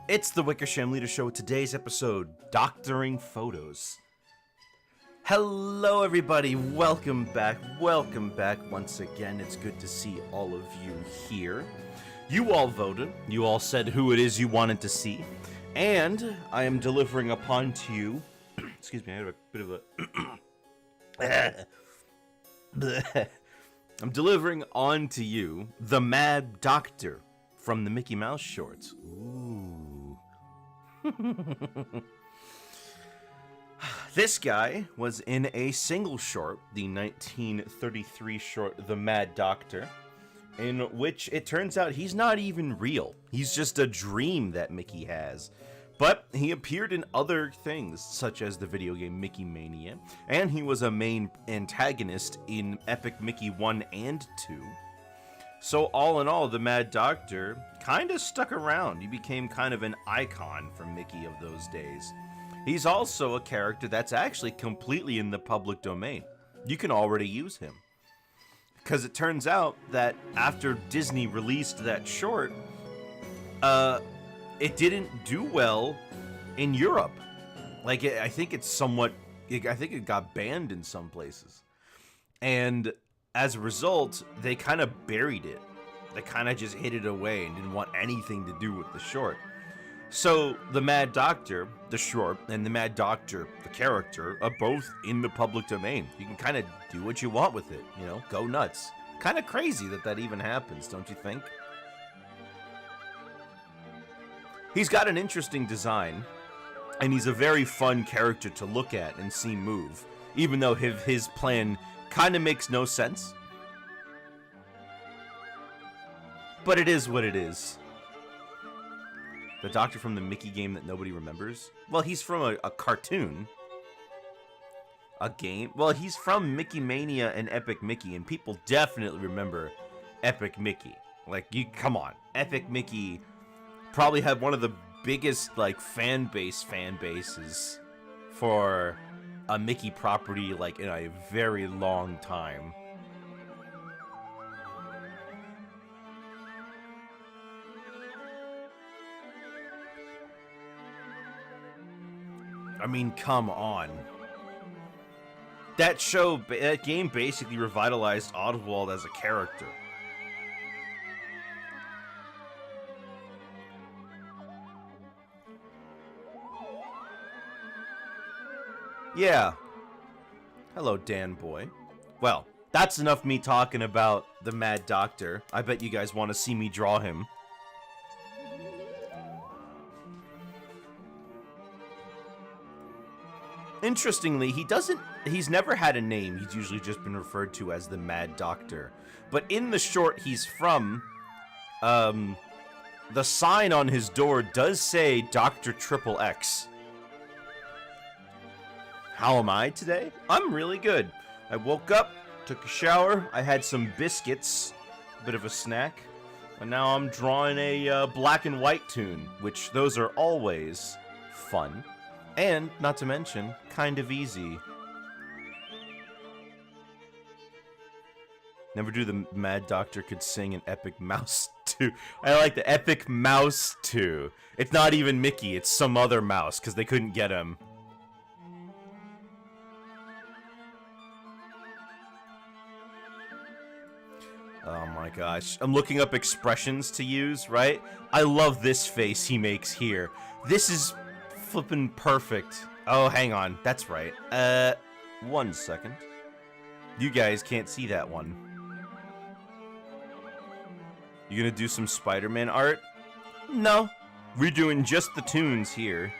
It's the Wickersham Leader Show. Today's episode, Doctoring Photos. Hello, everybody. Welcome back. Welcome back once again. It's good to see all of you here. You all voted. You all said who it is you wanted to see. And I am delivering upon to you... excuse me, I had a bit of a... I'm delivering on to you the Mad Doctor from the Mickey Mouse shorts. Ooh. This guy was in a single short, the 1933 short The Mad Doctor, in which it turns out he's not even real. He's just a dream that Mickey has. But he appeared in other things, such as the video game Mickey Mania, and he was a main antagonist in Epic Mickey 1 and 2. So all in all, the Mad Doctor kind of stuck around. He became kind of an icon for Mickey of those days. He's also a character that's actually completely in the public domain. You can already use him. Because it turns out that after Disney released that short, it didn't do well in Europe. I think it got banned in some places. And as a result, they kind of buried it. They kind of just hid it away and didn't want anything to do with the short. So the Mad Doctor, the short, and the Mad Doctor, the character, are both in the public domain. You can kind of do what you want with it, you know, go nuts. Kind of crazy that even happens, don't you think? He's got an interesting design, and he's a very fun character to look at and see move, even though his plan kind of makes no sense. But it is what it is. The Doctor from the Mickey game that nobody remembers? Well, he's from a cartoon. A game? Well, he's from Mickey Mania and Epic Mickey, and people definitely remember Epic Mickey. Come on. Epic Mickey probably had one of the biggest, fan bases for a Mickey property, in a very long time. I mean, come on. That game basically revitalized Oswald as a character. Yeah. Hello, Dan boy. Well, that's enough me talking about the Mad Doctor. I bet you guys want to see me draw him. Interestingly, he's never had a name. He's usually just been referred to as the Mad Doctor. But in the short he's from, the sign on his door does say Dr. Triple X. How am I today? I'm really good. I woke up, took a shower, I had some biscuits, a bit of a snack, and now I'm drawing a black and white toon, which those are always fun. And, not to mention, kind of easy. Never do the Mad Doctor could sing an Epic Mouse 2. I like the Epic Mouse 2. It's not even Mickey, it's some other mouse, because they couldn't get him. Oh my gosh. I'm looking up expressions to use, right? I love this face he makes here. This is flippin' perfect. Oh, hang on. That's right. 1 second. You guys can't see that one. You gonna do some Spider-Man art? No. We're doing just the tunes here.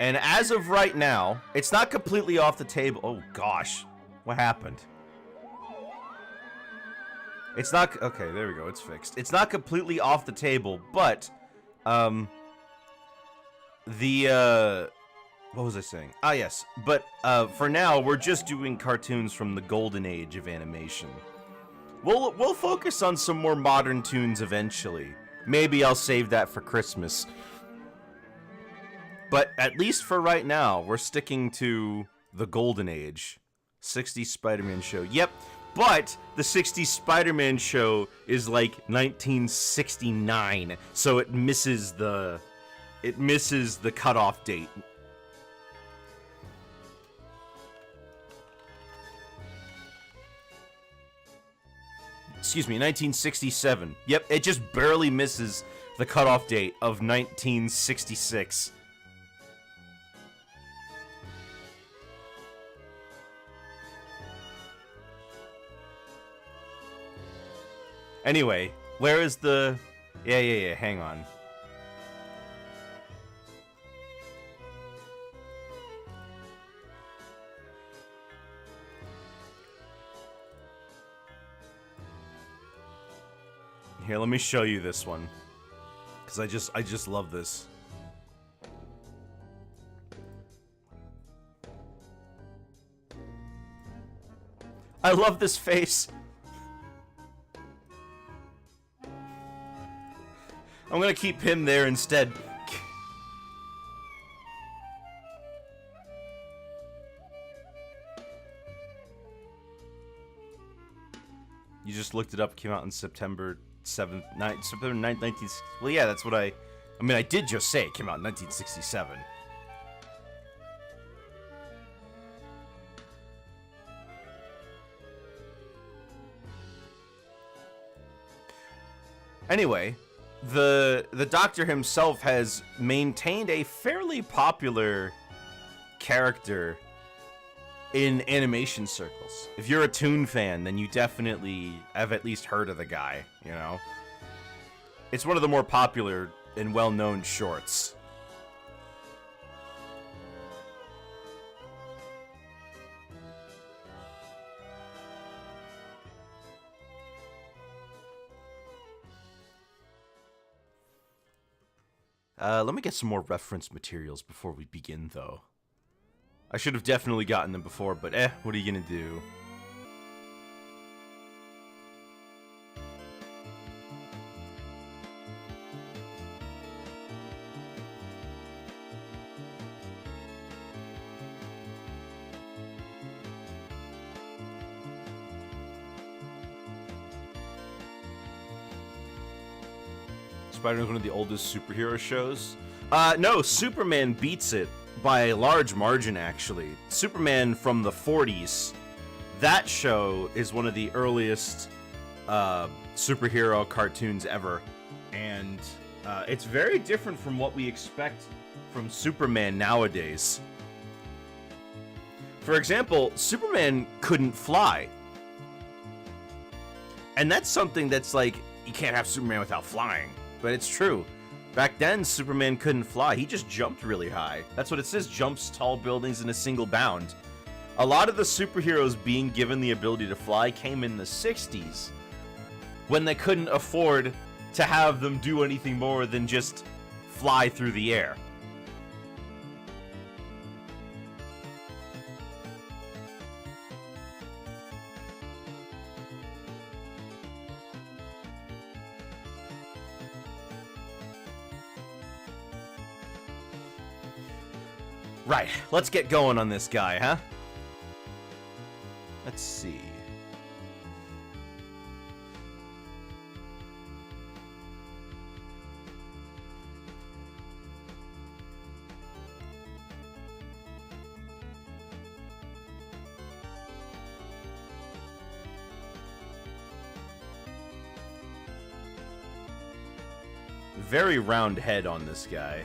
And as of right now, it's not completely off the table. Oh gosh. What happened? It's not... Okay, there we go. It's fixed. It's not completely off the table, but... what was I saying? Ah, yes. But, for now, we're just doing cartoons from the golden age of animation. We'll focus on some more modern tunes eventually. Maybe I'll save that for Christmas. But at least for right now, we're sticking to the golden age. 60s Spider-Man show. Yep, but the 60s Spider-Man show is like 1969, so it misses the it misses the cutoff date. Excuse me, 1967. Yep, it just barely misses the cutoff date of 1966. Anyway, where is the... Yeah, hang on. Here, let me show you this one. Because I just love this. I love this face. I'm gonna keep him there instead. You just looked it up, came out in September 7th, September 9th, 19... Well, yeah, that's what I mean, I did just say it came out in 1967. Anyway, the Doctor himself has maintained a fairly popular character in animation circles. If you're a Toon fan, then you definitely have at least heard of the guy, you know? It's one of the more popular and well-known shorts. Let me get some more reference materials before we begin, though. I should have definitely gotten them before, but what are you gonna do? Spider-Man's one of the oldest superhero shows. No, Superman beats it by a large margin, actually. Superman from the 40s. That show is one of the earliest superhero cartoons ever. And it's very different from what we expect from Superman nowadays. For example, Superman couldn't fly. And that's something that's like, you can't have Superman without flying. But it's true. Back then, Superman couldn't fly. He just jumped really high. That's what it says, jumps tall buildings in a single bound. A lot of the superheroes being given the ability to fly came in the 60s, when they couldn't afford to have them do anything more than just fly through the air. Right, let's get going on this guy, huh? Let's see. Very round head on this guy.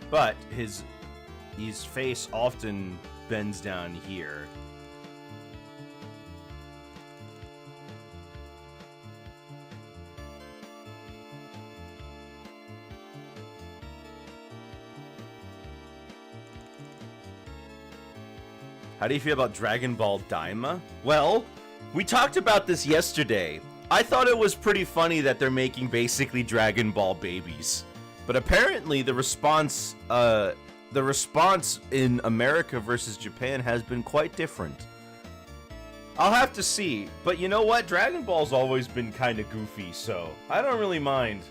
But his face often bends down here. How do you feel about Dragon Ball Daima? Well, we talked about this yesterday. I thought it was pretty funny that they're making basically Dragon Ball babies. But apparently the response in America versus Japan has been quite different. I'll have to see, but you know what? Dragon Ball's always been kind of goofy, so I don't really mind.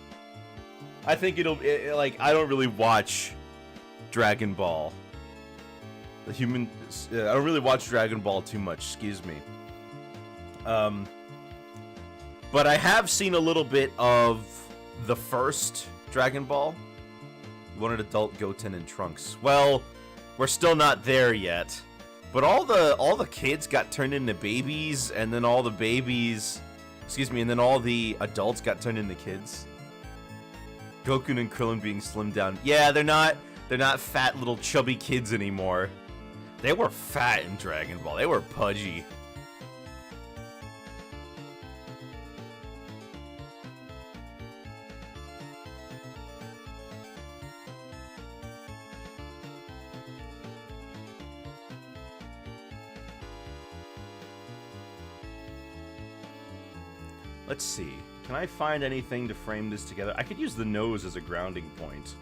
I think like, I don't really watch Dragon Ball. I don't really watch Dragon Ball too much, excuse me. But But I have seen a little bit of the first Dragon Ball. You wanted adult Goten and Trunks. Well, we're still not there yet. But all the kids got turned into babies, and then all the babies, and then all the adults got turned into kids. Goku and Krillin being slimmed down. Yeah, they're not fat little chubby kids anymore. They were fat in Dragon Ball. They were pudgy. Let's see. Can I find anything to frame this together? I could use the nose as a grounding point.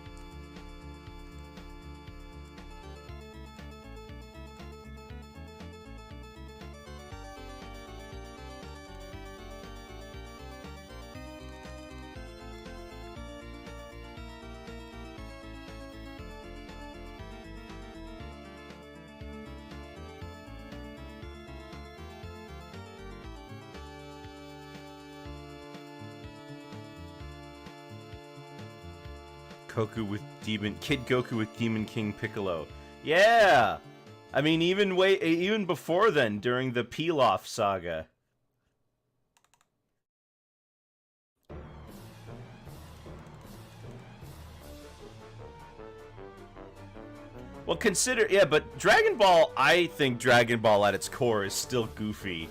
Kid Goku with Demon King Piccolo. Yeah! I mean, even before then, during the Pilaf saga. Well, but Dragon Ball, I think Dragon Ball at its core is still goofy.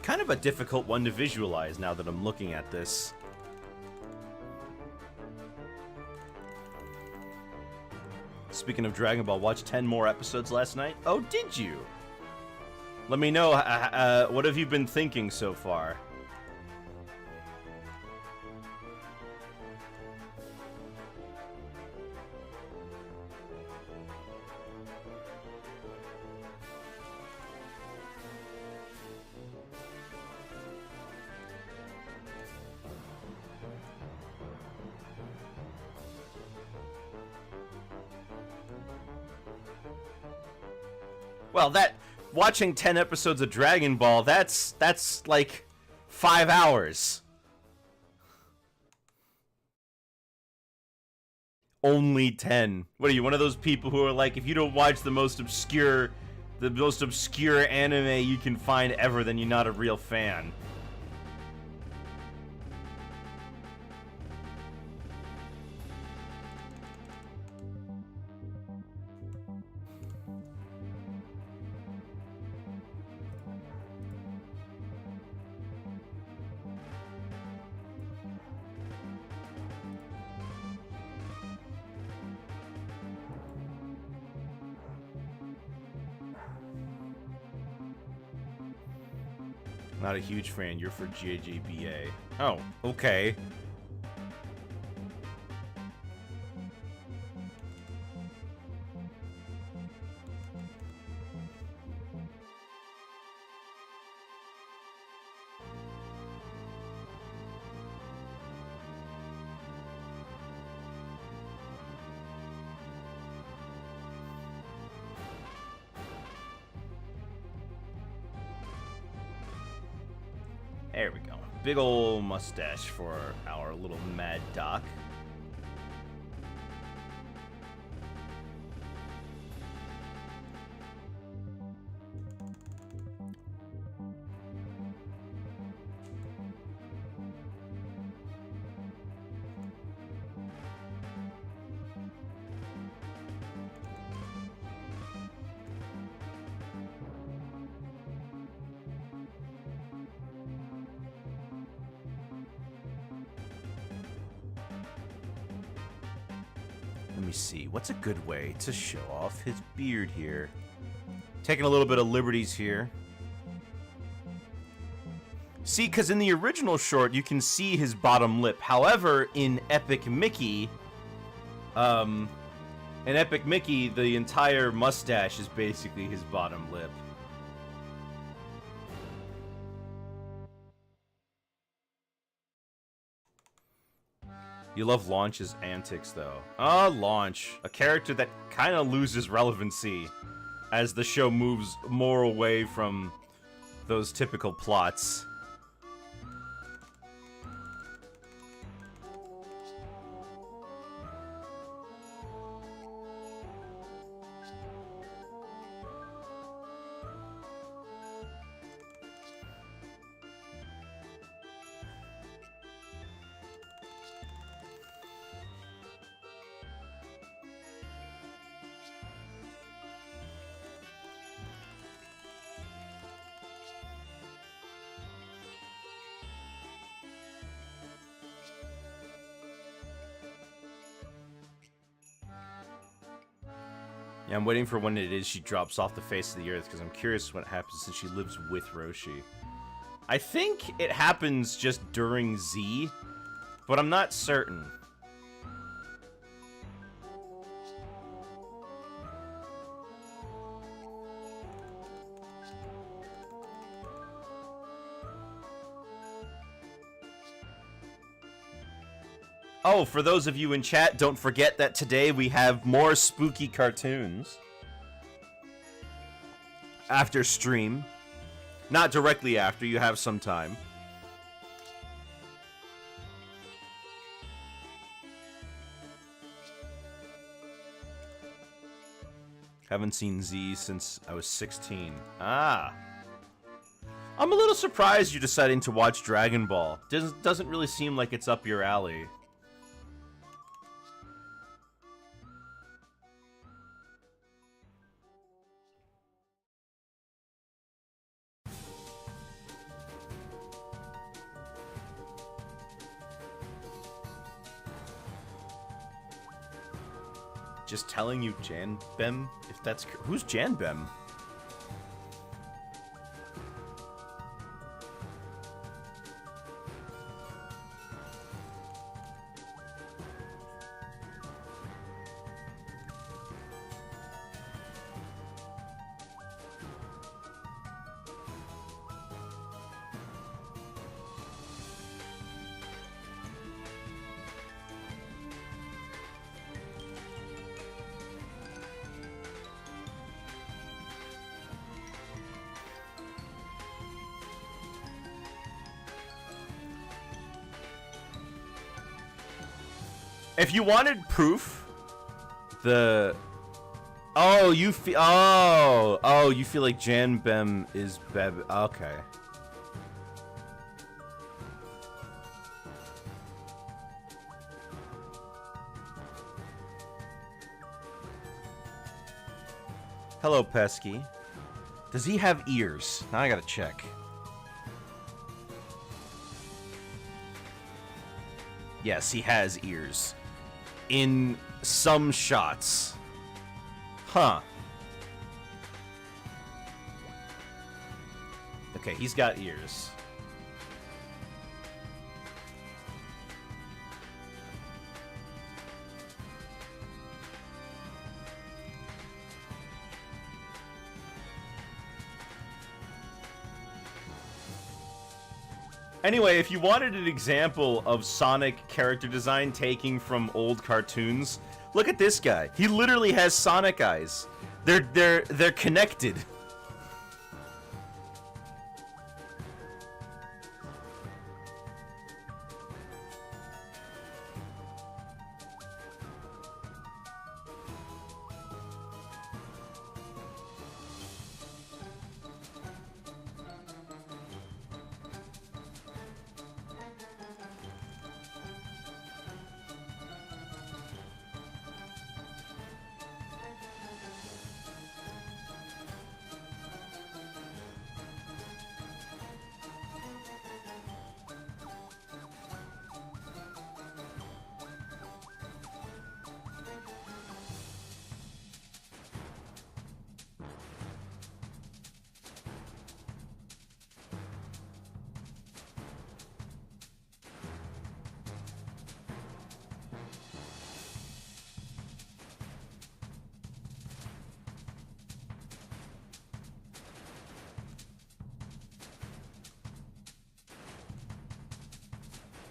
Kind of a difficult one to visualize now that I'm looking at this. Speaking of Dragon Ball, watched 10 more episodes last night? Oh, did you? Let me know, what have you been thinking so far? Well, watching 10 episodes of Dragon Ball, that's like 5 hours. Only 10. What are you, one of those people who are like, if you don't watch the most obscure anime you can find ever, then you're not a real fan? Not a huge fan. You're for JJBA. Oh, okay. There we go. Big ol' mustache for our little Mad Doc. Let me see. What's a good way to show off his beard here? Taking a little bit of liberties here. See, because in the original short, you can see his bottom lip. However, in Epic Mickey, the entire mustache is basically his bottom lip. You love Launch's antics, though. Launch. A character that kind of loses relevancy as the show moves more away from those typical plots. Yeah, I'm waiting for when it is she drops off the face of the earth, because I'm curious what happens since she lives with Roshi. I think it happens just during Z, but I'm not certain. Oh, for those of you in chat, don't forget that today we have more spooky cartoons. After stream. Not directly after, you have some time. Haven't seen Z since I was 16. Ah. I'm a little surprised you're deciding to watch Dragon Ball. Doesn't really seem like it's up your alley. Just telling you Janbem, if that's... Who's Janbem? If you wanted proof, oh, you feel you feel like Janbem is Beb. Okay. Hello, Pesky. Does he have ears? Now I gotta check. Yes, he has ears. In some shots. Huh. Okay, he's got ears. Anyway, if you wanted an example of Sonic character design taking from old cartoons, look at this guy. He literally has Sonic eyes. They're connected.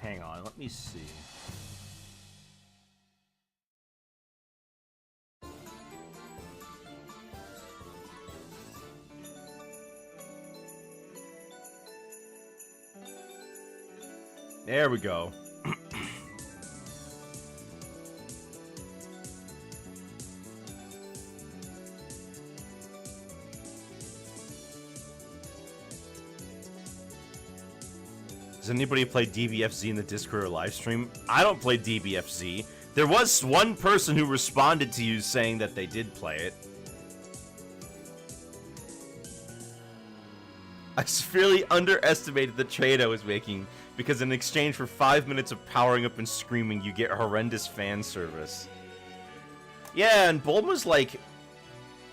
Hang on, let me see. There we go. Does anybody play DBFZ in the Discord or live stream? I don't play DBFZ. There was one person who responded to you saying that they did play it. I severely underestimated the trade I was making because in exchange for 5 minutes of powering up and screaming, you get horrendous fan service. Yeah, and Bulma's like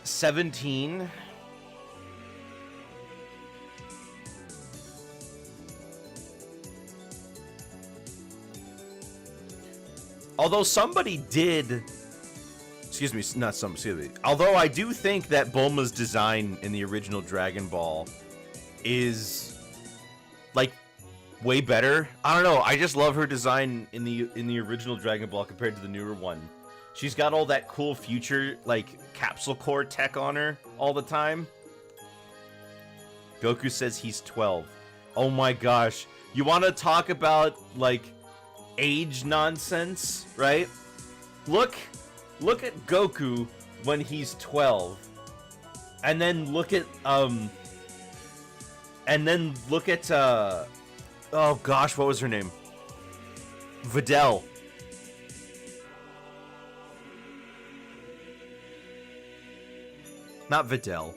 17. Although somebody did, excuse me, not some, excuse me. Although I do think that Bulma's design in the original Dragon Ball is like way better. I don't know. I just love her design in the original Dragon Ball compared to the newer one. She's got all that cool future like capsule core tech on her all the time. Goku says he's 12. Oh my gosh. You want to talk about like age nonsense, right? Look at Goku when he's 12. And then look at oh gosh, what was her name? Videl. Not Videl.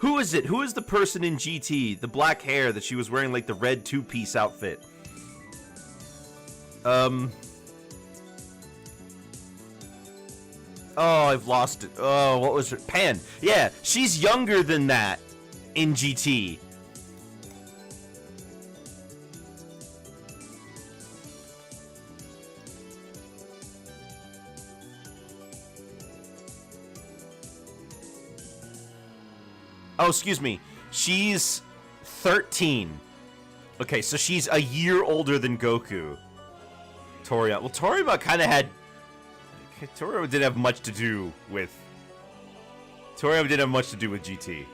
Who is it? Who is the person in GT? The black hair that she was wearing like the red two-piece outfit. Oh, I've lost it. Oh, what was her? Pan. Yeah, she's younger than that in GT. Oh, excuse me. She's 13. Okay, so she's a year older than Goku. Toriyama. Well, Toriyama kind of had... Toriyama didn't have much to do with... Toriyama didn't have much to do with GT.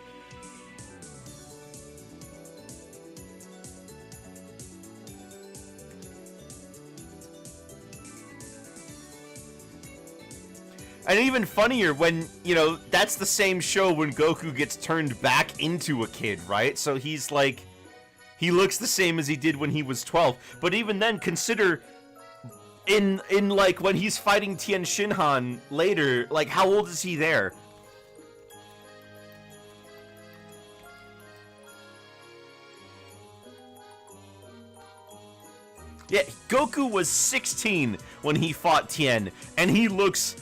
And even funnier when, you know, that's the same show when Goku gets turned back into a kid, right? So he's like... He looks the same as he did when he was 12. But even then, consider... In like, when he's fighting Tien Shinhan later, like, how old is he there? Yeah, Goku was 16 when he fought Tien, and he looks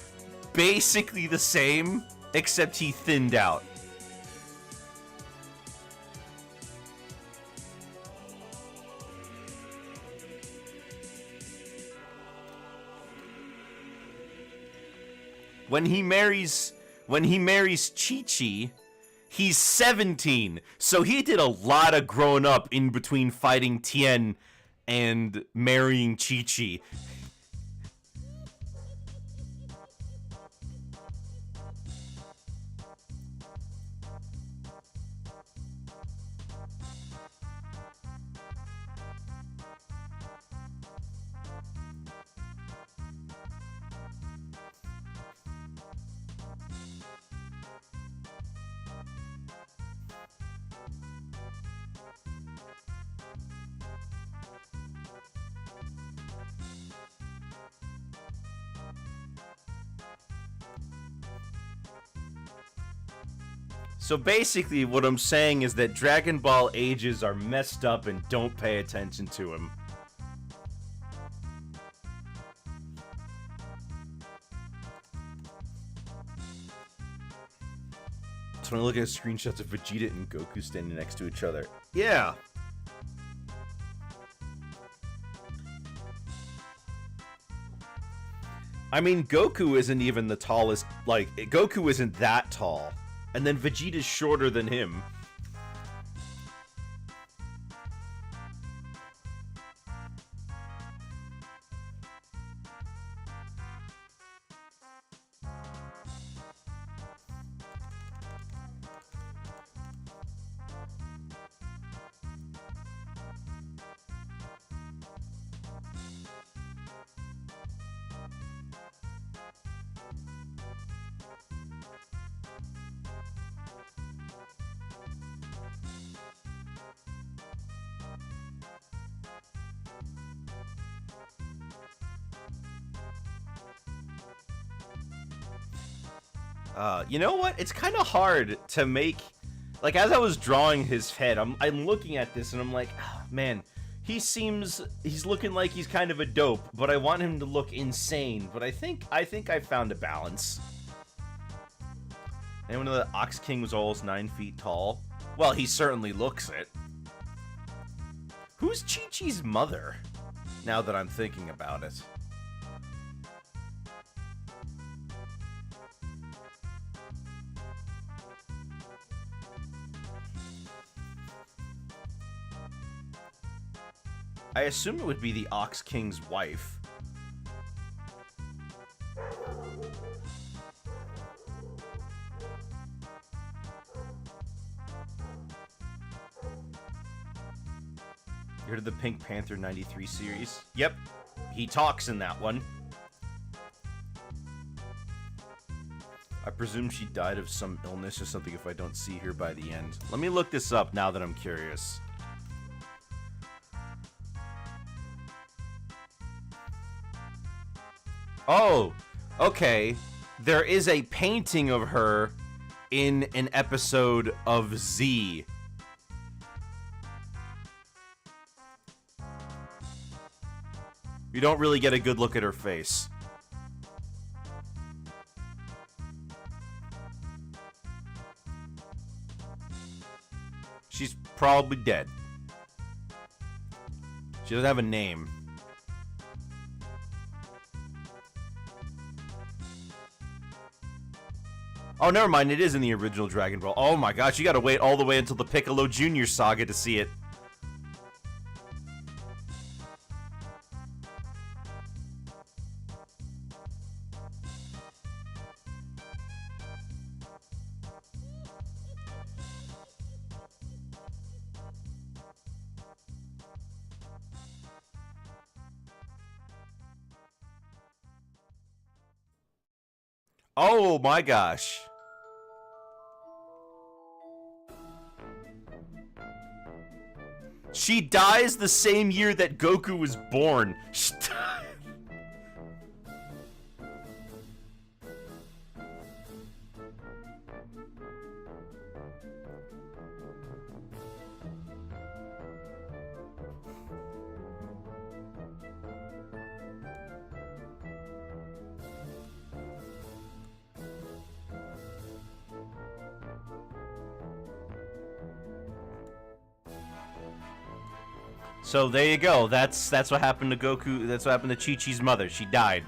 basically the same, except he thinned out. When he marries Chi-Chi, he's 17. So he did a lot of growing up in between fighting Tien and marrying Chi-Chi. So basically, what I'm saying is that Dragon Ball ages are messed up and don't pay attention to him. So when I look at screenshots of Vegeta and Goku standing next to each other. Yeah. I mean, Goku isn't even the tallest, like, Goku isn't that tall. And then Vegeta's shorter than him. You know what? It's kind of hard to make... Like, as I was drawing his head, I'm looking at this and I'm like, oh, man, he's looking like he's kind of a dope, but I want him to look insane. But I think I found a balance. Anyone know that Ox King was almost 9 feet tall? Well, he certainly looks it. Who's Chi-Chi's mother? Now that I'm thinking about it. I assume it would be the Ox King's wife. You heard of the Pink Panther 93 series? Yep, he talks in that one. I presume she died of some illness or something if I don't see her by the end. Let me look this up now that I'm curious. Oh, okay. There is a painting of her in an episode of Z. You don't really get a good look at her face. She's probably dead. She doesn't have a name. Oh, never mind. It is in the original Dragon Ball. Oh my gosh, you gotta wait all the way until the Piccolo Jr. saga to see it. Oh my gosh. She dies the same year that Goku was born. So there you go. That's what happened to Goku. That's what happened to Chi-Chi's mother. She died.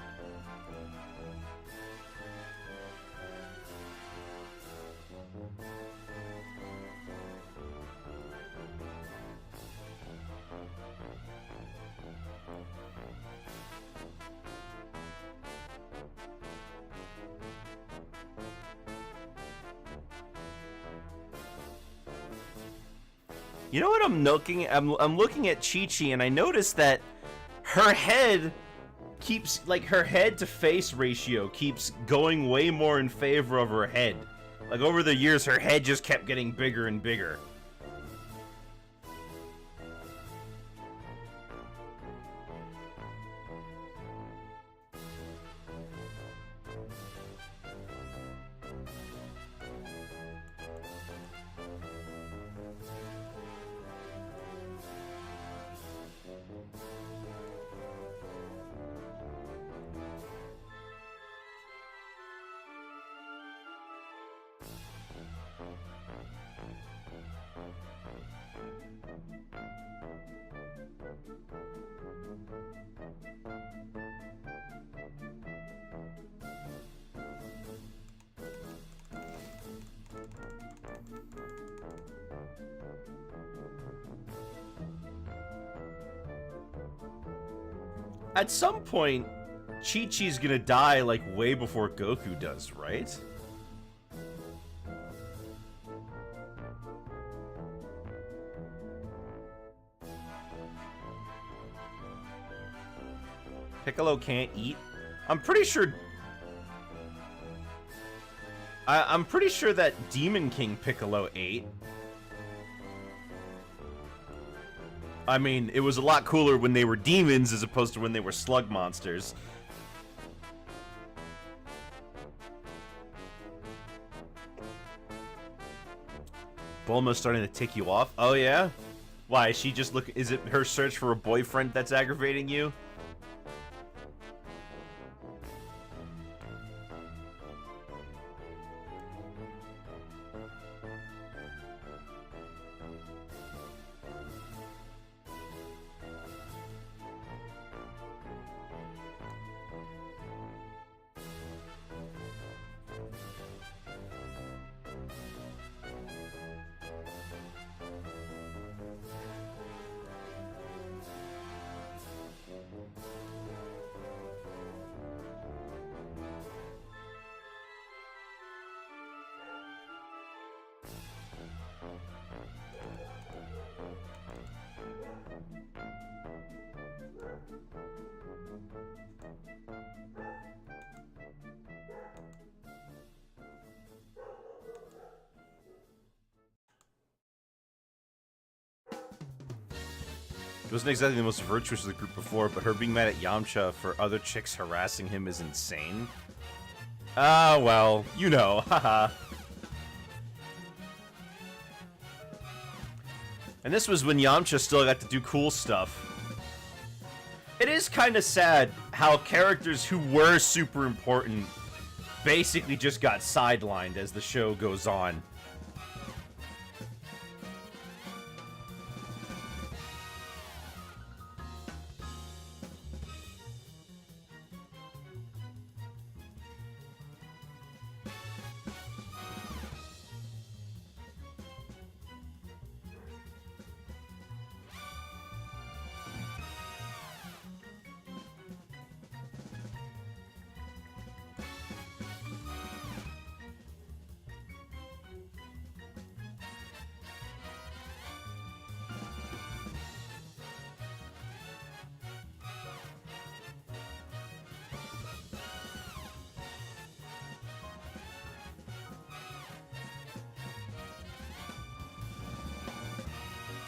You know what I'm looking? I'm looking at Chi-Chi and I noticed that her head keeps, like, her head to face ratio keeps going way more in favor of her head. Like, over the years, her head just kept getting bigger and bigger. At some point, Chi-Chi's gonna die, like, way before Goku does, right? Piccolo can't eat? I'm pretty sure... I'm pretty sure that Demon King Piccolo ate. I mean, it was a lot cooler when they were demons as opposed to when they were slug monsters. Bulma's starting to tick you off? Oh, yeah? Why, is she just is it her search for a boyfriend that's aggravating you? He wasn't exactly the most virtuous of the group before, but her being mad at Yamcha for other chicks harassing him is insane. Ah, well, you know, haha. And this was when Yamcha still got to do cool stuff. It is kind of sad how characters who were super important basically just got sidelined as the show goes on.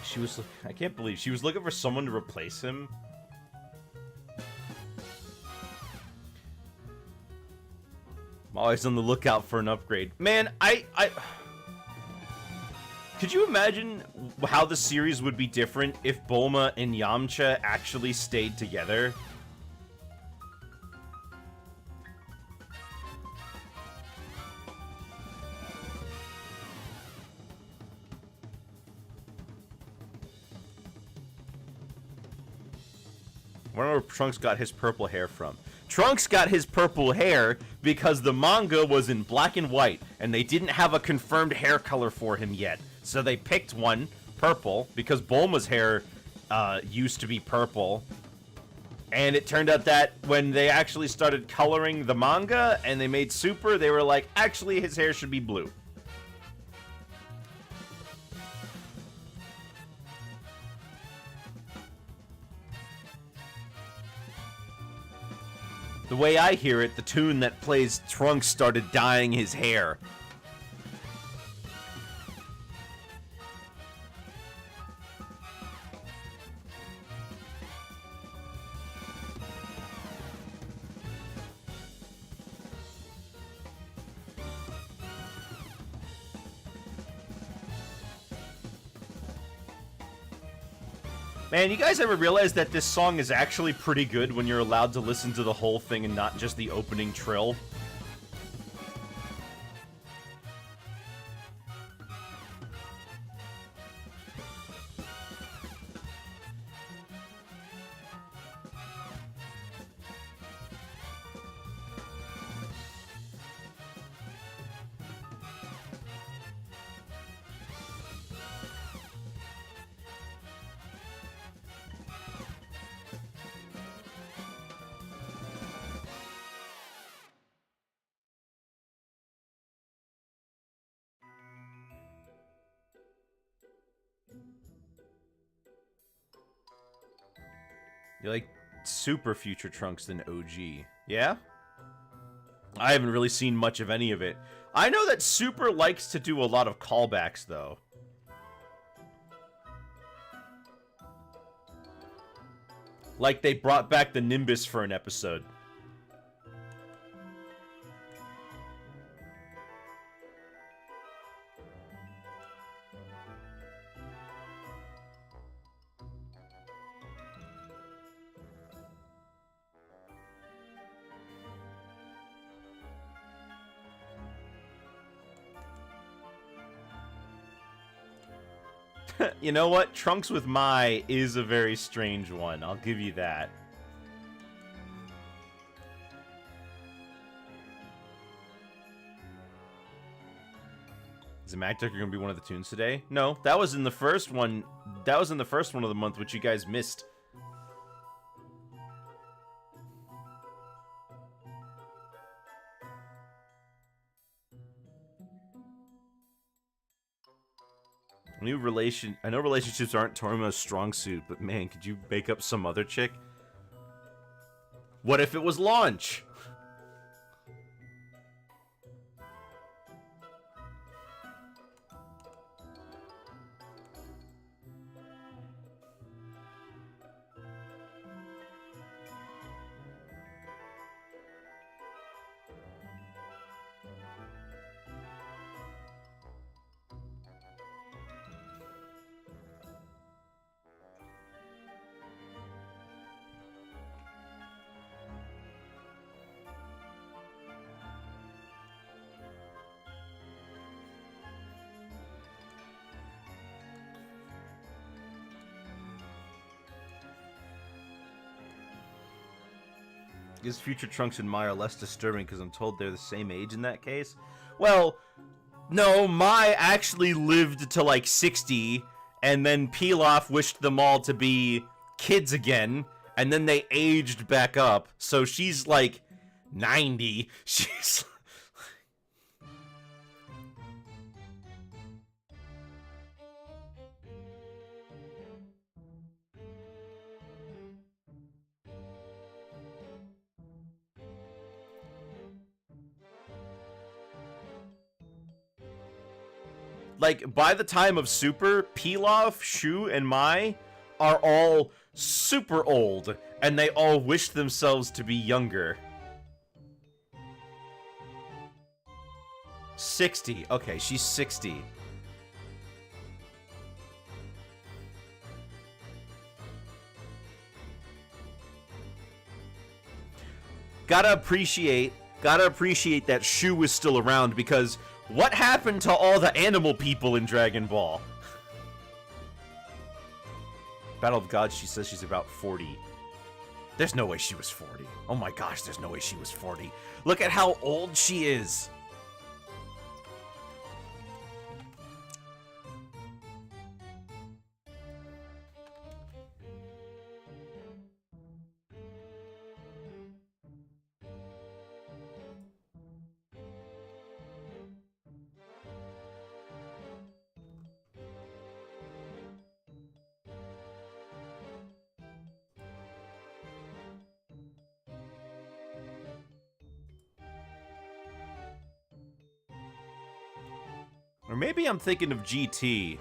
She was, I can't believe, she was looking for someone to replace him. I'm always on the lookout for an upgrade. Man, could you imagine how the series would be different if Bulma and Yamcha actually stayed together? I wonder where Trunks got his purple hair from. Trunks got his purple hair because the manga was in black and white, and they didn't have a confirmed hair color for him yet. So they picked one, purple, because Bulma's hair used to be purple. And it turned out that when they actually started coloring the manga and they made Super, they were like, actually, his hair should be blue. The way I hear it, the tune that plays Trunks started dyeing his hair. Man, you guys ever realize that this song is actually pretty good when you're allowed to listen to the whole thing and not just the opening trill? You like Super Future Trunks than OG. Yeah? I haven't really seen much of any of it. I know that Super likes to do a lot of callbacks, though. Like they brought back the Nimbus for an episode. You know what? Trunks with Mai is a very strange one. I'll give you that. Is the Mac Decker gonna be one of the tunes today? No, that was in the first one. That was in the first one of the month, which you guys missed. I know relationships aren't Torimo's strong suit, but man, could you make up some other chick? What if it was Launch? Is future Trunks and Mai are less disturbing because I'm told they're the same age in that case? Well, no, Mai actually lived to like 60, and then Pilaf wished them all to be kids again, and then they aged back up, so she's like 90. She's... Like, by the time of Super, Pilaf, Shu, and Mai are all super old, and they all wish themselves to be younger. 60. Okay, she's 60. Gotta appreciate that Shu was still around, because what happened to all the animal people in Dragon Ball? Battle of Gods, she says she's about 40. There's no way she was 40. Oh my gosh, there's no way she was 40. Look at how old she is. Or maybe I'm thinking of GT.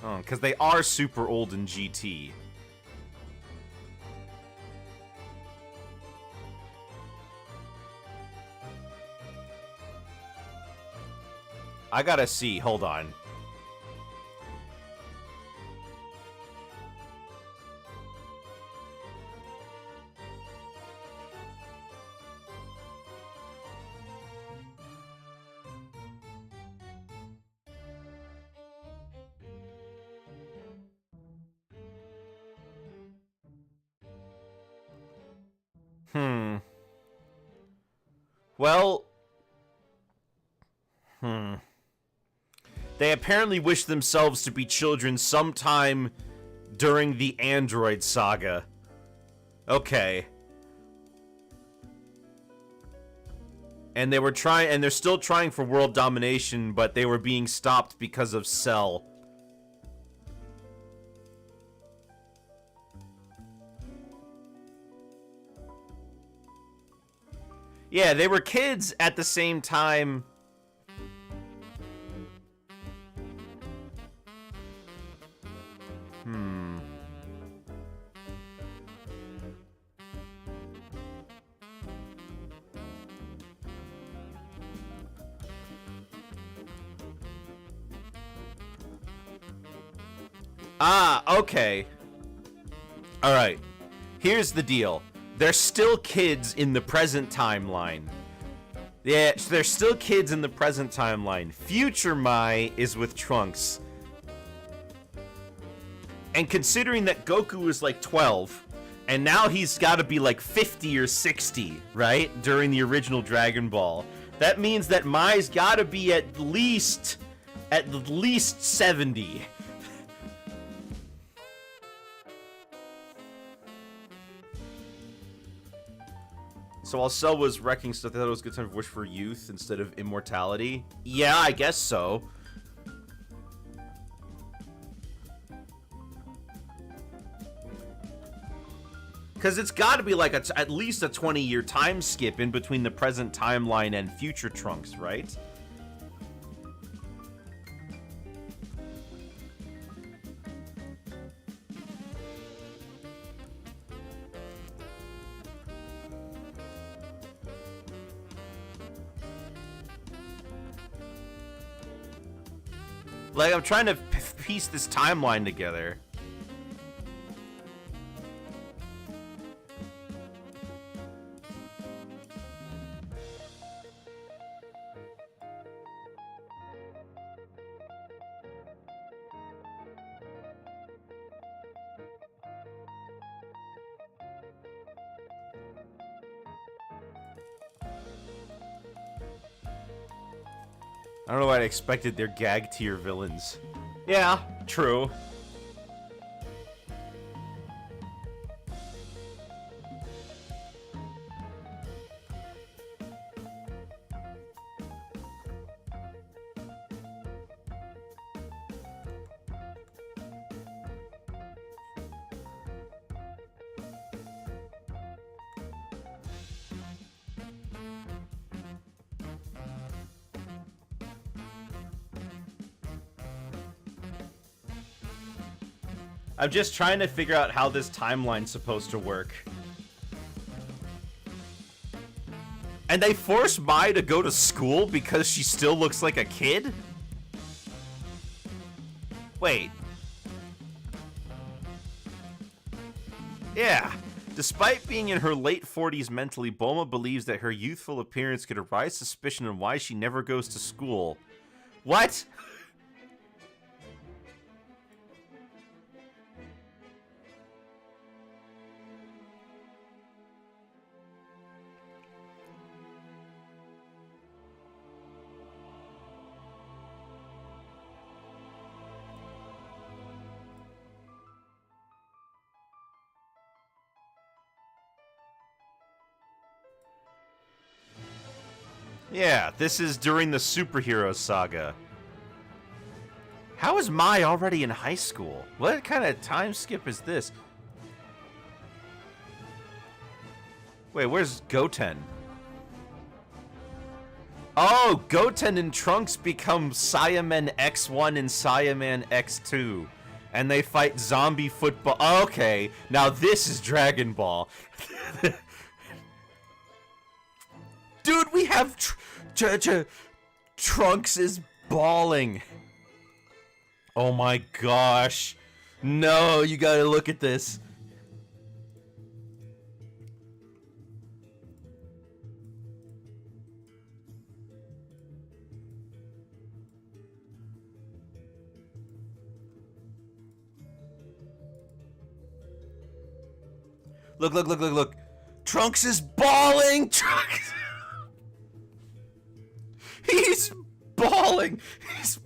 Oh, because they are super old in GT. I gotta see, hold on. Well... They apparently wish themselves to be children sometime during the Android saga. Okay. And they were trying, and they're still trying for world domination, but they were being stopped because of Cell. Yeah, they were kids at the same time. Ah, okay. Alright. Here's the deal. They're still kids in the present timeline. Yeah, so they're still kids in the present timeline. Future Mai is with Trunks. And considering that Goku is like 12, and now he's got to be like 50 or 60, right? During the original Dragon Ball. That means that Mai's got to be at least 70. So while Cell was wrecking stuff, they thought it was a good time to wish for youth instead of immortality. Yeah, I guess so. Because it's got to be like at least a 20-year time skip in between the present timeline and future Trunks, right? Like, I'm trying to piece this timeline together. I don't know why I expected their gag tier villains. Yeah, true. I'm just trying to figure out how this timeline's supposed to work. And they force Mai to go to school because she still looks like a kid? Wait. Yeah. Despite being in her late 40s mentally, Bulma believes that her youthful appearance could arouse suspicion on why she never goes to school. What? Yeah, this is during the superhero saga. How is Mai already in high school? What kind of time skip is this? Wait, where's Goten? Oh, Goten and Trunks become Saiyaman X1 and Saiyaman X2. And they fight zombie football. Okay, now this is Dragon Ball. Dude, we have Trunks is bawling. Oh my gosh. No, you gotta look at this. Look, look, look, look, look. Trunks is bawling. Trunks. He's bawling. He's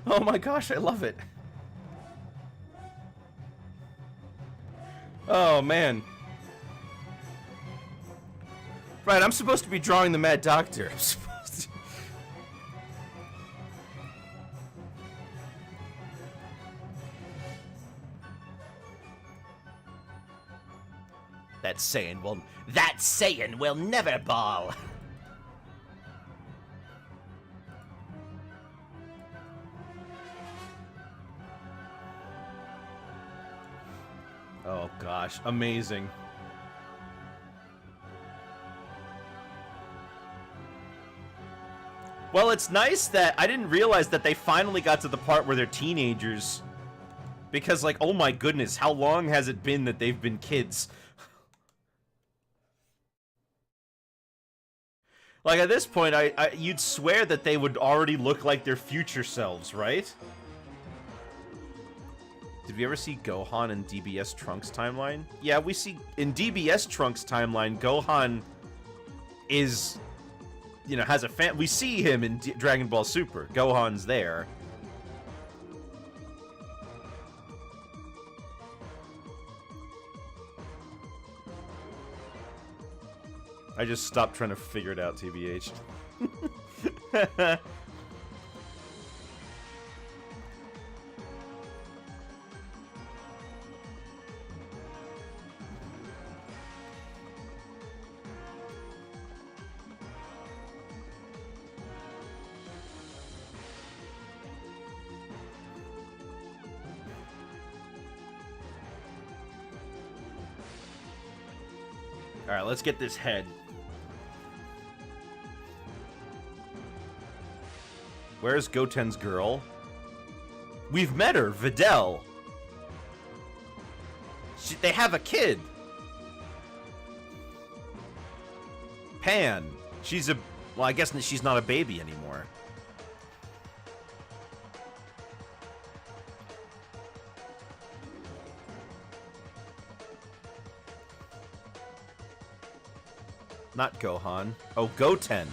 Oh my gosh, I love it. Oh man. Right, I'm supposed to be drawing the Mad Doctor. I'm supposed to... That Saiyan will never ball. Oh gosh, amazing. Well, it's nice that I didn't realize that they finally got to the part where they're teenagers. Because, like, oh my goodness, how long has it been that they've been kids? Like, at this point, you'd swear that they would already look like their future selves, right? Did we ever see Gohan in DBS Trunks timeline? Yeah, we see... In DBS Trunks timeline, Gohan is... You know, has a fan... We see him in Dragon Ball Super. Gohan's there. I just stopped trying to figure it out, TBH. Alright, let's get this head. Where's Goten's girl? We've met her, Videl. They have a kid. Pan. She's a... Well, I guess she's not a baby anymore. Not Gohan. Oh, Goten.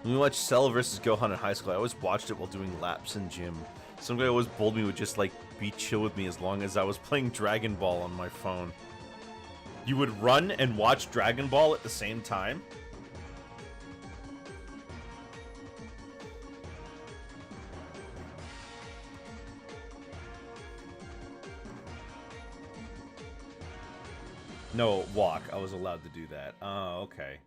When we watched Cell vs. Gohan in high school, I always watched it while doing laps in gym. Some guy always told me would just, like, be chill with me as long as I was playing Dragon Ball on my phone. You would run and watch Dragon Ball at the same time? No, walk. I was allowed to do that. Oh, okay.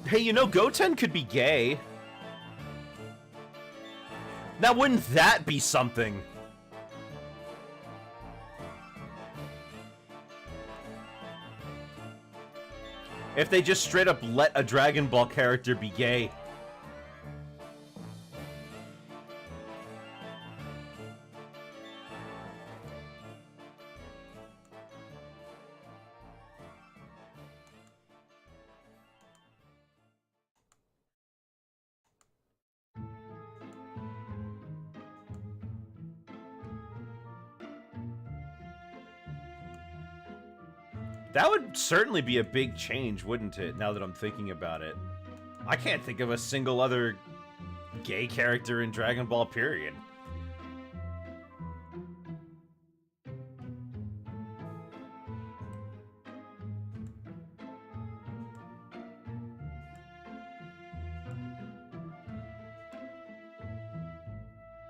Hey, you know, Goten could be gay. Now, wouldn't that be something? If they just straight up let a Dragon Ball character be gay. That would certainly be a big change, wouldn't it, now that I'm thinking about it? I can't think of a single other gay character in Dragon Ball, period.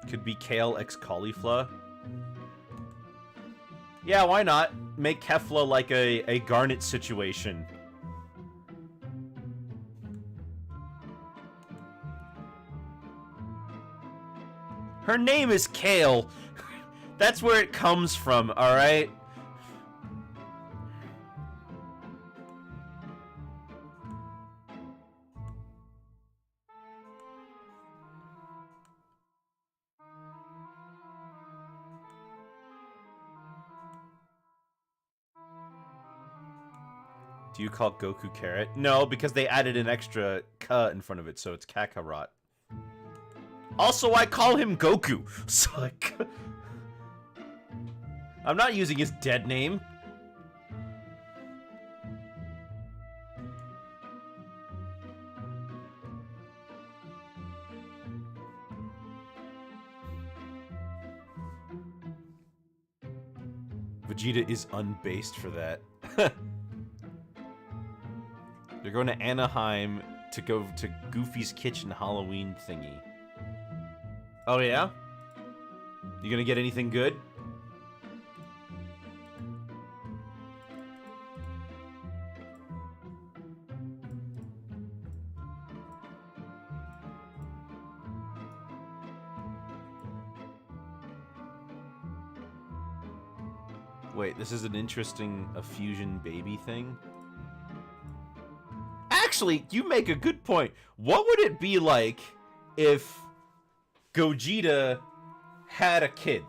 Could be Kale x Caulifla. Yeah, why not? Make Kefla like a Garnet situation. Her name is Kale. That's where it comes from, alright? Do you call Goku Carrot? No, because they added an extra K in front of it, so it's Kakarot. Also, I call him Goku, so like... I'm not using his dead name. Vegeta is unbased for that. They're going to Anaheim to go to Goofy's Kitchen Halloween thingy. Oh, yeah? You gonna get anything good? Wait, this is an interesting fusion baby thing. Actually, you make a good point. What would it be like if Gogeta had a kid?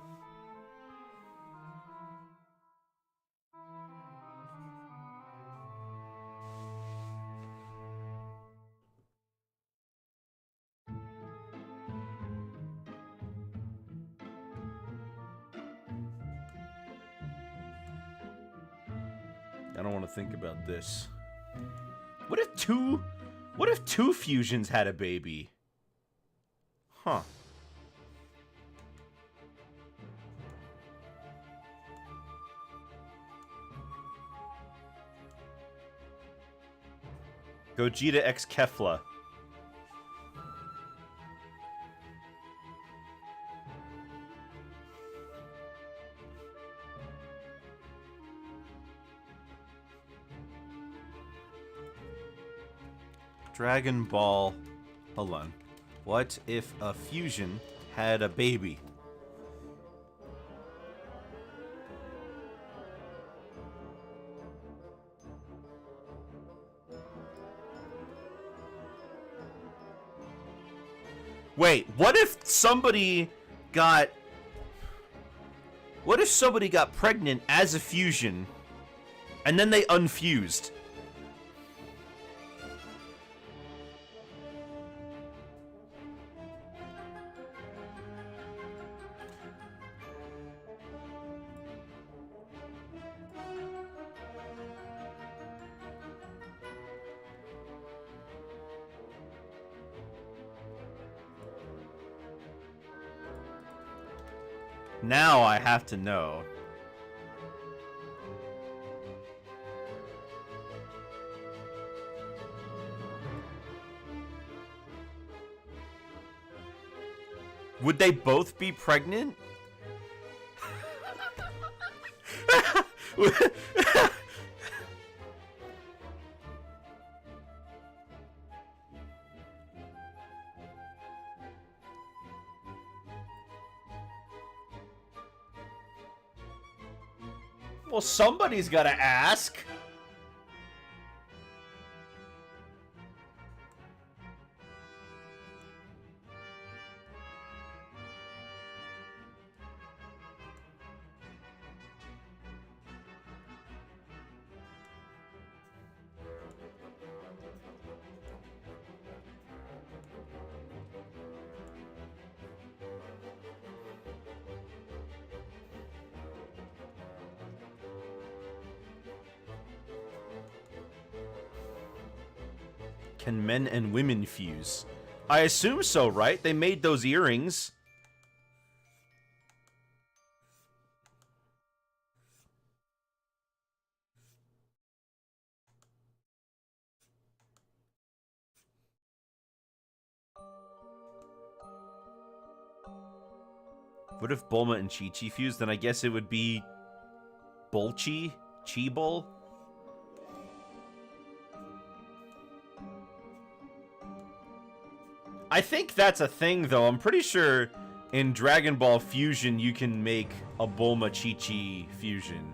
I don't want to think about this. What if two fusions had a baby? Huh. Gogeta x Kefla. Dragon Ball. Hold on. What if a fusion had a baby? Wait, what if somebody got pregnant as a fusion and then they unfused? Now I have to know. Would they both be pregnant? Well, somebody's gotta ask. Can men and women fuse? I assume so, right? They made those earrings. What if Bulma and Chi-Chi fused? Then I guess it would be Bolchi? Chi-Bol? I think that's a thing, though. I'm pretty sure in Dragon Ball Fusion you can make a Bulma Chi-Chi fusion.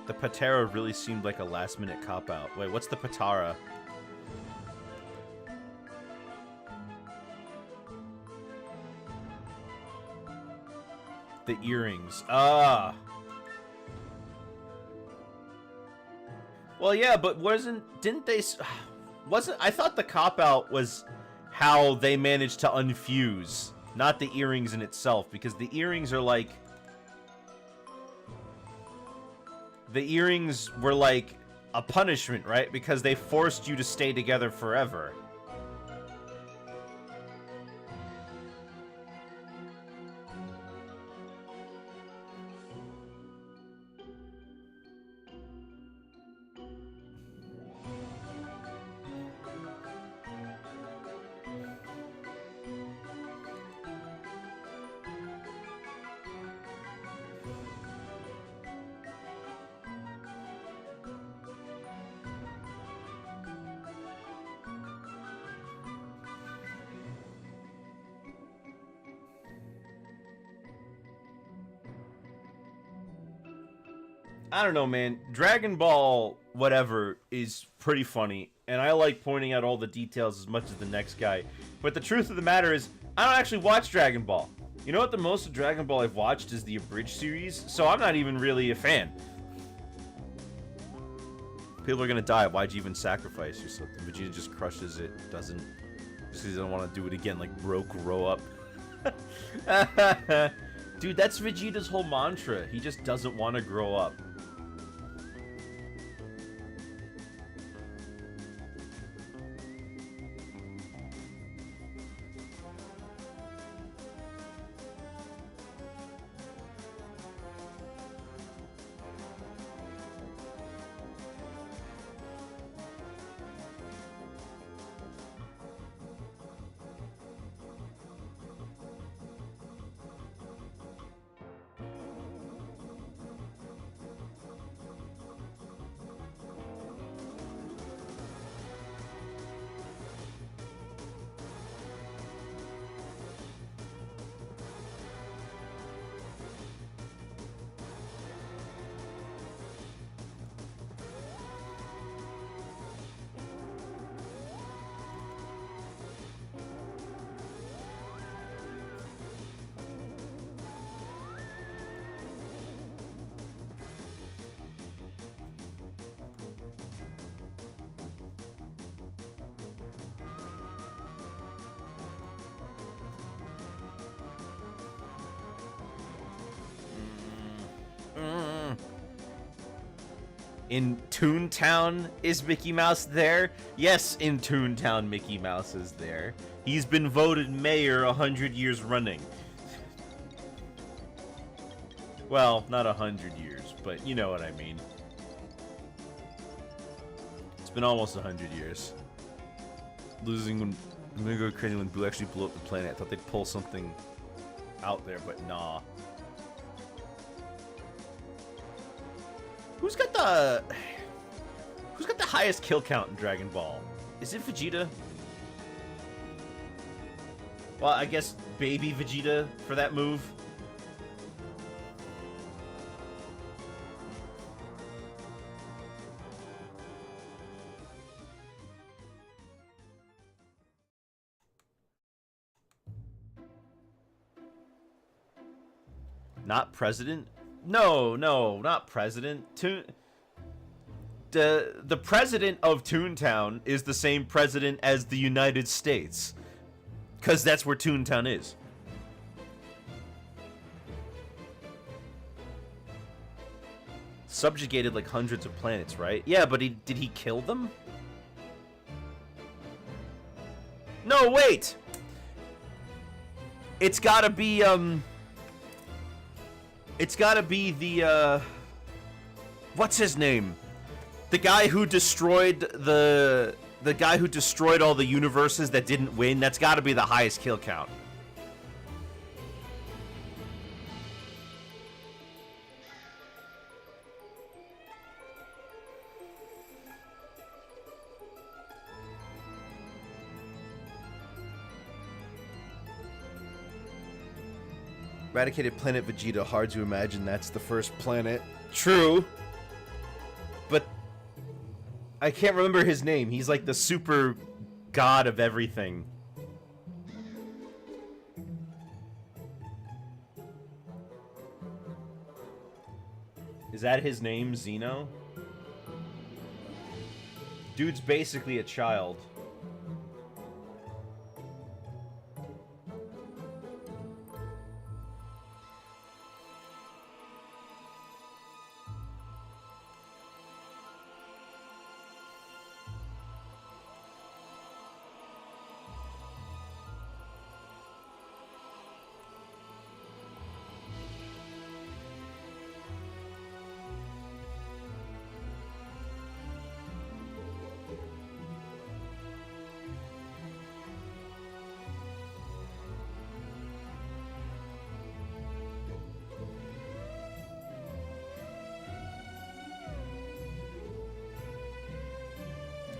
The Patara really seemed like a last-minute cop-out. Wait, what's the Patara? The earrings. Ah. Well, yeah, but didn't they... I thought the cop-out was how they managed to unfuse, not the earrings in itself, because the earrings are like... The earrings were like a punishment, right? Because they forced you to stay together forever. I don't know, man. Dragon Ball, whatever, is pretty funny, and I like pointing out all the details as much as the next guy. But the truth of the matter is, I don't actually watch Dragon Ball. You know what? The most of Dragon Ball I've watched is the abridged series, so I'm not even really a fan. People are gonna die. Why'd you even sacrifice yourself? Vegeta just crushes it. Doesn't. Just because he doesn't want to do it again, like broke, grow up. Dude, that's Vegeta's whole mantra. He just doesn't want to grow up. In Toontown, is Mickey Mouse there? Yes, in Toontown, Mickey Mouse is there. He's been voted mayor 100 years running. Well, not 100 years, but you know what I mean. It's been almost 100 years. Losing when... I'm gonna go crazy when Boo actually blew up the planet. I thought they'd pull something out there, but nah. Who's got the highest kill count in Dragon Ball? Is it Vegeta? Well, I guess baby Vegeta for that move. Not president? No, not president. The president of Toontown is the same president as the United States. Because that's where Toontown is. Subjugated like hundreds of planets, right? Yeah, but did he kill them? No, wait! It's gotta be, It's gotta be the, what's his name? The guy who destroyed the guy who destroyed all the universes that didn't win. That's gotta be the highest kill count. Eradicated planet Vegeta. Hard to imagine that's the first planet. True. But I can't remember his name. He's like the super god of everything. Is that his name, Xeno? Dude's basically a child.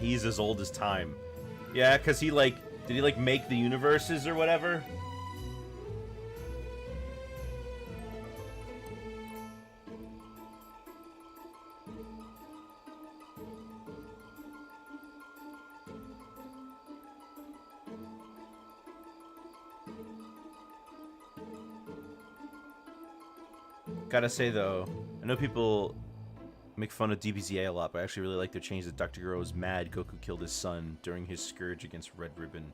He's as old as time. Yeah, because he, like... Did he, like, make the universes or whatever? Gotta say though, I know people make fun of DBZA a lot, but I actually really like their change that Dr. Gero was mad Goku killed his son during his scourge against Red Ribbon.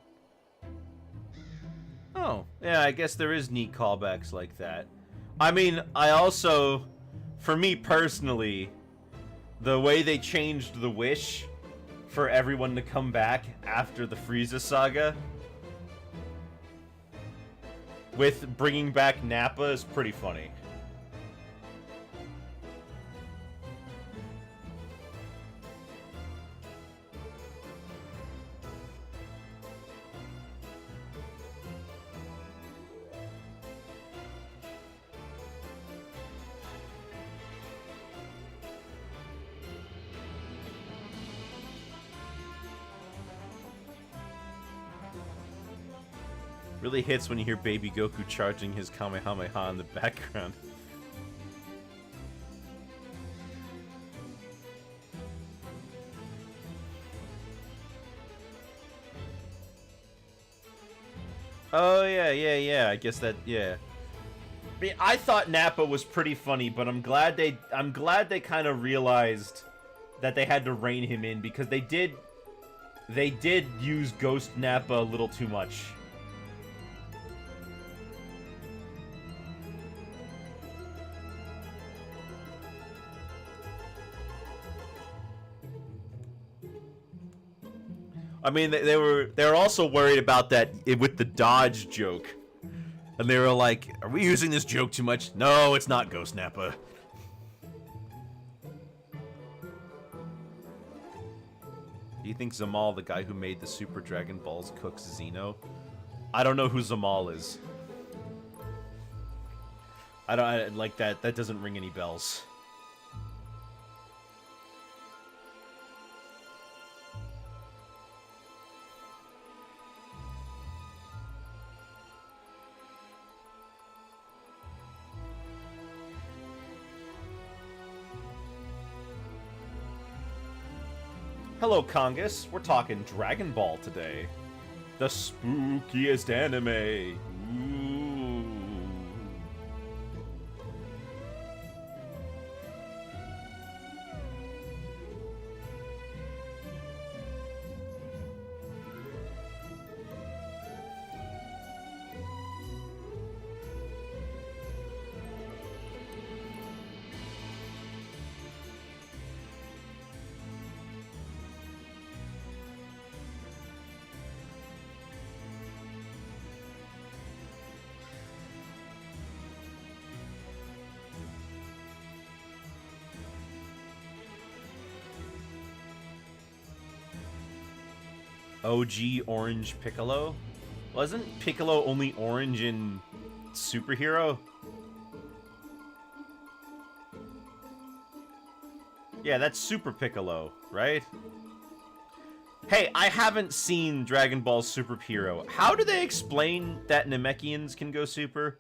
Oh, yeah, I guess there is neat callbacks like that. I mean, I also, for me personally, the way they changed the wish for everyone to come back after the Frieza saga with bringing back Nappa is pretty funny. Really hits when you hear Baby Goku charging his Kamehameha in the background. Oh yeah. I guess that I mean, I thought Nappa was pretty funny, but I'm glad they kind of realized that they had to rein him in because they did use Ghost Nappa a little too much. I mean, they were also worried about that with the dodge joke. And they were like, are we using this joke too much? No, it's not Ghost Nappa. Do you think Zamal, the guy who made the Super Dragon Balls, cooks Xeno? I don't know who Zamal is. I like that. That doesn't ring any bells. Hello, Congus. We're talking Dragon Ball today. The spookiest anime. Ooh. OG Orange Piccolo? Wasn't Piccolo only orange in Superhero? Yeah, that's Super Piccolo, right? Hey, I haven't seen Dragon Ball Superhero. How do they explain that Namekians can go super?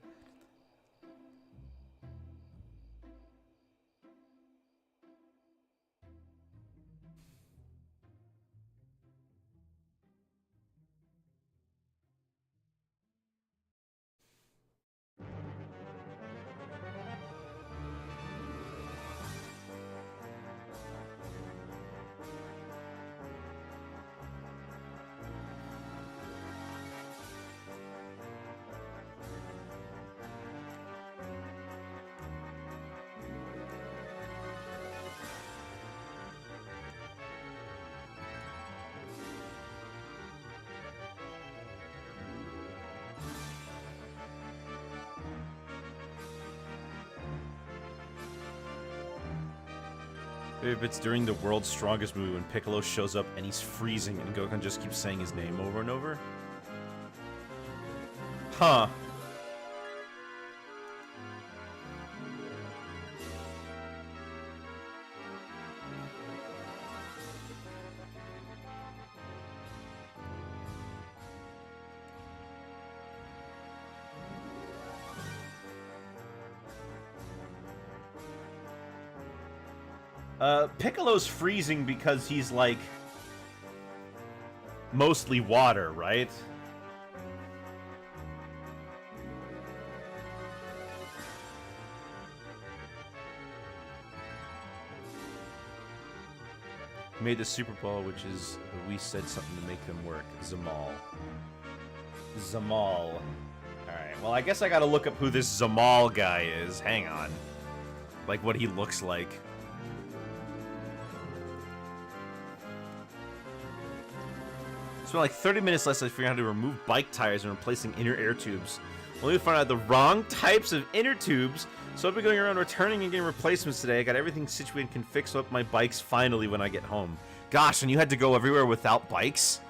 If it's during the World's Strongest movie when Piccolo shows up and he's freezing and Goku just keeps saying his name over and over? Huh. Piccolo's freezing because he's, like, mostly water, right? Made the Super Bowl, which is we said something to make them work. Zamal. Zamal. Alright, well I guess I gotta look up who this Zamal guy is. Hang on. Like what he looks like. Spent like 30 minutes less to figure out how to remove bike tires and replacing inner air tubes. Only to find out the wrong types of inner tubes. So I've been going around returning and getting replacements today. I got everything situated and can fix up my bikes finally when I get home. Gosh, and you had to go everywhere without bikes?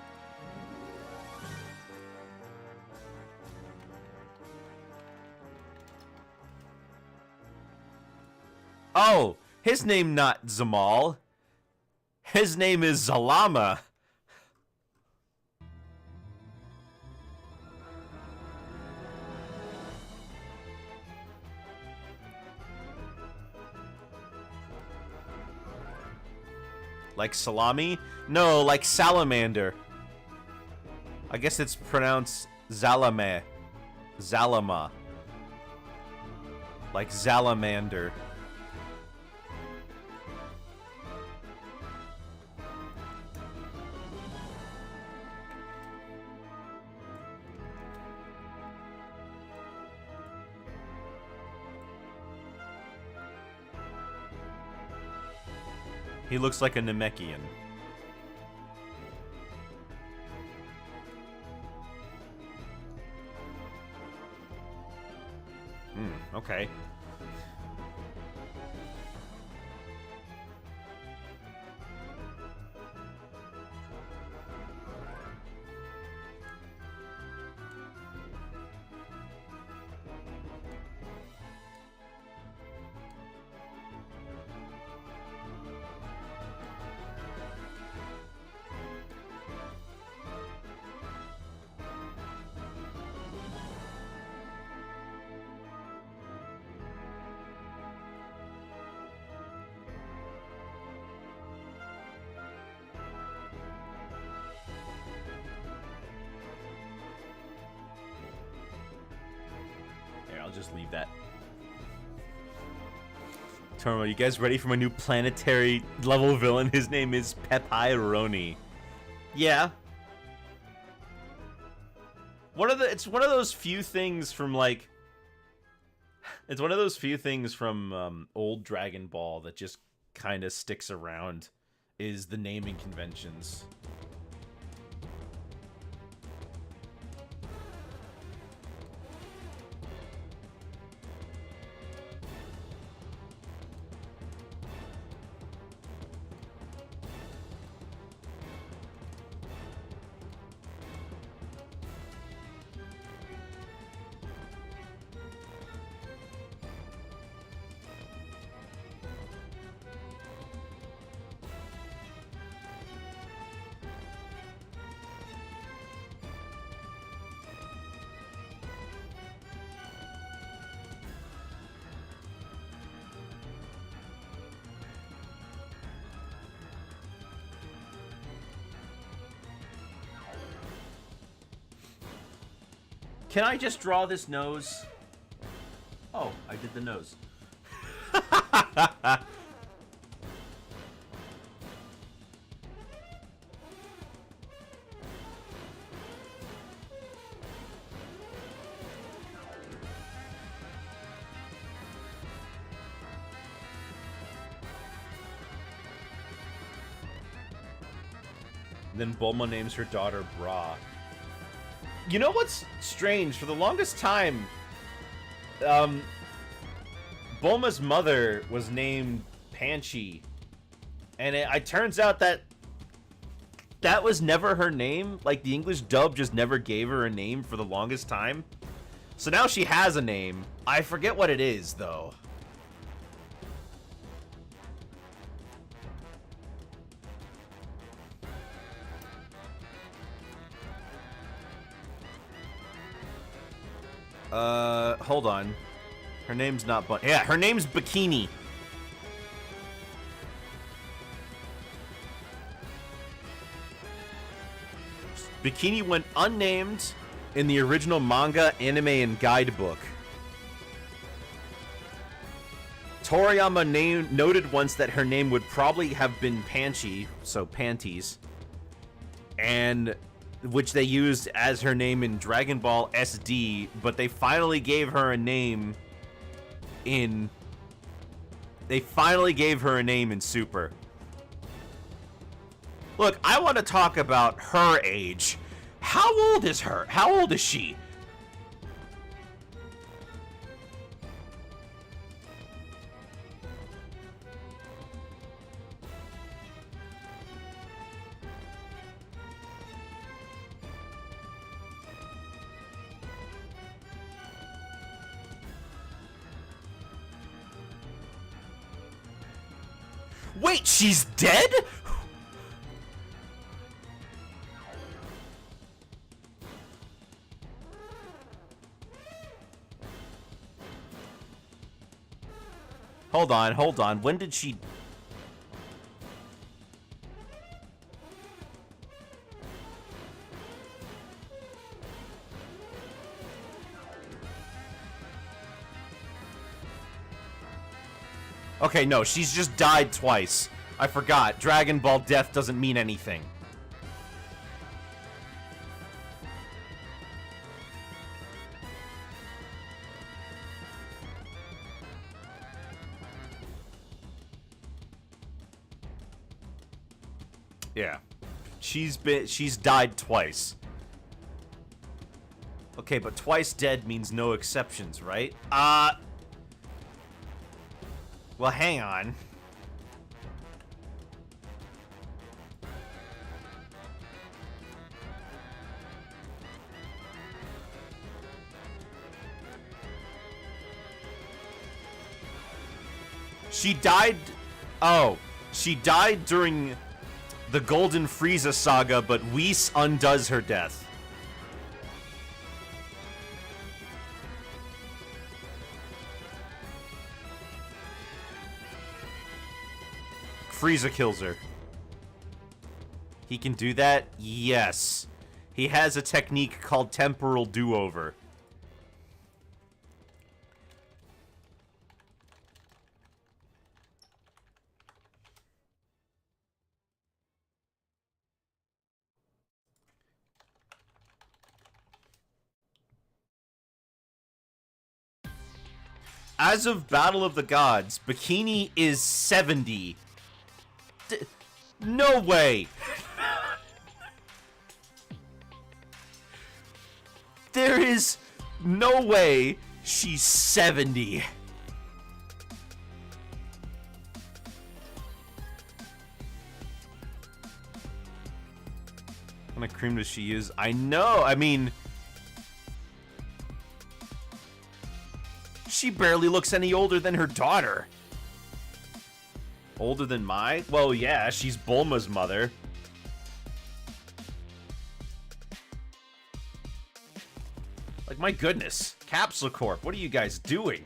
Oh, his name not Zamal. His name is Zalama. Like salami? No, like salamander. I guess it's pronounced Zalame. Zalama. Like salamander. He looks like a Namekian. Okay. I'll just leave that. Tormo, you guys ready for my new planetary level villain? His name is Pepironi. Yeah. It's one of those few things from like it's one of those few things from old Dragon Ball that just kind of sticks around is the naming conventions. Can I just draw this nose? Oh, I did the nose. Then Bulma names her daughter Bra. You know what's strange? For the longest time, Bulma's mother was named Panchi, and it turns out that that was never her name. Like, the English dub just never gave her a name for the longest time. So now she has a name. I forget what it is, though. Hold on. Her name's not yeah, her name's Bikini. Bikini went unnamed in the original manga, anime, and guidebook. Toriyama noted once that her name would probably have been Panchi, so panties, and which they used as her name in Dragon Ball SD, but they finally gave her a name in Super. Look, I want to talk about her age. How old is her? How old is she? Wait, she's dead? Hold on. When did she... Okay, no, she's just died twice. I forgot. Dragon Ball death doesn't mean anything. Yeah. She's died twice. Okay, but twice dead means no exceptions, right? Well, hang on. She died... Oh. She died during the Golden Frieza saga, but Whis undoes her death. Frieza kills her. He can do that? Yes. He has a technique called Temporal Do-Over. As of Battle of the Gods, Bikini is 70. No way! There is no way she's 70. What kind of cream does she use? I know, I mean... She barely looks any older than her daughter. Older than Mai? Well, yeah, she's Bulma's mother. Like, my goodness. Capsule Corp, what are you guys doing?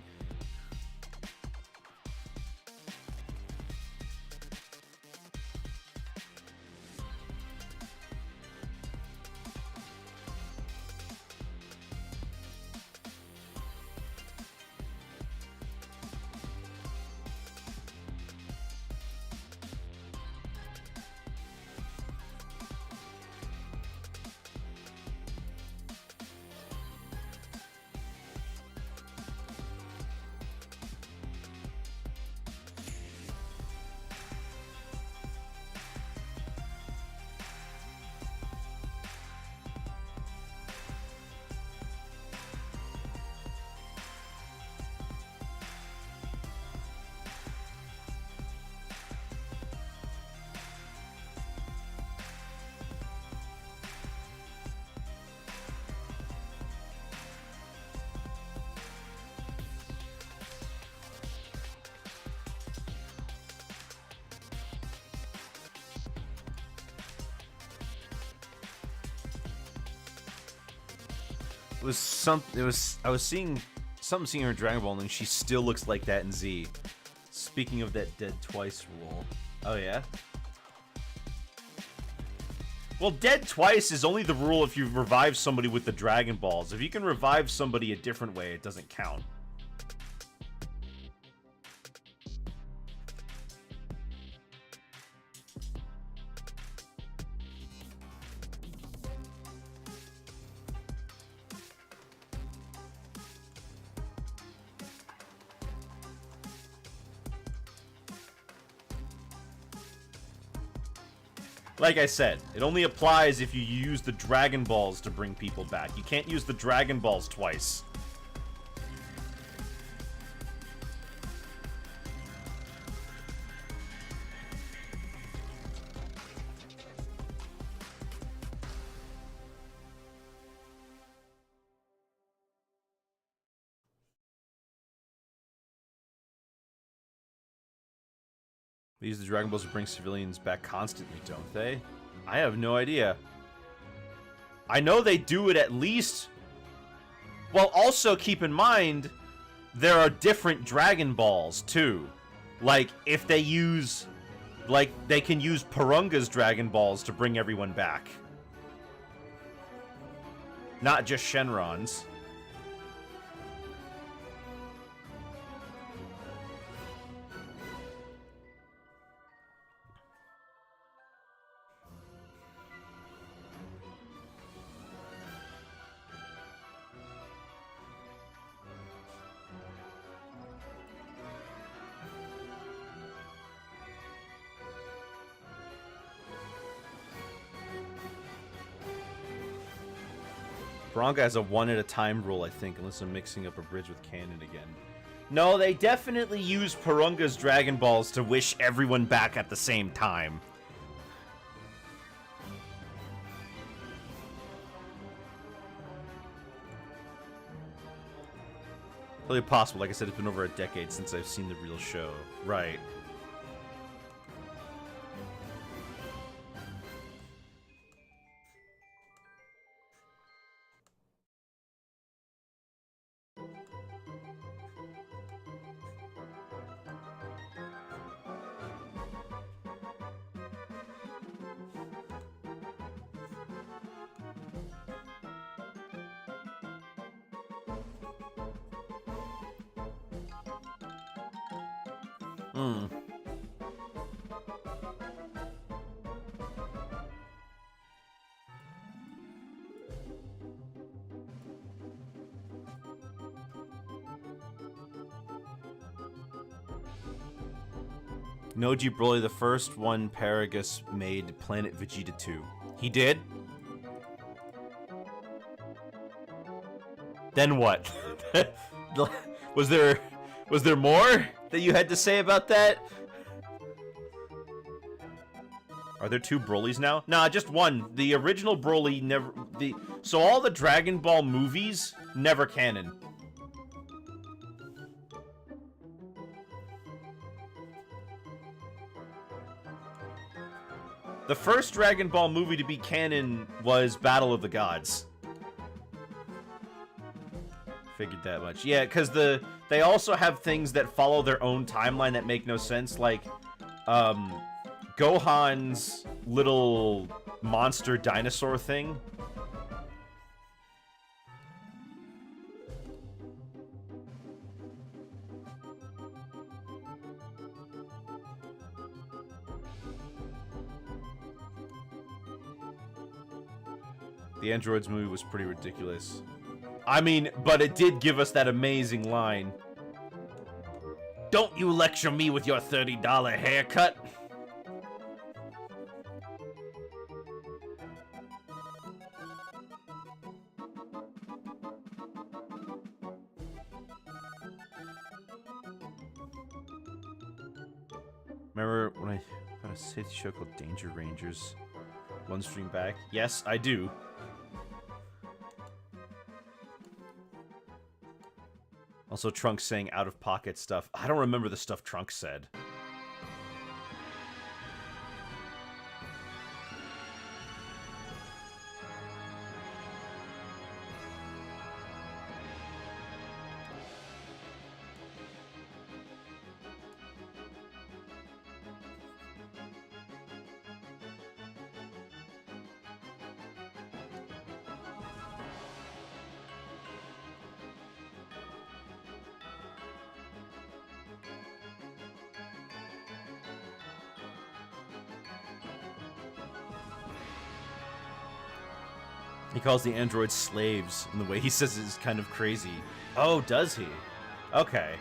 I was seeing her in Dragon Ball and she still looks like that in Z. Speaking of that dead twice rule. Oh yeah? Well, dead twice is only the rule if you revive somebody with the Dragon Balls. If you can revive somebody a different way, it doesn't count. Like I said, it only applies if you use the Dragon Balls to bring people back. You can't use the Dragon Balls twice. They use the Dragon Balls to bring civilians back constantly, don't they? I have no idea. I know they do it at least. Well, also keep in mind, there are different Dragon Balls, too. Like, if they use... Like, they can use Porunga's Dragon Balls to bring everyone back. Not just Shenron's. Porunga has a one-at-a-time rule, I think, unless I'm mixing up a bridge with canon again. No, they definitely use Porunga's Dragon Balls to wish everyone back at the same time. Really possible. Like I said, it's been over a decade since I've seen the real show. Right. Hmm. Noji Broly, the first one Paragus made Planet Vegeta 2. He did? Then what? Was there more that you had to say about that? Are there two Brolys now? Nah, just one. The original Broly never... So all the Dragon Ball movies, never canon. The first Dragon Ball movie to be canon was Battle of the Gods. Figured that much. Yeah, because they also have things that follow their own timeline that make no sense, like Gohan's little monster dinosaur thing. The Androids movie was pretty ridiculous. I mean, but it did give us that amazing line. Don't you lecture me with your $30 haircut. Remember when I got a safety show called Danger Rangers? One stream back? Yes, I do. Also, Trunks saying out-of-pocket stuff. I don't remember the stuff Trunks said. He calls the androids slaves, and the way he says it is kind of crazy. Oh, does he? Okay.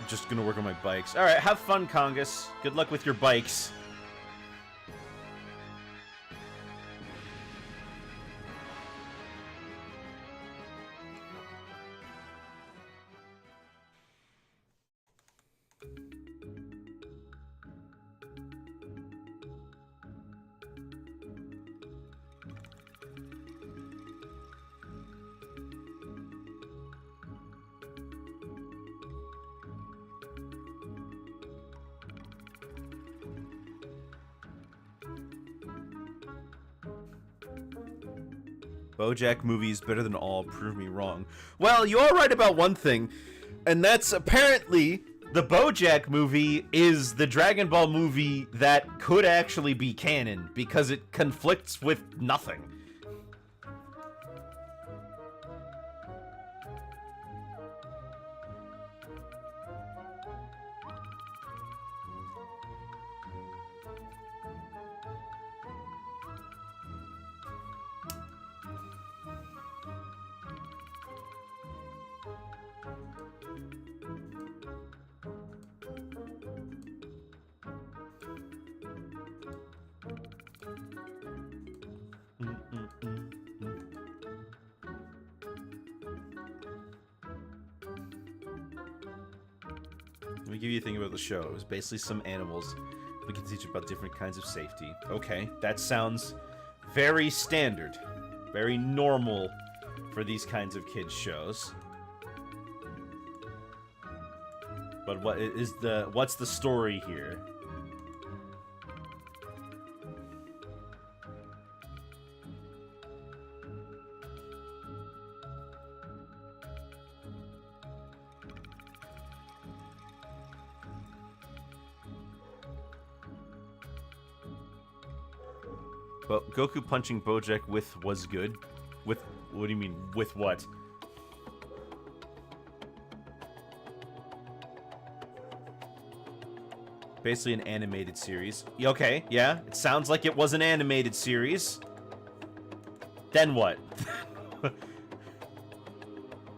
just gonna work on my bikes. Alright, have fun, Congus. Good luck with your bikes. BoJack movie is better than all. Prove me wrong. Well, you are right about one thing, and that's apparently the BoJack movie is the Dragon Ball movie that could actually be canon because it conflicts with nothing. Let me give you a thing about the show. It was basically some animals. We can teach about different kinds of safety. Okay, that sounds very standard. Very normal for these kinds of kids shows. But what's the story here? Well, Goku punching BoJack with was good. With, what do you mean, with what? Basically an animated series. Okay, yeah, it sounds like it was an animated series. Then what?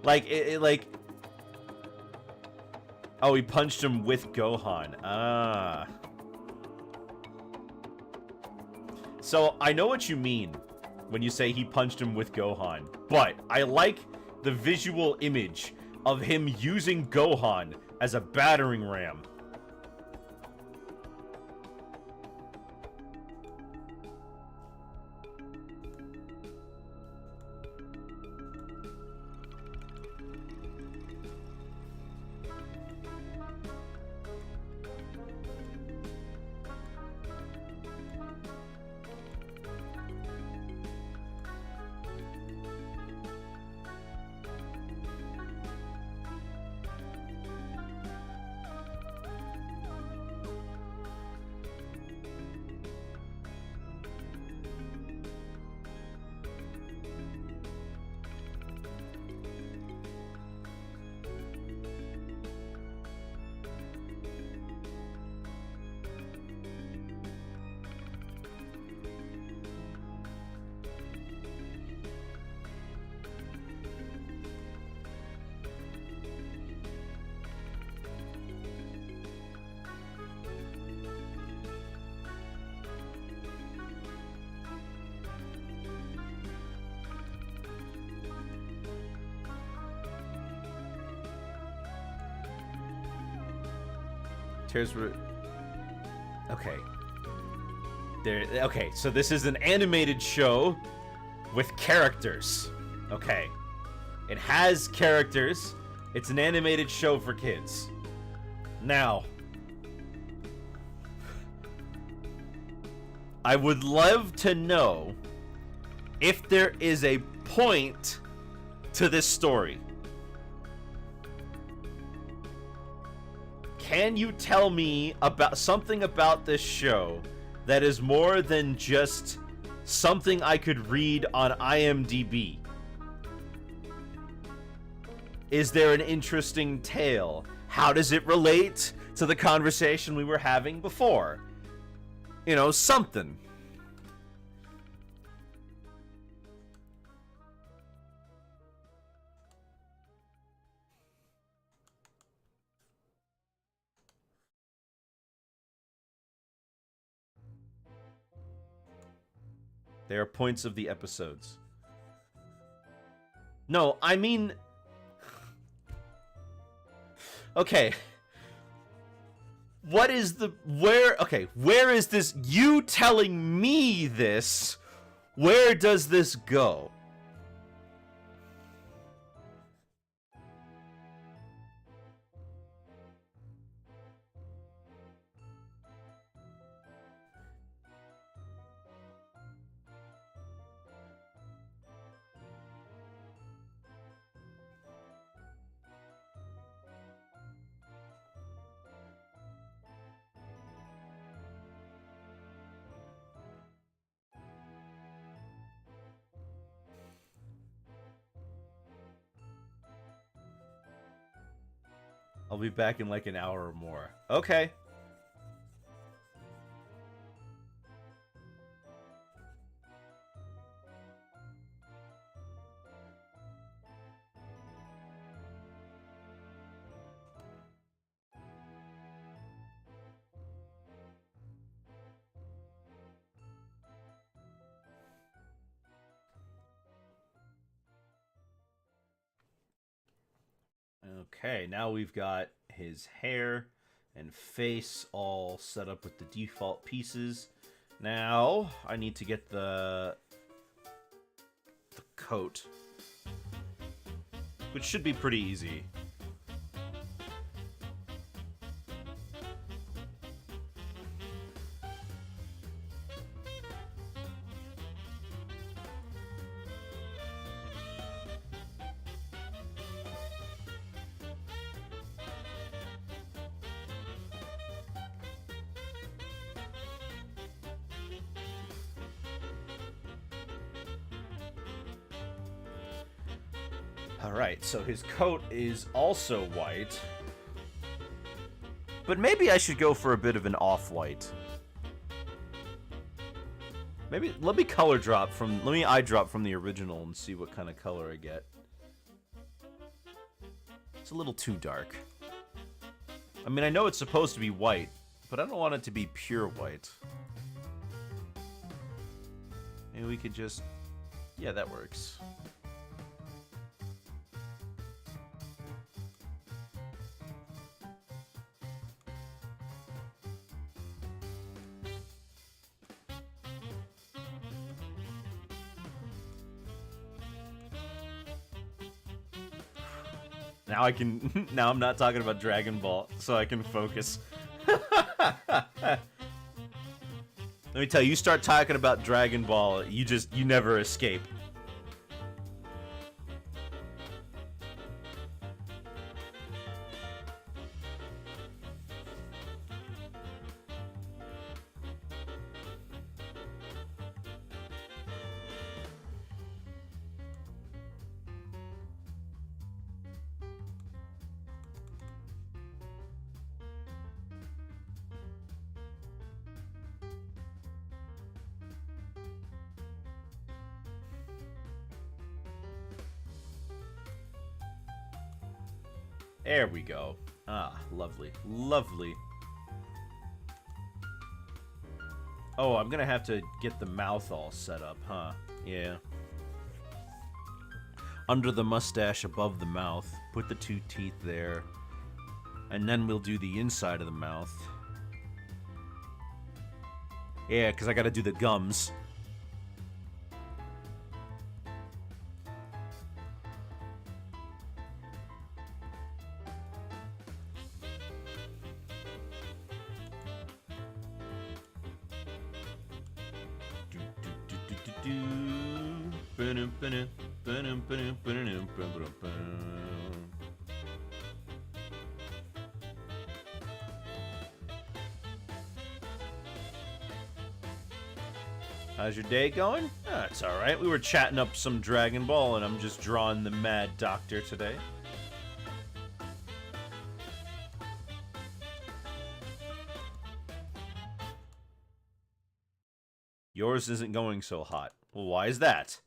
like, oh, he punched him with Gohan. Ah. So, I know what you mean when you say he punched him with Gohan, but I like the visual image of him using Gohan as a battering ram. Tears were... Okay. Okay, so this is an animated show with characters. Okay. It has characters. It's an animated show for kids. Now, I would love to know if there is a point to this story. Can you tell me about something about this show that is more than just something I could read on IMDb? Is there an interesting tale? How does it relate to the conversation we were having before? You know, something. They are points of the episodes. No, I mean... Okay. What is the... where is this... You telling me this... Where does this go? I'll be back in like an hour or more. Okay. Okay, now we've got his hair and face all set up with the default pieces. Now, I need to get the coat, which should be pretty easy. Alright, so his coat is also white. But maybe I should go for a bit of an off-white. Maybe, let me eye drop from the original and see what kind of color I get. It's a little too dark. I mean, I know it's supposed to be white, but I don't want it to be pure white. Maybe we could just... Yeah, that works. Now I can... Now I'm not talking about Dragon Ball, so I can focus. Let me tell you, you start talking about Dragon Ball, you never escape. There we go. Ah, lovely. Lovely. Oh, I'm gonna have to get the mouth all set up, huh? Yeah. Under the mustache, above the mouth. Put the two teeth there. And then we'll do the inside of the mouth. Yeah, because I gotta do the gums. How's your day going? Oh, it's alright. We were chatting up some Dragon Ball, and I'm just drawing the Mad Doctor today. Yours isn't going so hot. Well, why is that?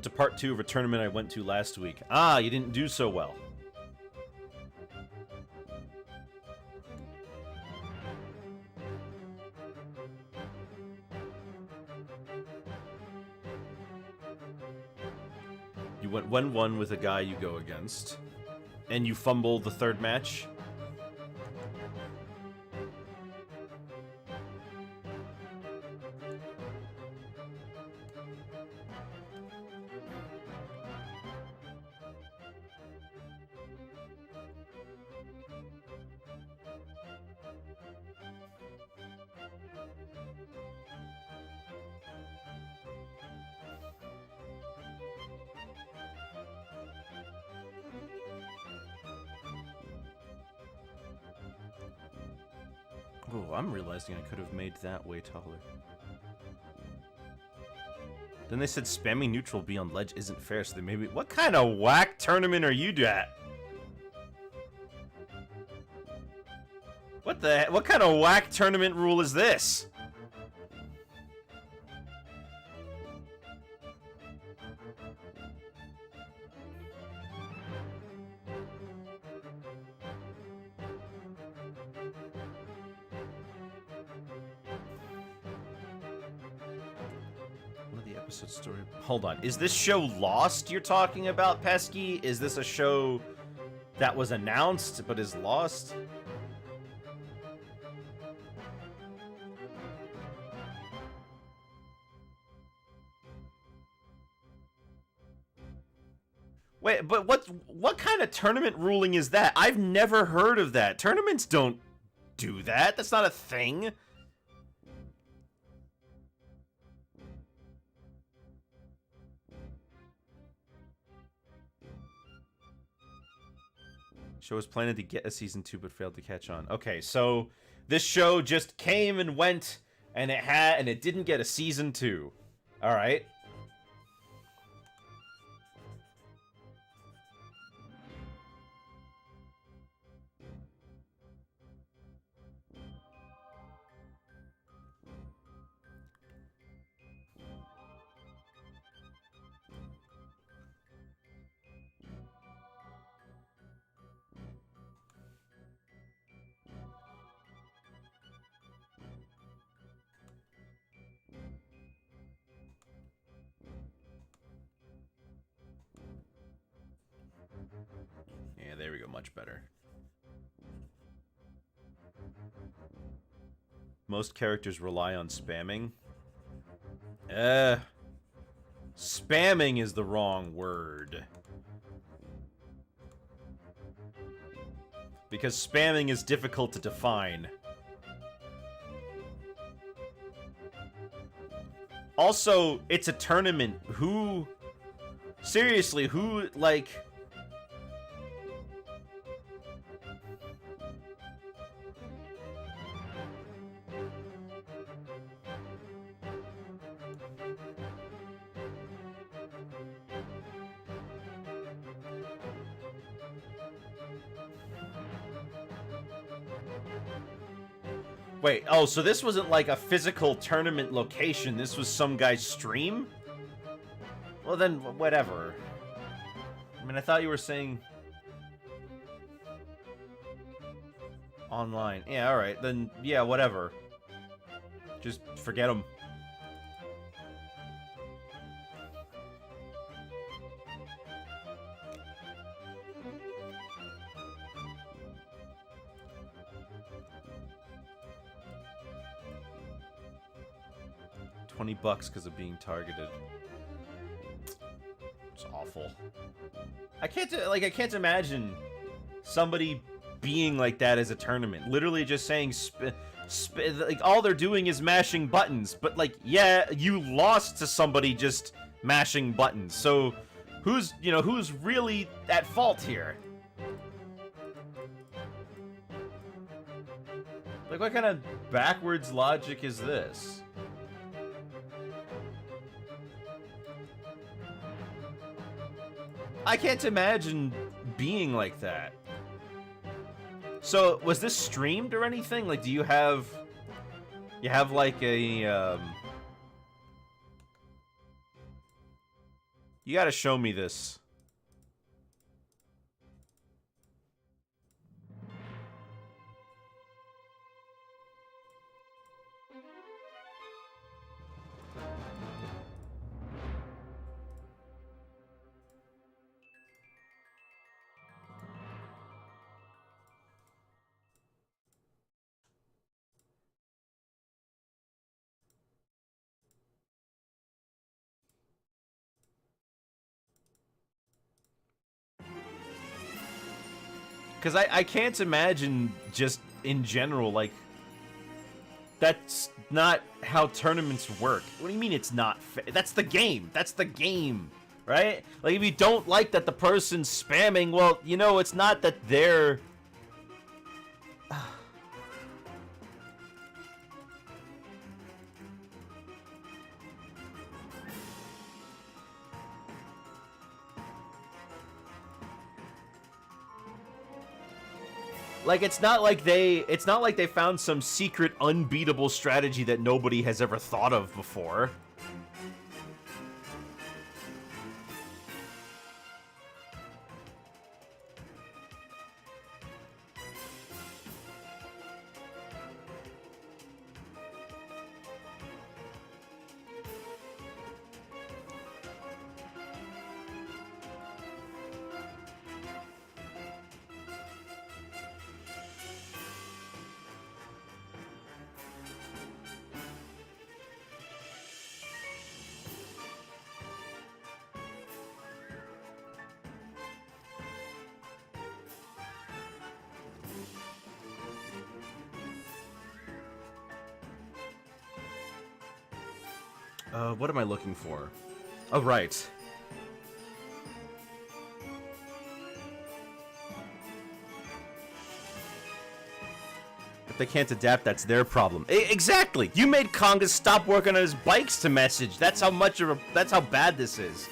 Went to part 2 of a tournament I went to last week. Ah, you didn't do so well. You went 1-1 with a guy you go against, and you fumbled the third match. Oh, I'm realizing I could have made that way taller. Then they said spamming neutral beyond ledge isn't fair, so they maybe... What kind of whack tournament are you at? What kind of whack tournament rule is this? Story. Hold on. Is this show Lost you're talking about, Pesky? Is this a show that was announced but is lost? Wait, but what kind of tournament ruling is that? I've never heard of that. Tournaments don't do that. That's not a thing. Show was planning to get a season 2 but failed to catch on. Okay, so this show just came and went, and it didn't get a season 2. All right. Yeah, there we go, much better. Most characters rely on spamming. Spamming is the wrong word. Because spamming is difficult to define. Also, it's a tournament. Who... Seriously, who, like... Wait, oh, so this wasn't like a physical tournament location. This was some guy's stream? Well, then, whatever. I mean, I thought you were saying... online. Yeah, alright. Then, yeah, whatever. Just forget him. $20 because of being targeted. It's awful. I can't imagine somebody being like that as a tournament. Literally just saying like all they're doing is mashing buttons. But like, yeah, you lost to somebody just mashing buttons. So who's really at fault here? Like, what kind of backwards logic is this? I can't imagine being like that. So, was this streamed or anything? Like, do you have like a, You gotta show me this. Because I can't imagine just in general, like, that's not how tournaments work. What do you mean it's not fair? That's the game. That's the game, right? Like, if you don't like that the person's spamming, well, you know, it's not that they're... Like, it's not like they found some secret unbeatable strategy that nobody has ever thought of before. What am I looking for? Oh, right. If they can't adapt, that's their problem. Exactly! You made Conga stop working on his bikes to message. That's that's how bad this is.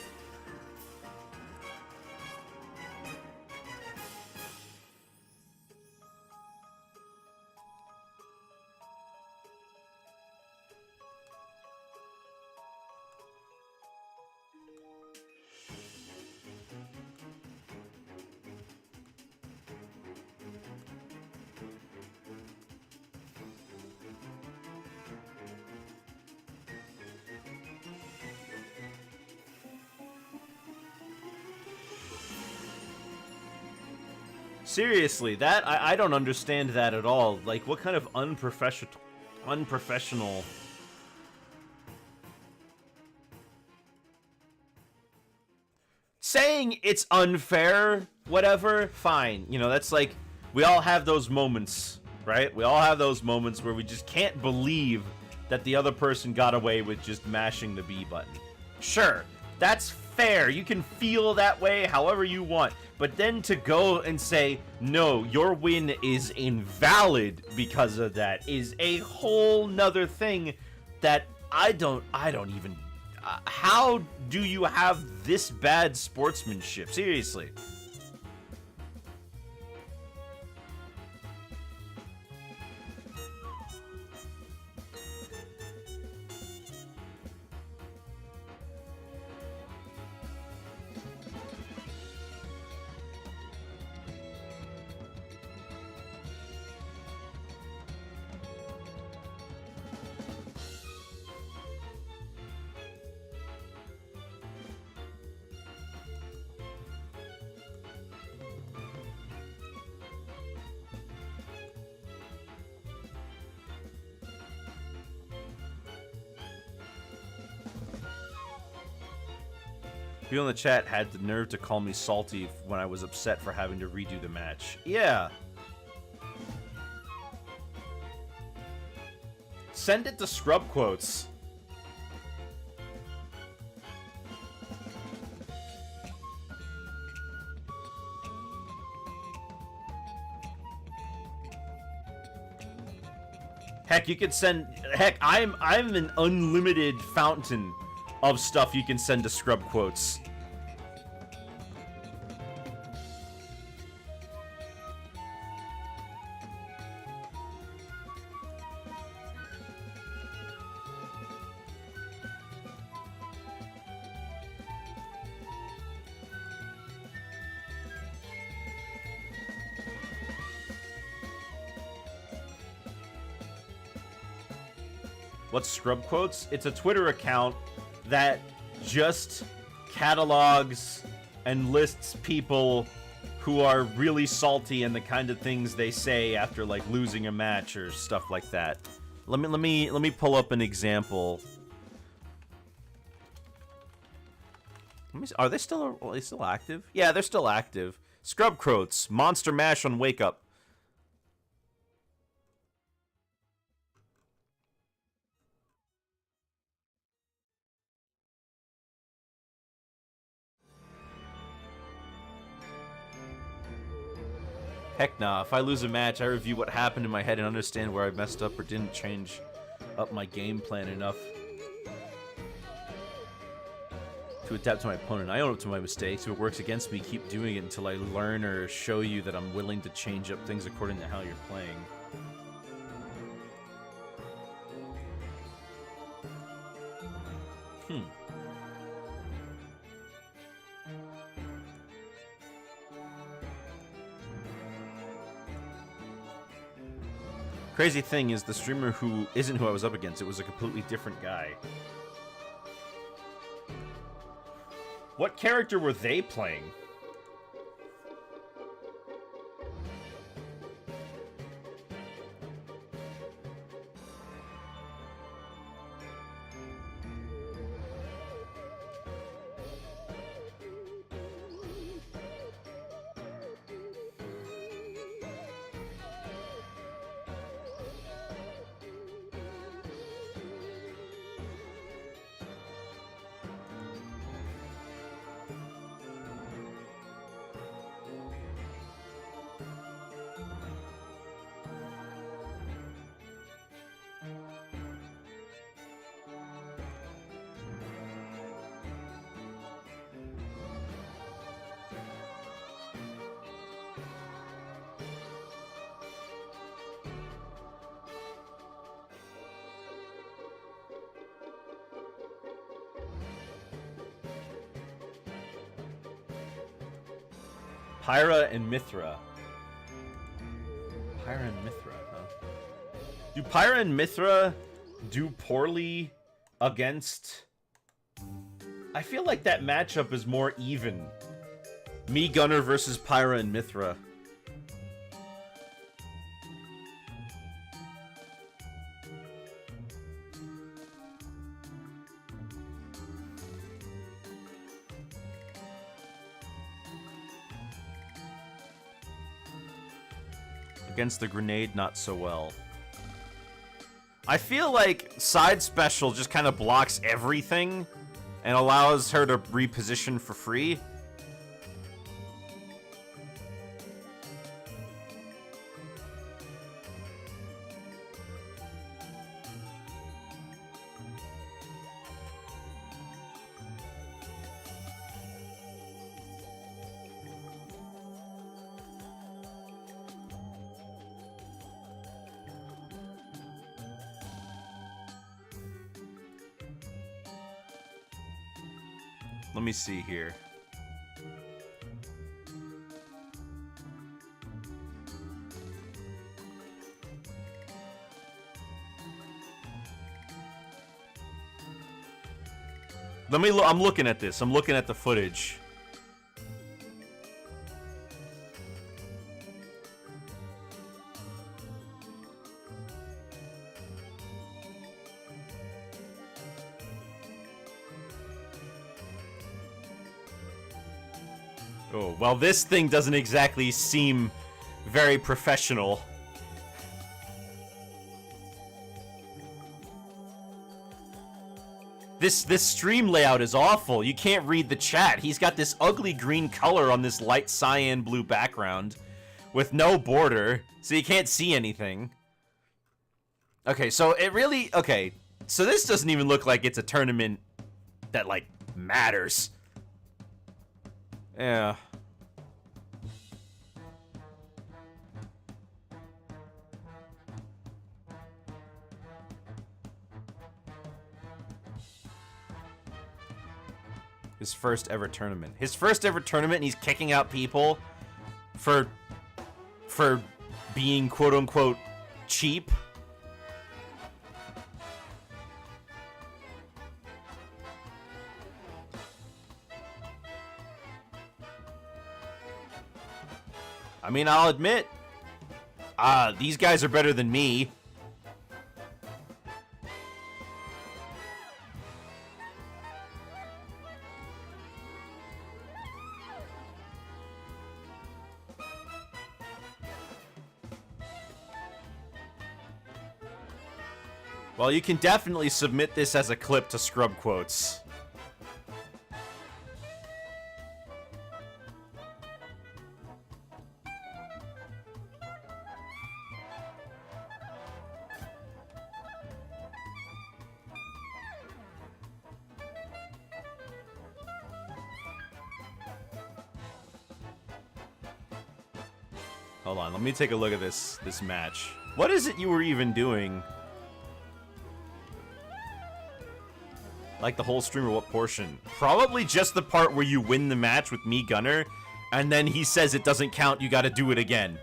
Seriously, that I don't understand that at all. Like, what kind of unprofessional... Saying it's unfair, whatever, fine. You know, that's like, we all have those moments, right? We all have those moments where we just can't believe that the other person got away with just mashing the B button. Sure, that's fair. You can feel that way however you want. But then to go and say, no, your win is invalid because of that is a whole nother thing that I don't even... how do you have this bad sportsmanship? Seriously. People in the chat had the nerve to call me salty when I was upset for having to redo the match. Yeah. Send it to Scrub Quotes. Heck, you could send... Heck, I'm an unlimited fountain of stuff you can send to Scrub Quotes. What's Scrub Quotes? It's a Twitter account that just catalogs and lists people who are really salty and the kind of things they say after like losing a match or stuff like that. Let me pull up an example. Are they still active? Yeah, they're still active. Scrub Quotes, Monster Mash on Wake Up. Heck nah, if I lose a match, I review what happened in my head and understand where I messed up or didn't change up my game plan enough to adapt to my opponent. I own up to my mistakes. If it works against me, keep doing it until I learn or show you that I'm willing to change up things according to how you're playing. Crazy thing is, the streamer who isn't who I was up against, it was a completely different guy. What character were they playing? Pyra and Mythra. Pyra and Mythra, huh? Do Pyra and Mythra do poorly against... I feel like that matchup is more even. Me, Gunner versus Pyra and Mythra. Against the grenade, not so well. I feel like side special just kind of blocks everything and allows her to reposition for free. Let me see here. I'm looking at this. I'm looking at the footage. Oh, well, this thing doesn't exactly seem very professional. This stream layout is awful. You can't read the chat. He's got this ugly green color on this light cyan blue background with no border, so you can't see anything. Okay, so it really... Okay, so this doesn't even look like it's a tournament that, like, matters. Yeah. His first ever tournament. His first ever tournament, and he's kicking out people for being quote-unquote cheap. I mean, I'll admit, these guys are better than me. Well, you can definitely submit this as a clip to Scrub Quotes. Hold on, let me take a look at this match. What is it you were even doing? Like the whole stream or what portion? Probably just the part where you win the match with me, Gunner, and then he says it doesn't count, you gotta do it again.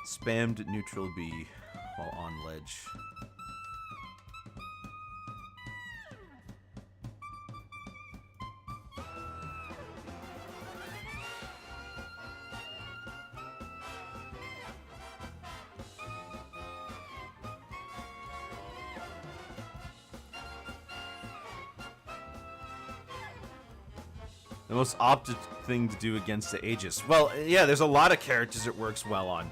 Spammed neutral B while on ledge. The most opted thing to do against the Aegis. Well, yeah, there's a lot of characters it works well on.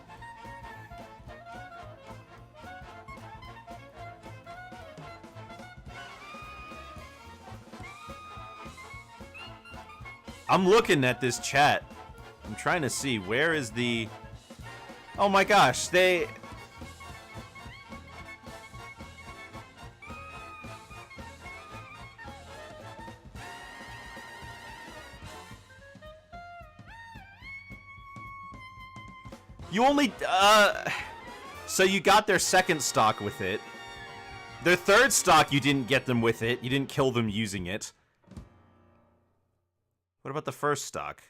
I'm looking at this chat. I'm trying to see, where is the... Oh my gosh, they... You only, so you got their second stock with it. Their third stock, you didn't get them with it. You didn't kill them using it. What about the first stock?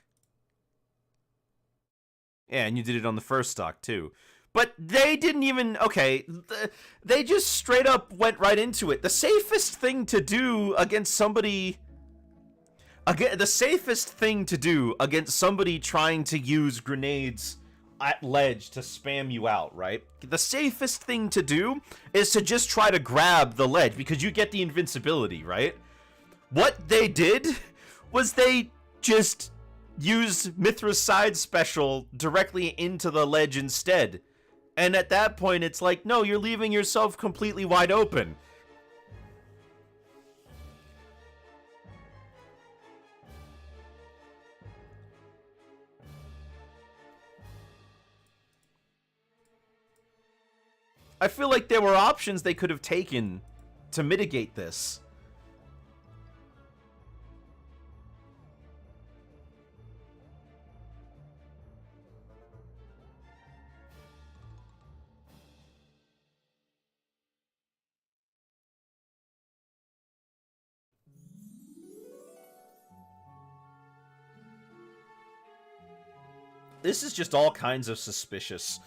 Yeah, and you did it on the first stock, too. But they didn't even, okay, they just straight up went right into it. The safest thing to do against somebody... the safest thing to do against somebody trying to use grenades at ledge to spam you out, right? The safest thing to do is to just try to grab the ledge because you get the invincibility, right? What they did was they just used Mithra's side special directly into the ledge instead. And at that point, it's like, no, you're leaving yourself completely wide open. I feel like there were options they could have taken to mitigate this. This is just all kinds of suspicious.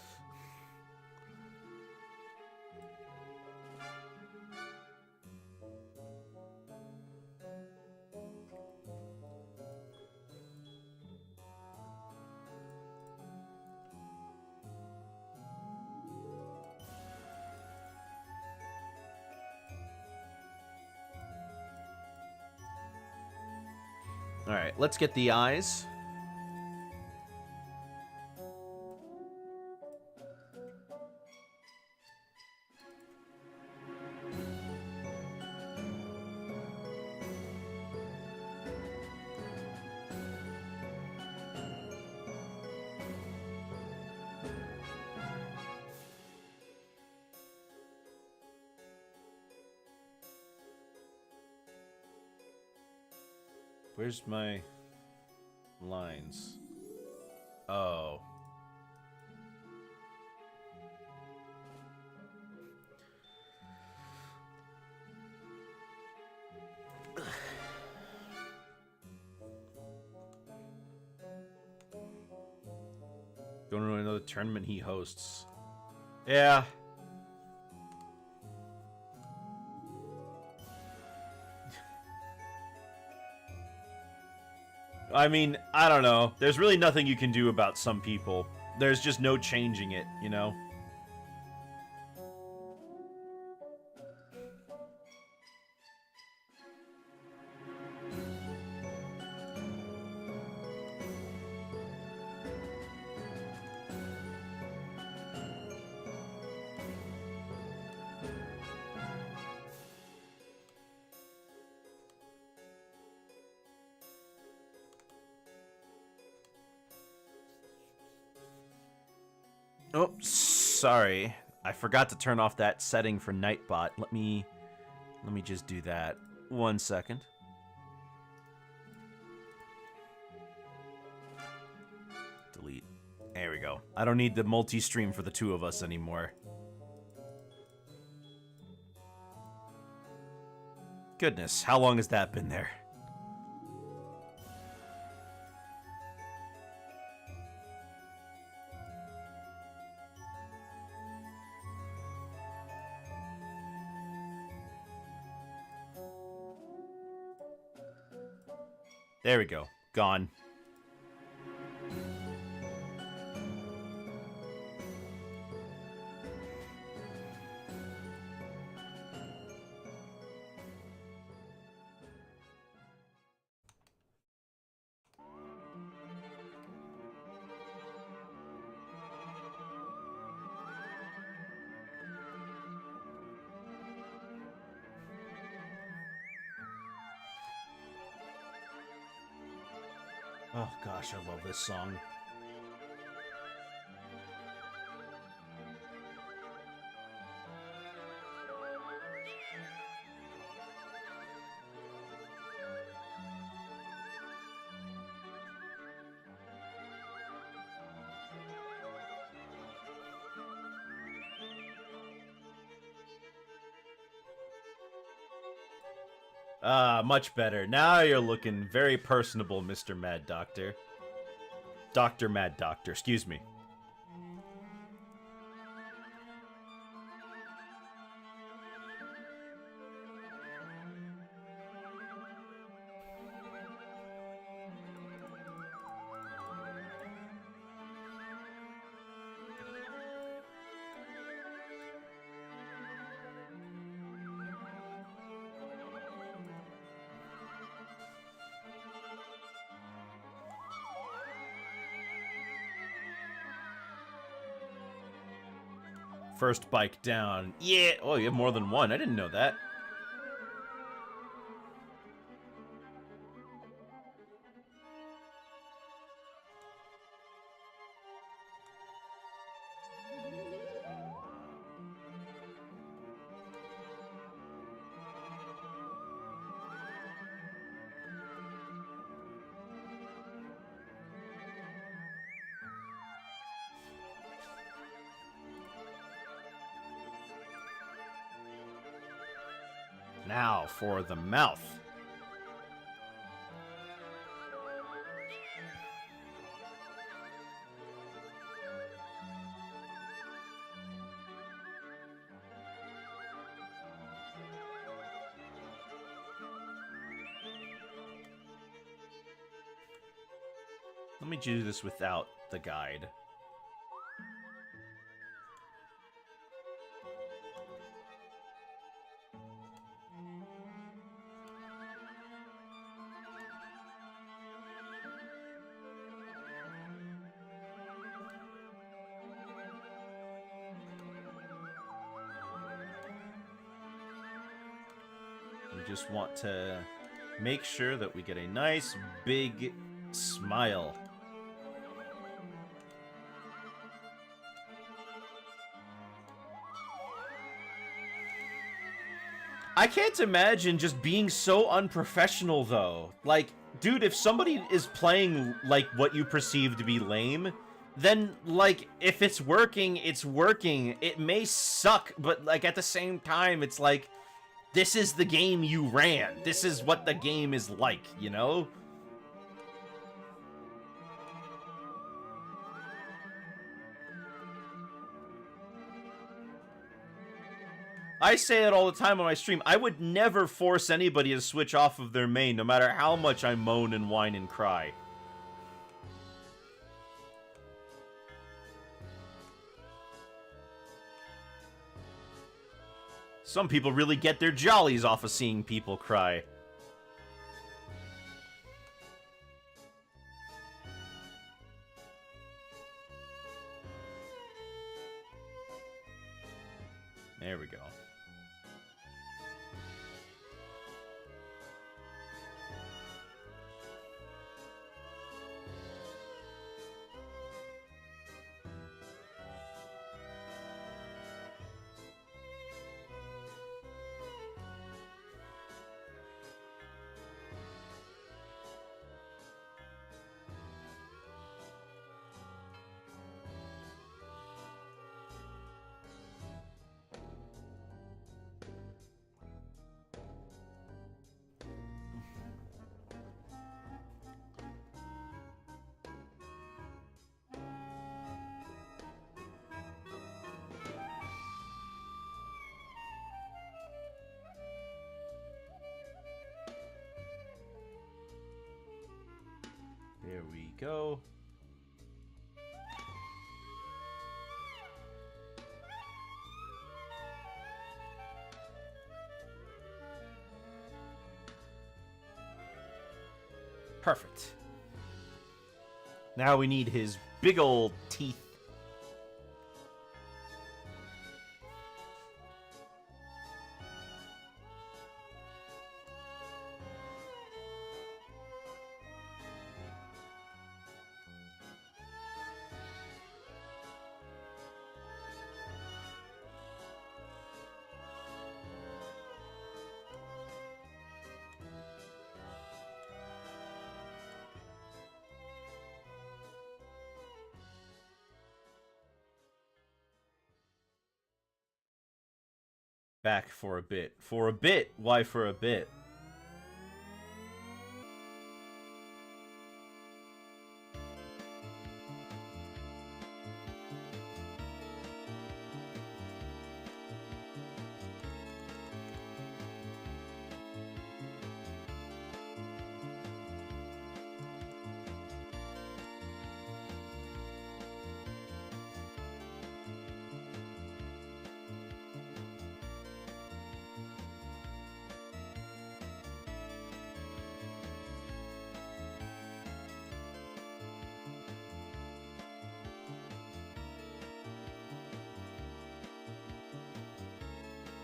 Alright, let's get the eyes. Where's my lines? Oh. Don't really know the tournament he hosts. Yeah. I mean, I don't know. There's really nothing you can do about some people. There's just no changing it, you know? Oh, sorry. I forgot to turn off that setting for Nightbot. Let me just do that. 1 second. Delete. There we go. I don't need the multi-stream for the two of us anymore. Goodness, how long has that been there? There we go. Gone. Oh gosh, I love this song. Ah, much better. Now you're looking very personable, Mr. Mad Doctor. Dr. Mad Doctor, excuse me. First bike down. Yeah! Oh, you have more than one. I didn't know that. Now for the mouth. Let me do this without the guide. We just want to make sure that we get a nice big smile. I can't imagine just being so unprofessional, though. Like, dude, if somebody is playing, like, what you perceive to be lame, then, like, if it's working, it's working. It may suck, but, like, at the same time, it's like, this is the game you ran. This is what the game is like, you know? I say it all the time on my stream. I would never force anybody to switch off of their main, no matter how much I moan and whine and cry. Some people really get their jollies off of seeing people cry. There we go. There we go. Perfect. Now we need his big old teeth. Back for a bit. For a bit? Why for a bit?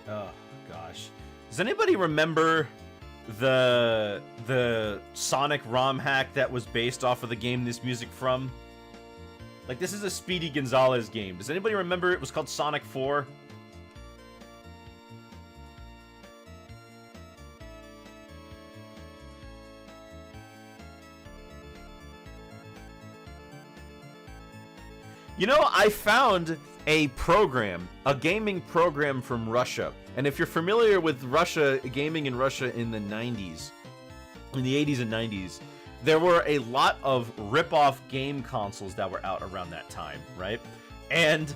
Oh gosh. Does anybody remember the Sonic ROM hack that was based off of the game this music from? Like, this is a Speedy Gonzalez game. Does anybody remember it was called Sonic 4? You know, I found a program, a gaming program from Russia. And if you're familiar with Russia, gaming in Russia in the 90s, in the 80s and 90s, there were a lot of rip-off game consoles that were out around that time, right? And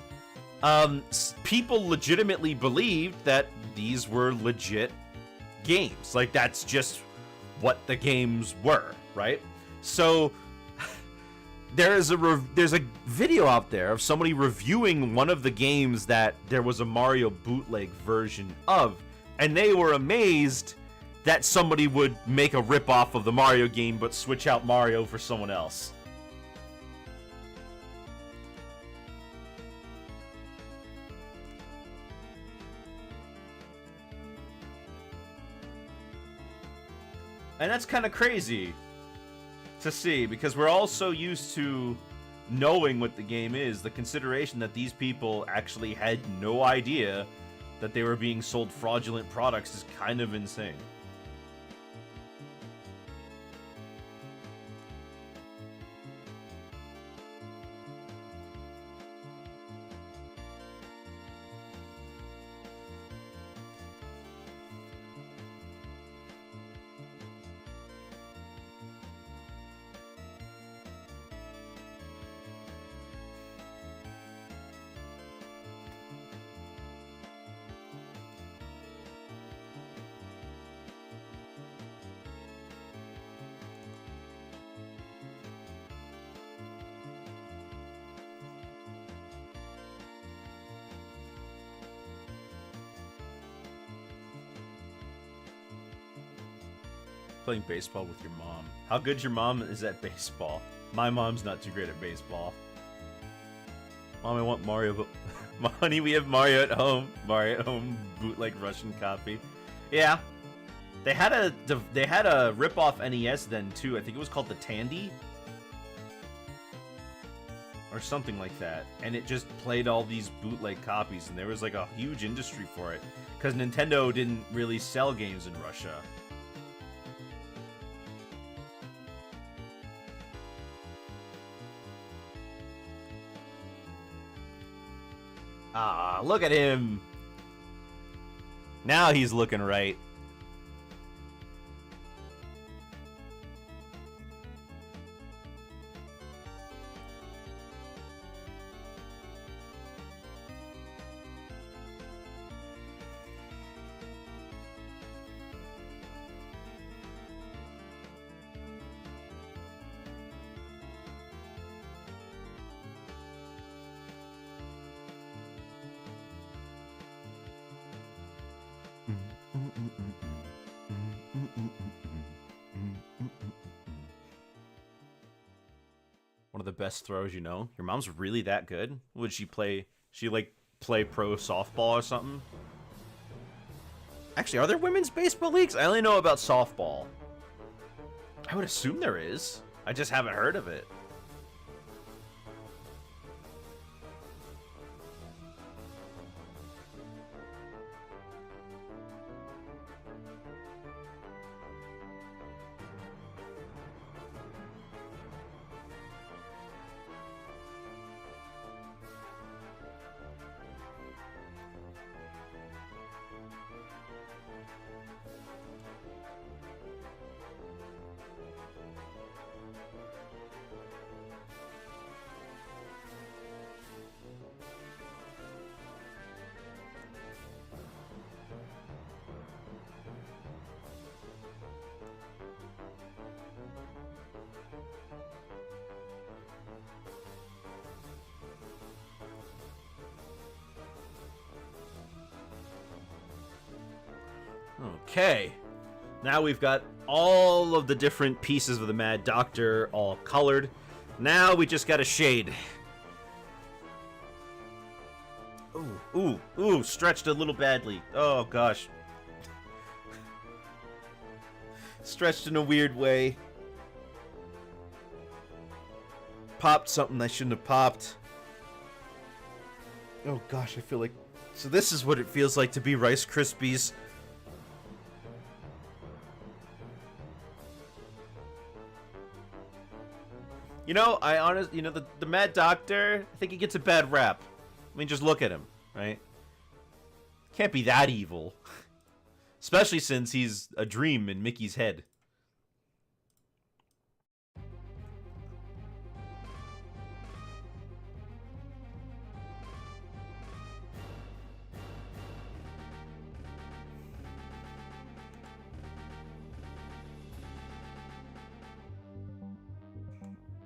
people legitimately believed that these were legit games. Like, that's just what the games were, right? So there's a video out there of somebody reviewing one of the games that there was a Mario bootleg version of, and they were amazed that somebody would make a rip-off of the Mario game but switch out Mario for someone else. And that's kind of crazy to see, because we're all so used to knowing what the game is. The consideration that these people actually had no idea that they were being sold fraudulent products is kind of insane. playing baseball with your mom. How good your mom is at baseball? My mom's not too great at baseball. Mom, I want Mario. Honey, we have Mario at home. Mario at home bootleg Russian copy. Yeah. They had a rip-off NES then too. I think it was called the Tandy. Or something like that. And it just played all these bootleg copies, and there was like a huge industry for it. Because Nintendo didn't really sell games in Russia. Ah, look at him! Now he's looking right. One of the best throws, you know. Your mom's really that good? Would she play... She, like, play pro softball or something? Actually, are there women's baseball leagues? I only know about softball. I would assume there is. I just haven't heard of it. Okay, now we've got all of the different pieces of the Mad Doctor all colored. Now we just got a shade. Ooh, stretched a little badly. Oh gosh. Stretched in a weird way. Popped something I shouldn't have popped. Oh gosh, I feel like... So this is what it feels like to be Rice Krispies. You know, the Mad Doctor, I think he gets a bad rap. I mean, just look at him, right? Can't be that evil. Especially since he's a dream in Mickey's head.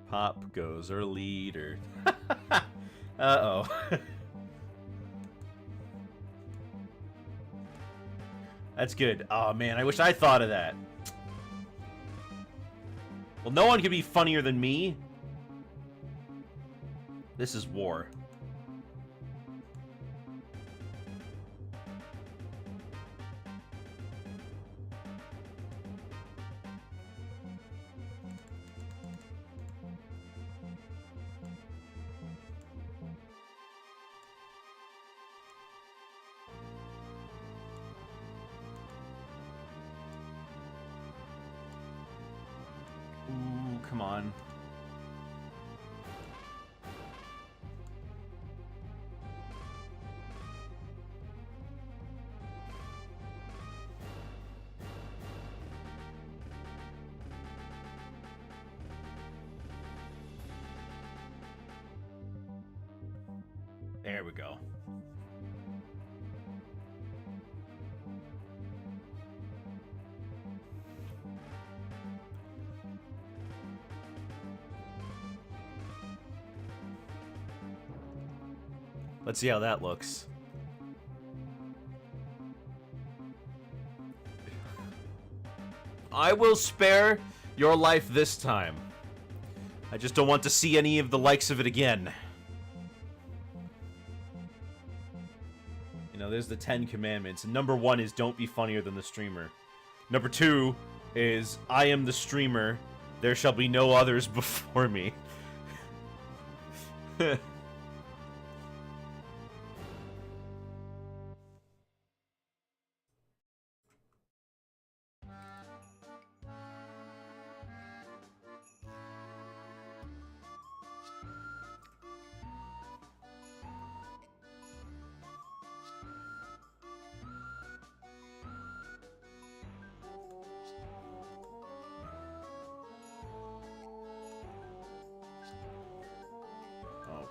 Pop goes our leader. Uh-oh. That's good. Oh, man, I wish I thought of that. Well, no one can be funnier than me. This is war. Ooh, come on. There we go. Let's see how that looks. I will spare your life this time. I just don't want to see any of the likes of it again. You know, there's the 10 commandments. Number 1 is don't be funnier than the streamer. Number 2 is I am the streamer. There shall be no others before me.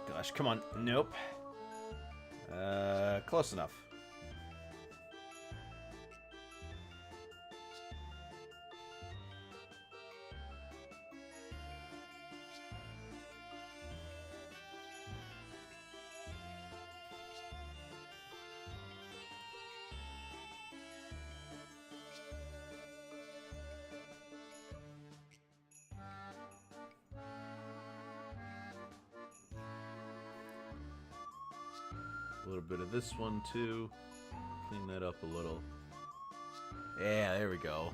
Gosh, come on. Nope. Close enough. A little bit of this one too. Clean that up a little. Yeah, there we go.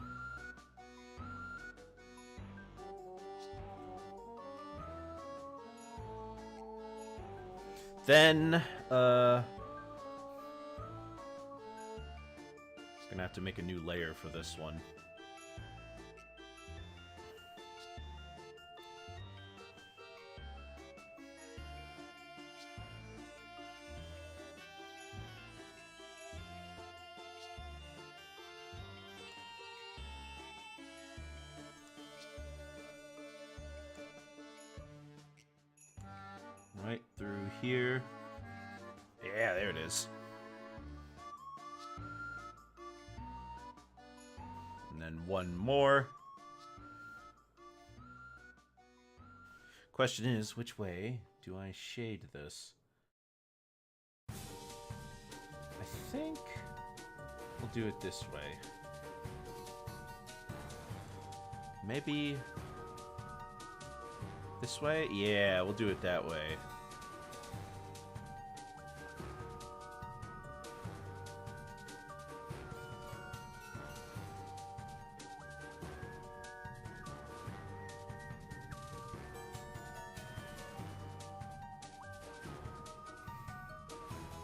Then, gonna have to make a new layer for this one. Right through here. Yeah, there it is. And then one more. Question is, which way do I shade this? I think we'll do it this way. Maybe this way? Yeah, we'll do it that way.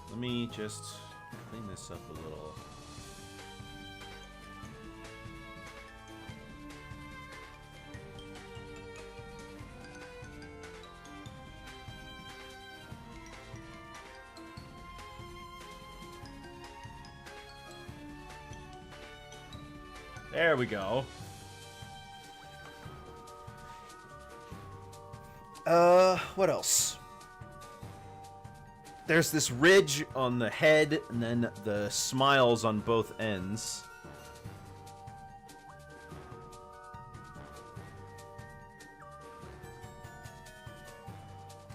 Let me just clean this up a little. There we go. What else? There's this ridge on the head, and then the smiles on both ends.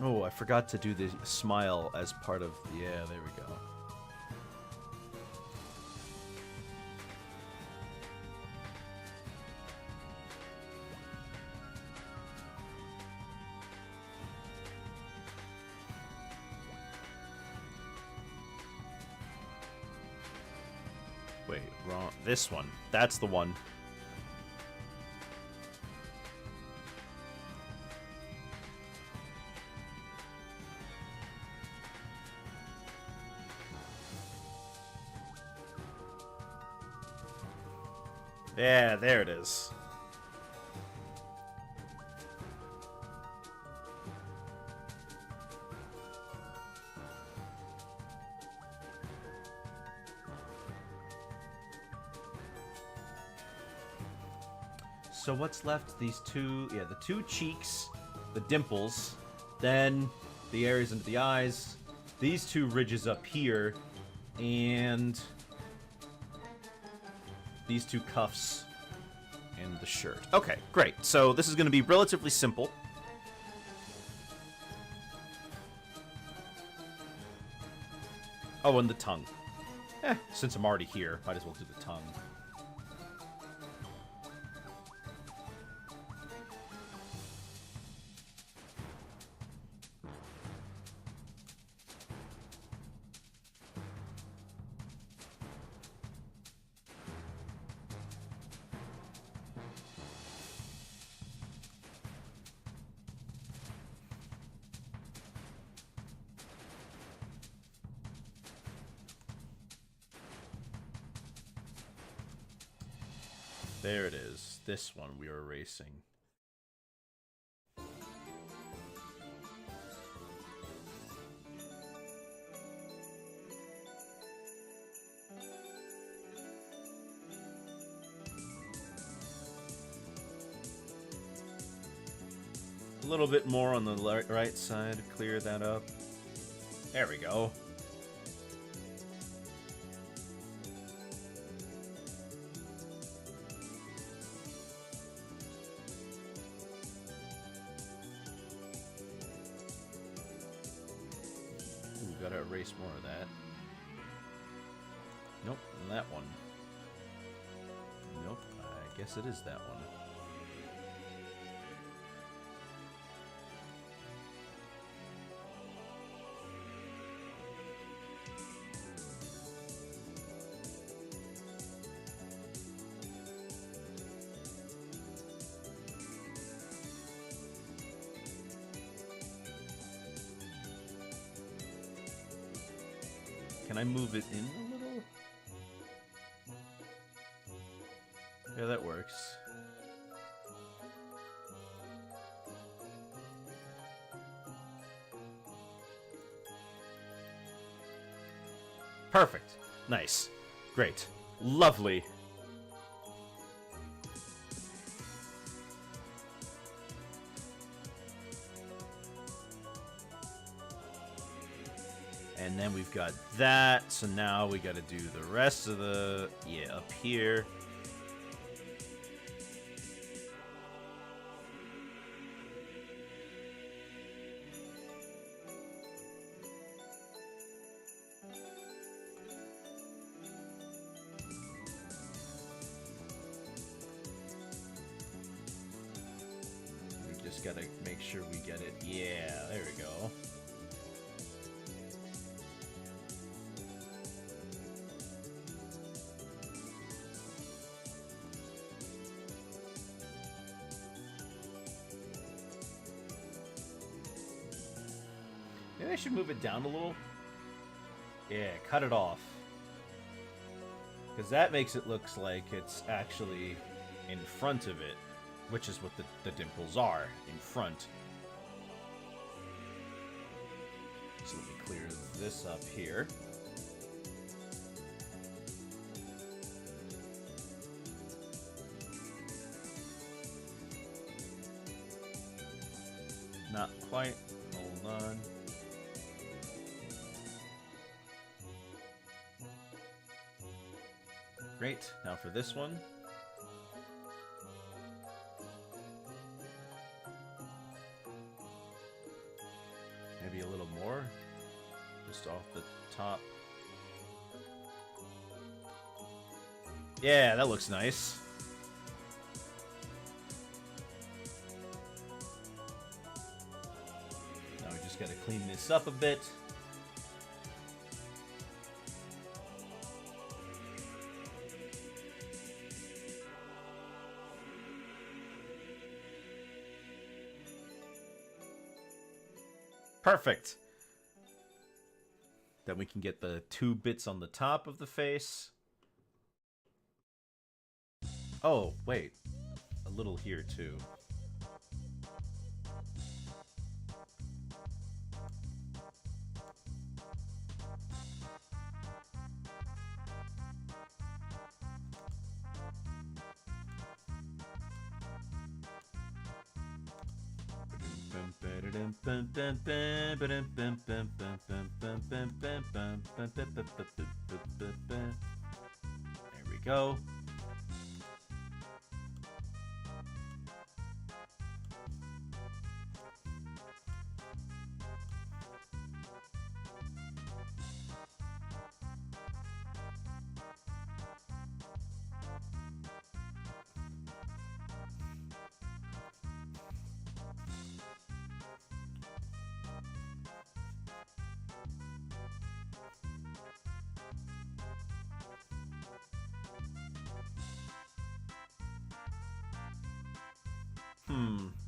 Oh, I forgot to do the smile as part of... Yeah, there we go. Wait, wrong. This one. That's the one. Yeah, there it is. So what's left? These two, yeah, the two cheeks, the dimples, then the areas under the eyes, these two ridges up here, and these two cuffs and the shirt. Okay, great. So this is going to be relatively simple. Oh, and the tongue. Since I'm already here, might as well do the tongue. There it is. This one we are erasing. A little bit more on the right side to clear that up. There we go. Ooh, gotta erase more of that. Nope, that one. Nope, I guess it is that one. Can I move it in a little? Yeah, that works. Perfect. Nice. Great. Lovely. And then we've got that, so now we got to do the rest of the, yeah, up here. We just got to make sure we get it. Yeah, there we go. Maybe I should move it down a little. Yeah, cut it off. Because that makes it look like it's actually in front of it, which is what the dimples are, in front. So let me clear this up here. Not quite. Hold on. Great. Now for this one. Maybe a little more. Just off the top. Yeah, that looks nice. Now we just gotta clean this up a bit. Perfect. Then we can get the 2 bits on the top of the face. Oh, wait. A little here, too. There we go.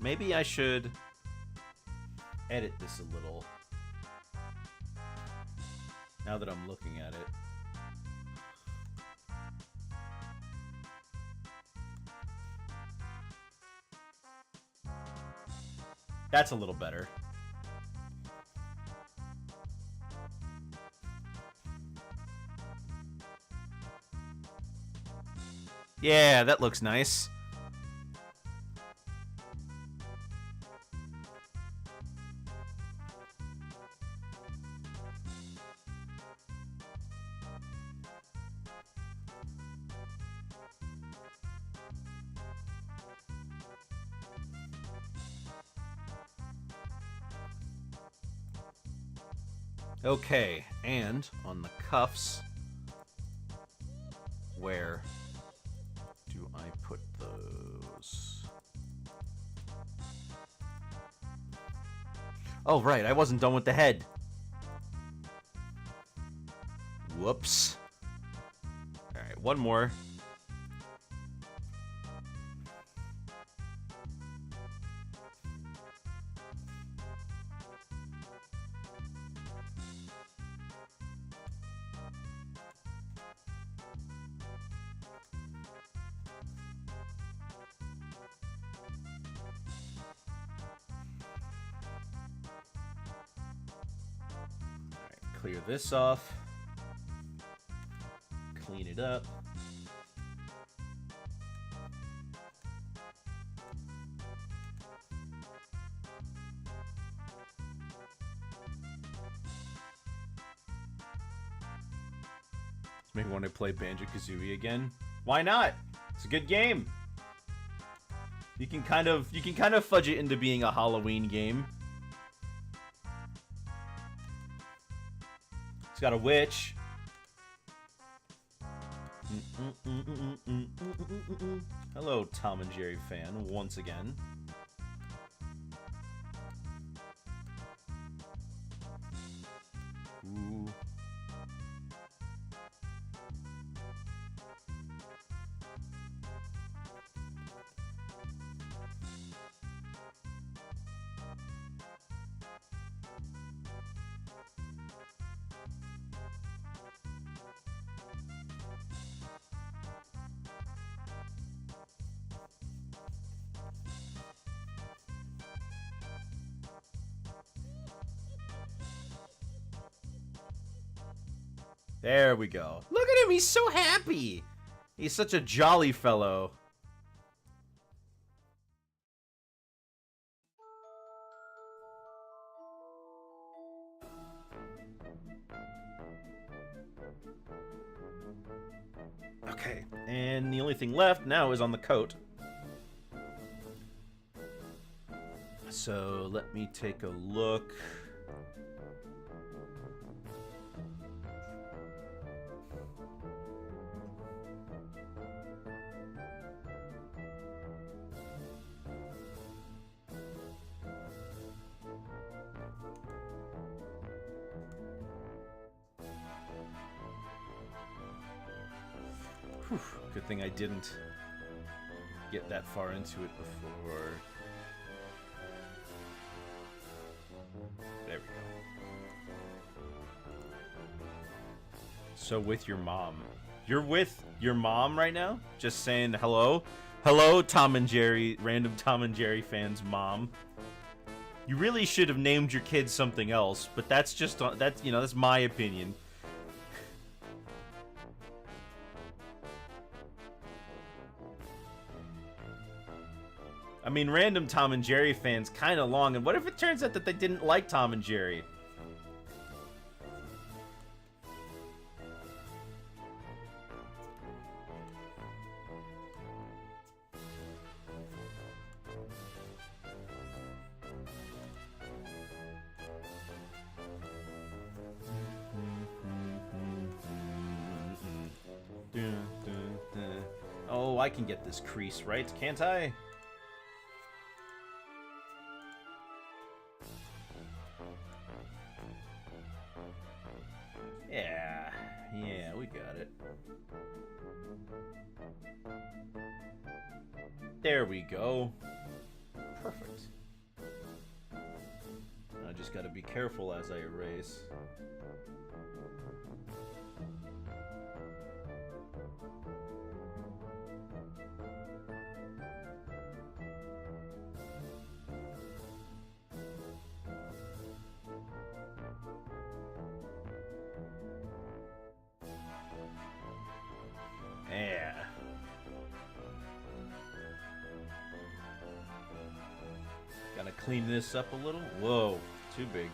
Maybe I should edit this a little. Now that I'm looking at it. That's a little better. Yeah, that looks nice. Okay, and on the cuffs, where do I put those? Oh, right, I wasn't done with the head. Whoops. Alright, one more. Clear this off. Clean it up. Maybe want to play Banjo-Kazooie again. Why not? It's a good game. You can kind of fudge it into being a Halloween game. It's got a witch. Hello, Tom and Jerry fan, once again. Ooh. There we go. Look at him, he's so happy. He's such a jolly fellow. Okay, and the only thing left now is on the coat. So let me take a look. Whew, good thing I didn't get that far into it before. There we go. So with your mom. You're with your mom right now? Just saying hello? Hello, Tom and Jerry, random Tom and Jerry fans' mom. You really should have named your kid something else, but that's just, that's, you know, that's my opinion. I mean, random Tom and Jerry fans kind of long, and what if it turns out that they didn't like Tom and Jerry? Oh, I can get this crease right, can't I? Yeah, we got it. There we go. Perfect. I just gotta be careful as I erase. clean this up a little. Whoa, too big.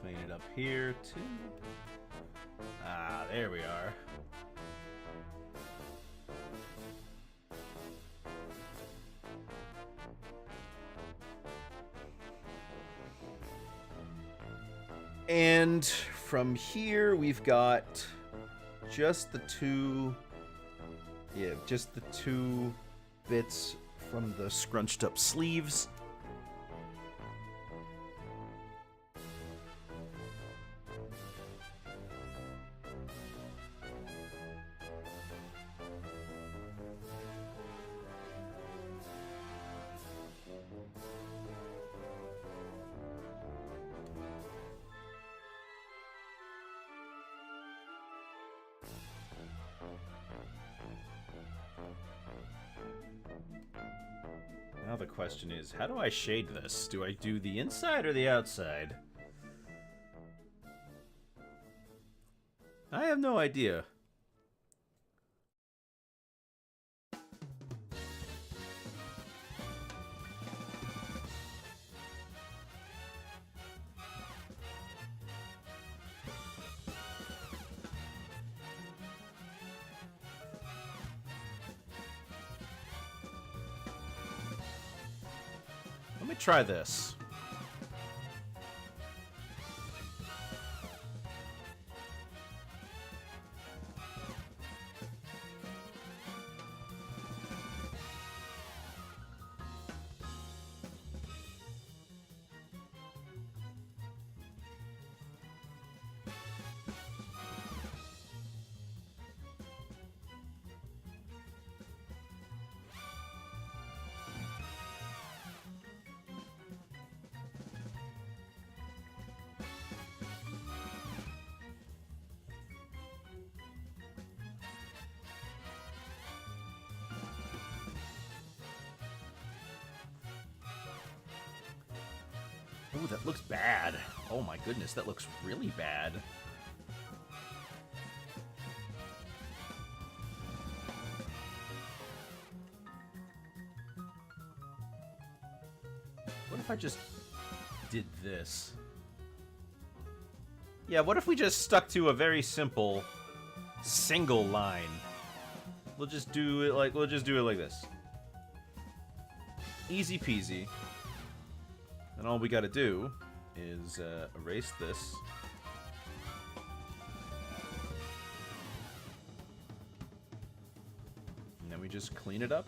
Clean it up here too. Ah, there we are. And from here, we've got just the two bits from the scrunched up sleeves. Now the question is, how do I shade this? Do I do the inside or the outside? I have no idea. Let me try this. Ooh, that looks bad. Oh my goodness, that looks really bad. What if I just did this? Yeah, what if we just stuck to a very simple single line? We'll just do it like this. Easy peasy. And all we gotta do is erase this. And then we just clean it up.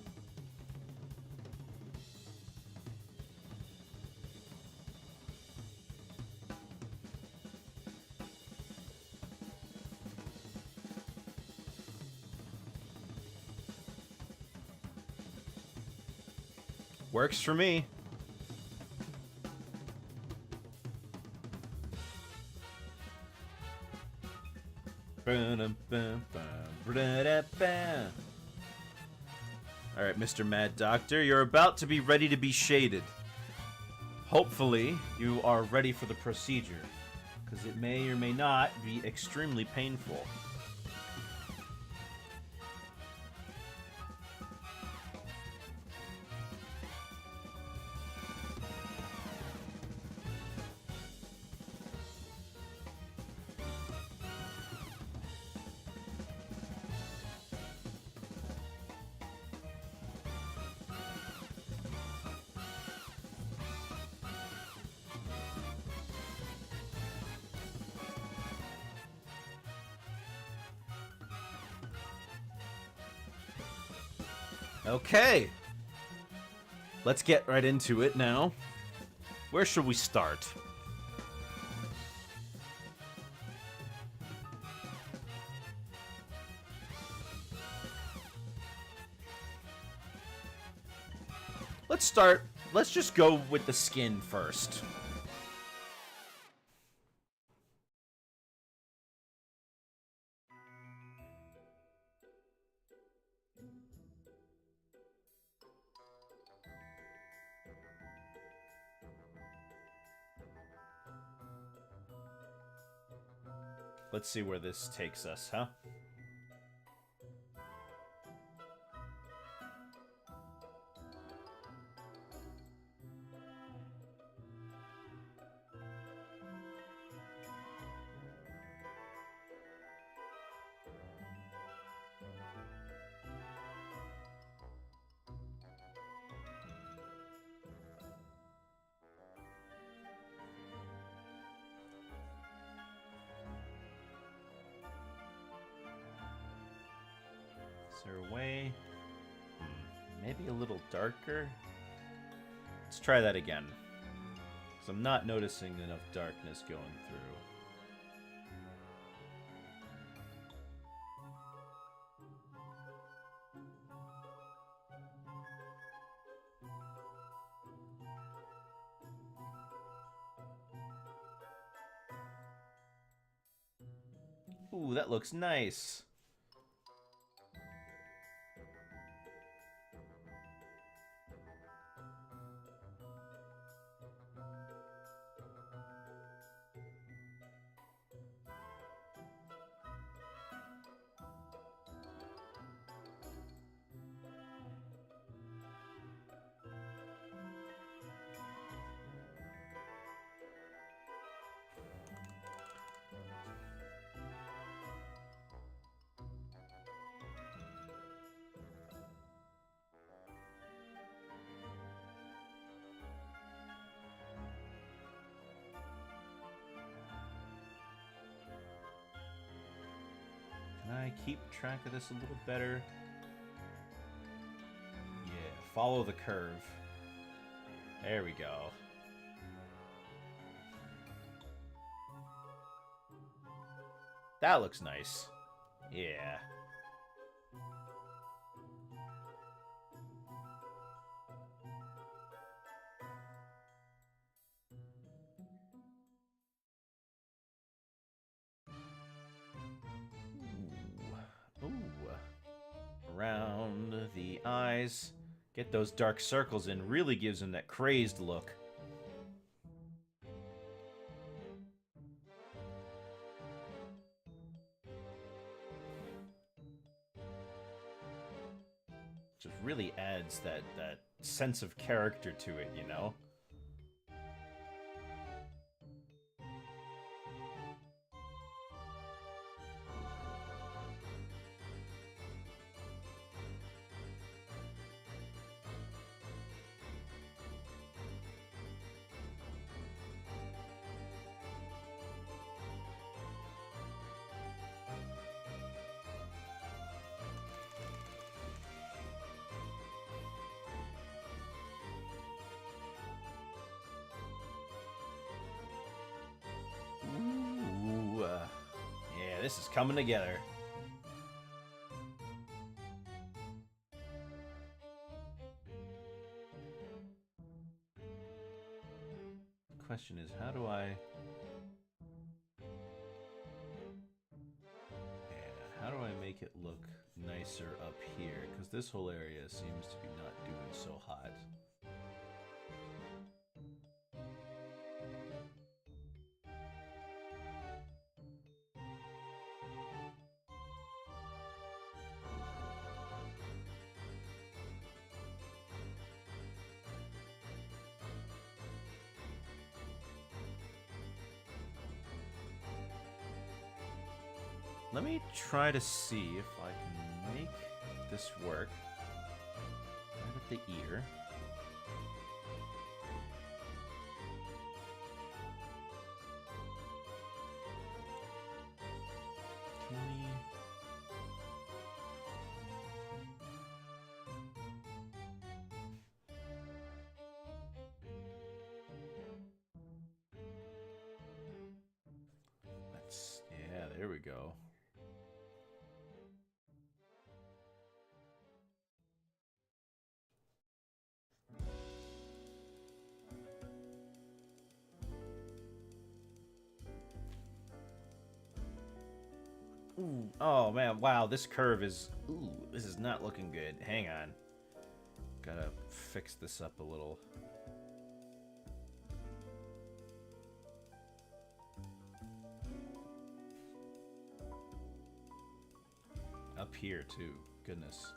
Works for me. Alright, Mr. Mad Doctor, you're about to be ready to be shaded. Hopefully, you are ready for the procedure, because it may or may not be extremely painful. Okay, let's get right into it now. Where should we start? Let's just go with the skin first. Let's see where this takes us, huh? Is there a way? Maybe a little darker? Let's try that again. Because I'm not noticing enough darkness going through. Ooh, that looks nice. Can I keep track of this a little better? Yeah, follow the curve. There we go. That looks nice. Yeah. Ooh. Ooh. Around the eyes. Get those dark circles in. Really gives him that crazed look. Just really adds that sense of character to it, you know? Ooh, yeah, this is coming together. The question is, how do I... Yeah, how do I make it look nicer up here? Because this whole area seems to be not doing so hot. Let me try to see if I can make this work. Right at the ear. Can we... Let's... Yeah, there we go. Ooh, oh man, wow, this curve is... Ooh, this is not looking good. Hang on. Gotta fix this up a little. up here, too. Goodness.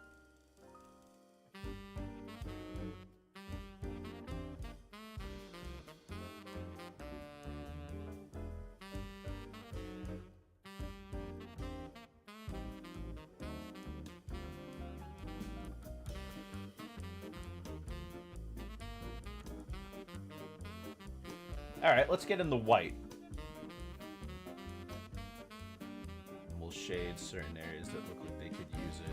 Alright, let's get in the white. And we'll shade certain areas that look like they could use it.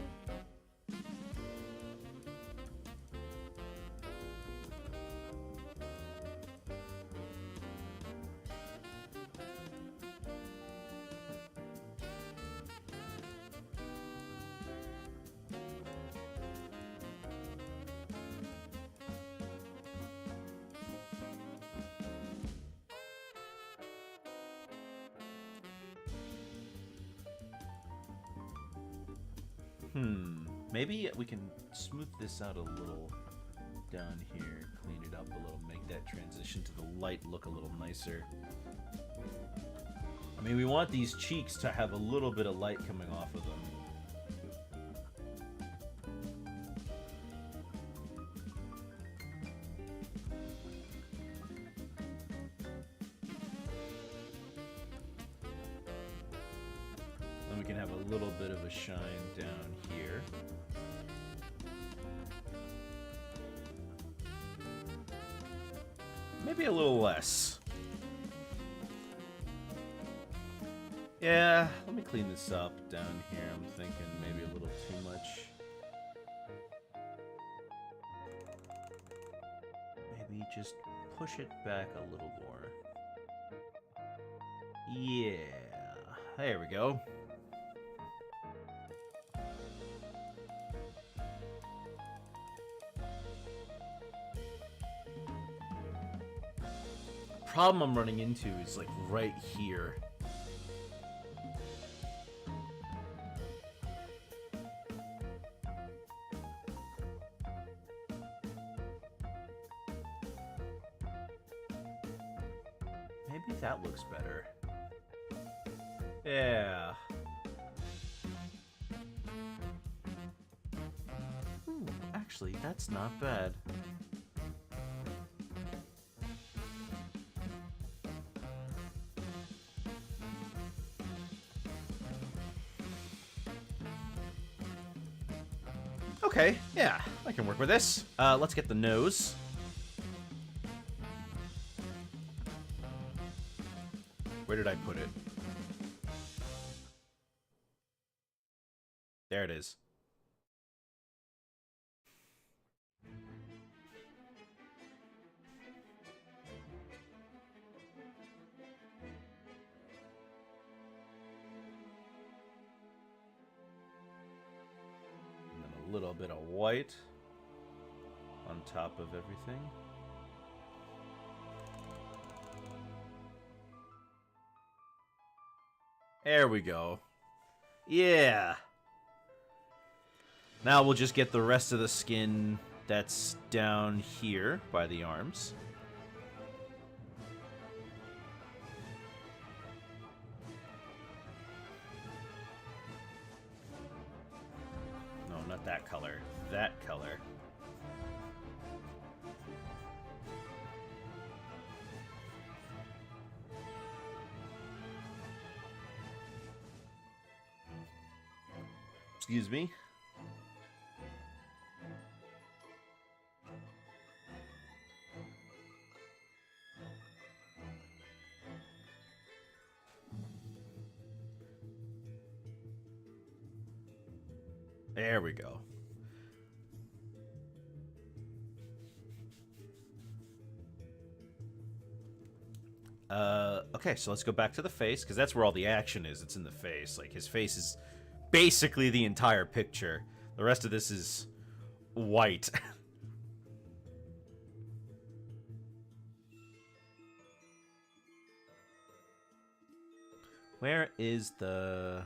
Maybe we can smooth this out a little down here, clean it up a little, make that transition to the light look a little nicer. I mean, we want these cheeks to have a little bit of light coming off of them. Then we can have a little bit of a shine down here. Maybe a little less. Yeah, let me clean this up down here. I'm thinking maybe a little too much. Maybe just push it back a little more. Yeah, there we go. Problem I'm running into is like right here. Maybe that looks better. Yeah. Ooh, actually, that's not bad. Okay, yeah, I can work with this. Let's get the nose. Where did I put it? There it is. A little bit of white on top of everything. There we go. Yeah. Now we'll just get the rest of the skin that's down here by the arms. Not that color. That color. Excuse me. There we go. Okay, so let's go back to the face, because that's where all the action is. It's in the face. Like, his face is basically the entire picture. The rest of this is white. Where is the...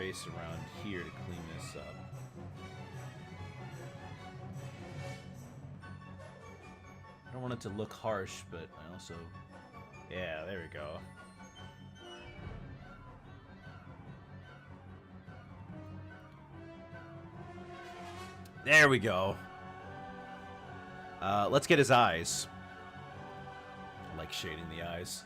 trace around here to clean this up. I don't want it to look harsh, but I also... Yeah, there we go. There we go. Let's get his eyes. I like shading the eyes.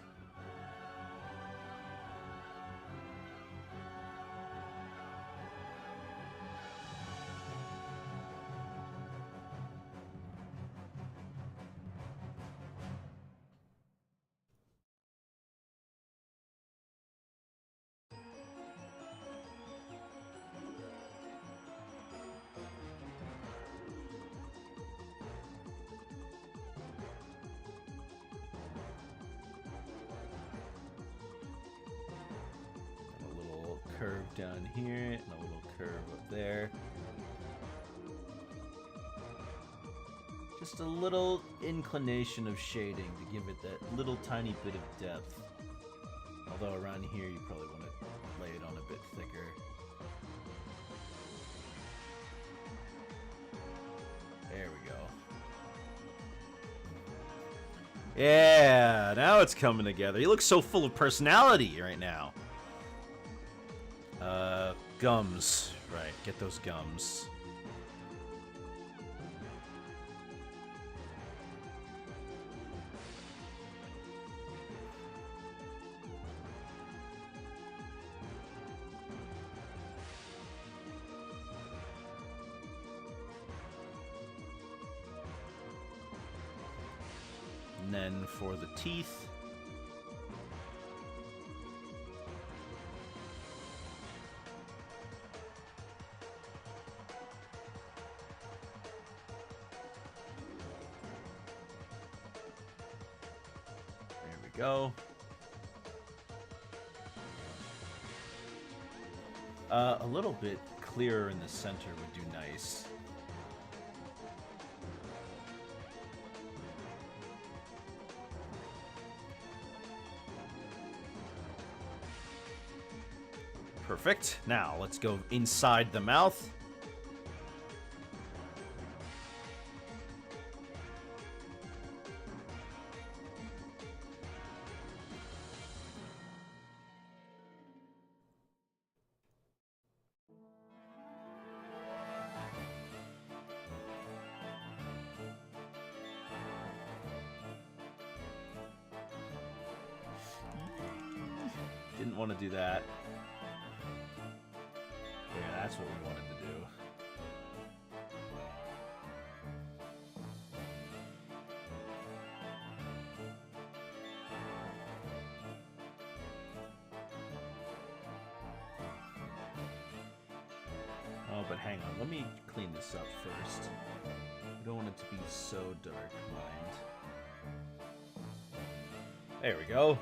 Curve down here and a little curve up there. Just a little inclination of shading to give it that little tiny bit of depth. Although around here you probably want to lay it on a bit thicker. There we go. Yeah, now it's coming together. He looks so full of personality right now. Gums. Right, get those gums. And then for the teeth. Go. A little bit clearer in the center would do nice. Perfect. Now let's go inside the mouth. Didn't want to do that. Yeah, that's what we wanted to do. Oh, but hang on. Let me clean this up first. I don't want it to be so dark, mind. There we go.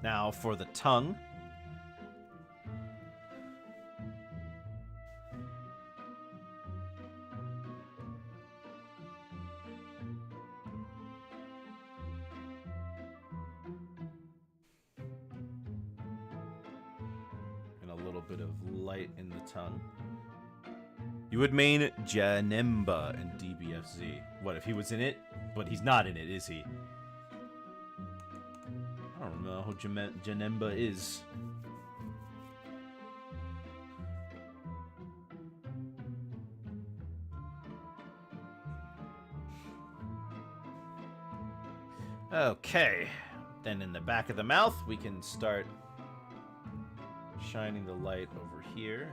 Now for the tongue. And a little bit of light in the tongue. You would main Janemba in DBFZ. What, if he was in it? But he's not in it, is he? I don't know who Janemba is. Okay. Then in the back of the mouth, we can start shining the light over here.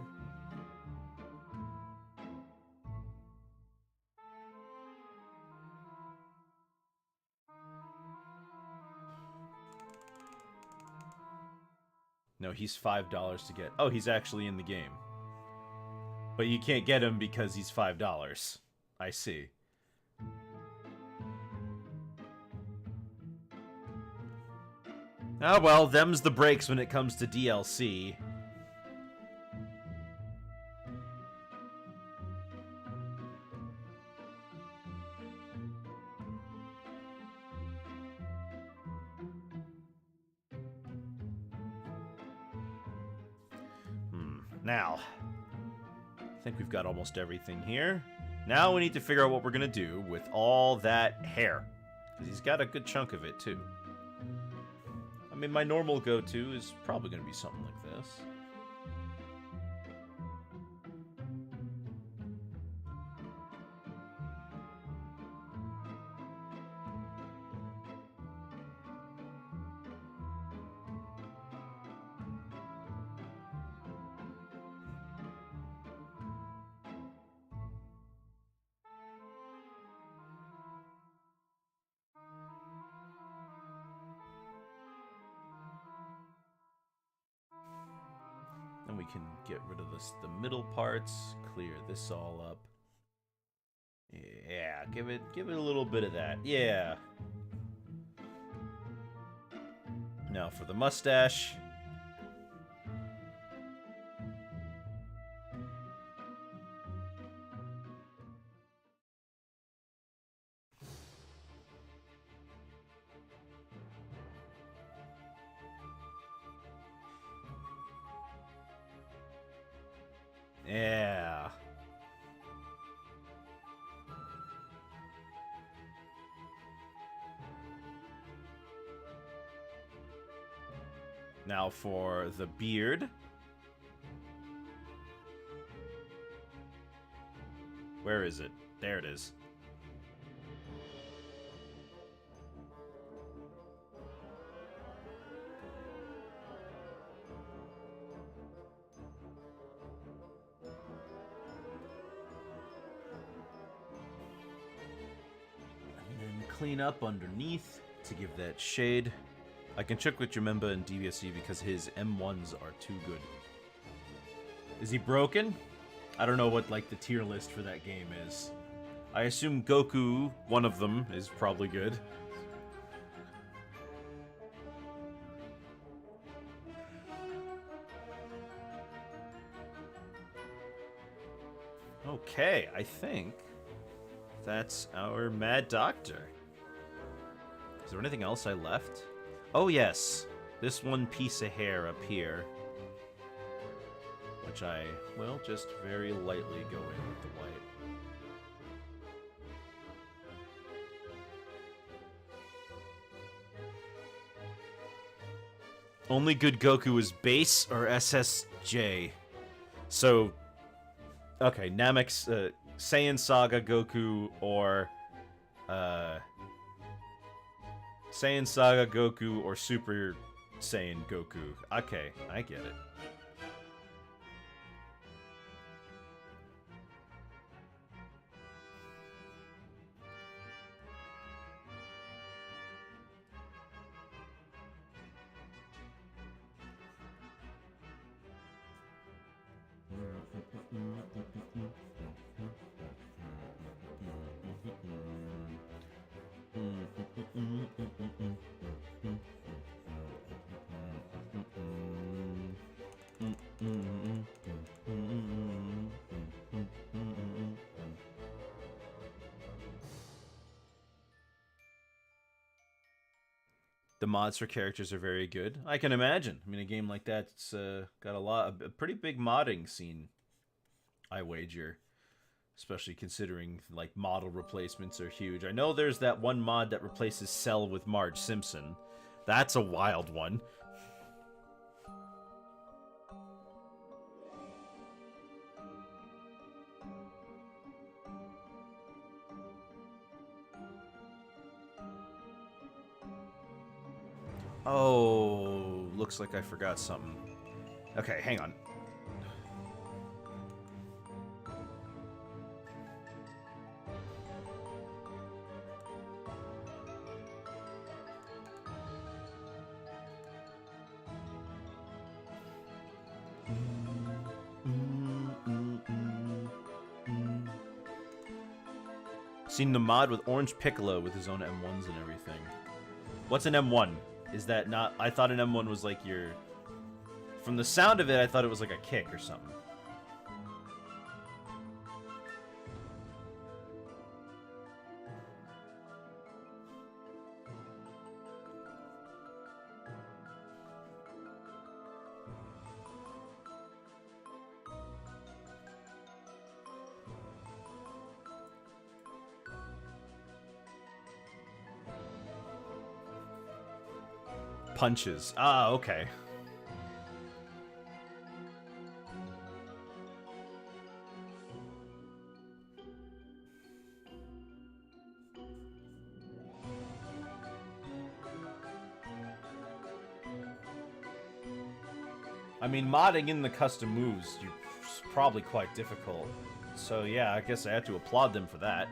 No, he's $5 to get. Oh, he's actually in the game. But you can't get him because he's $5. I see. Oh well, them's the breaks when it comes to DLC. Now, I think we've got almost everything here. Now we need to figure out what we're gonna do with all that hair. Because he's got a good chunk of it, too. I mean, my normal go-to is probably gonna be something like this. Then we can get rid of the middle parts, clear this all up. Yeah, give it a little bit of that. Yeah. Now for the mustache. Yeah. Now for the beard. Where is it? There it is. Clean up underneath to give that shade. I can check with your member in DBSC because his M1s are too good. Is he broken? I don't know what like the tier list for that game is. I assume Goku, one of them, is probably good. Okay, I think that's our Mad Doctor. Is there anything else I left? Oh, yes. This one piece of hair up here. Which I will just very lightly go in with the white. Only good Goku is base or SSJ. So, okay, Namek's Saiyan Saga Goku or Saiyan Saga Goku or Super Saiyan Goku. Okay, I get it. The mods for characters are very good. I can imagine. I mean, a game like that's got a pretty big modding scene, I wager. Especially considering, like, model replacements are huge. I know there's that one mod that replaces Cell with Marge Simpson. That's a wild one. Oh, looks like I forgot something. Okay, hang on. Seen the mod with Orange Piccolo with his own M1s and everything. What's an M1? Is that not? I thought an M1 was like your... From the sound of it, I thought it was like a kick or something. Punches. Ah, okay. I mean, modding in the custom moves is probably quite difficult. So yeah, I guess I have to applaud them for that.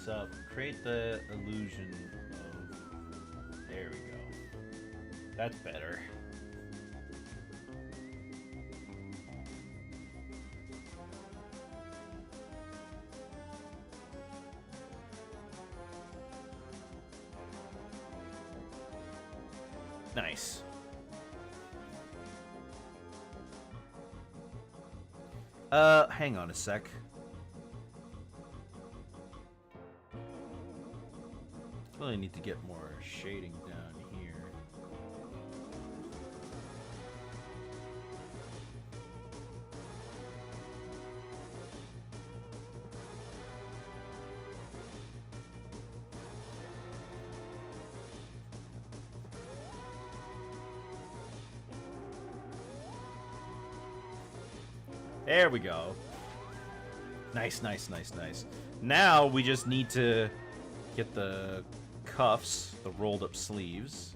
Up. Create the illusion of... There we go. That's better. Nice. Hang on a sec. Really need to get more shading down here. There we go. Nice, nice, nice, nice. Now we just need to get the cuffs, the rolled up sleeves.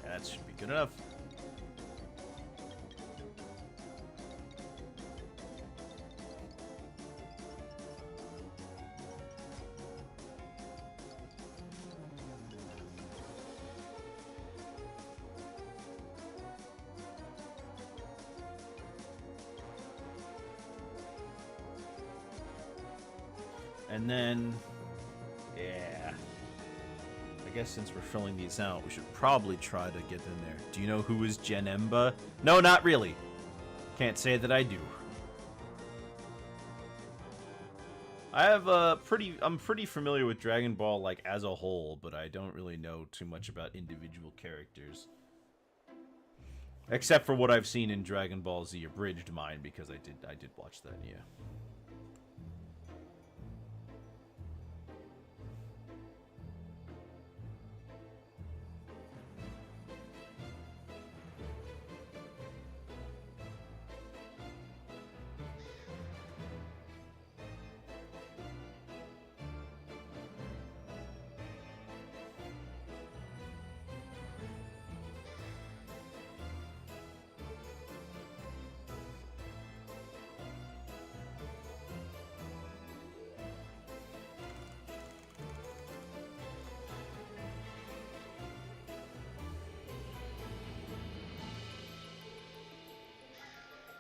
That should be good enough. And then, yeah, I guess since we're filling these out, we should probably try to get in there. Do you know who is Janemba? No, not really. Can't say that I do. I have I'm pretty familiar with Dragon Ball like as a whole, but I don't really know too much about individual characters. Except for what I've seen in Dragon Ball Z Abridged Mine, because I did watch that, yeah.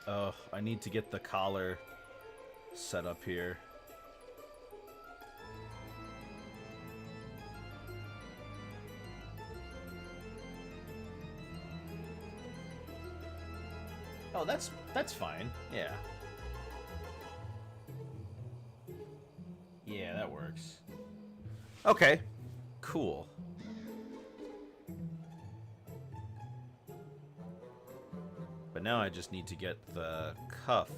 Oh, I need to get the collar set up here. Oh, that's fine. Yeah. works. Okay, cool. But now I just need to get the cuff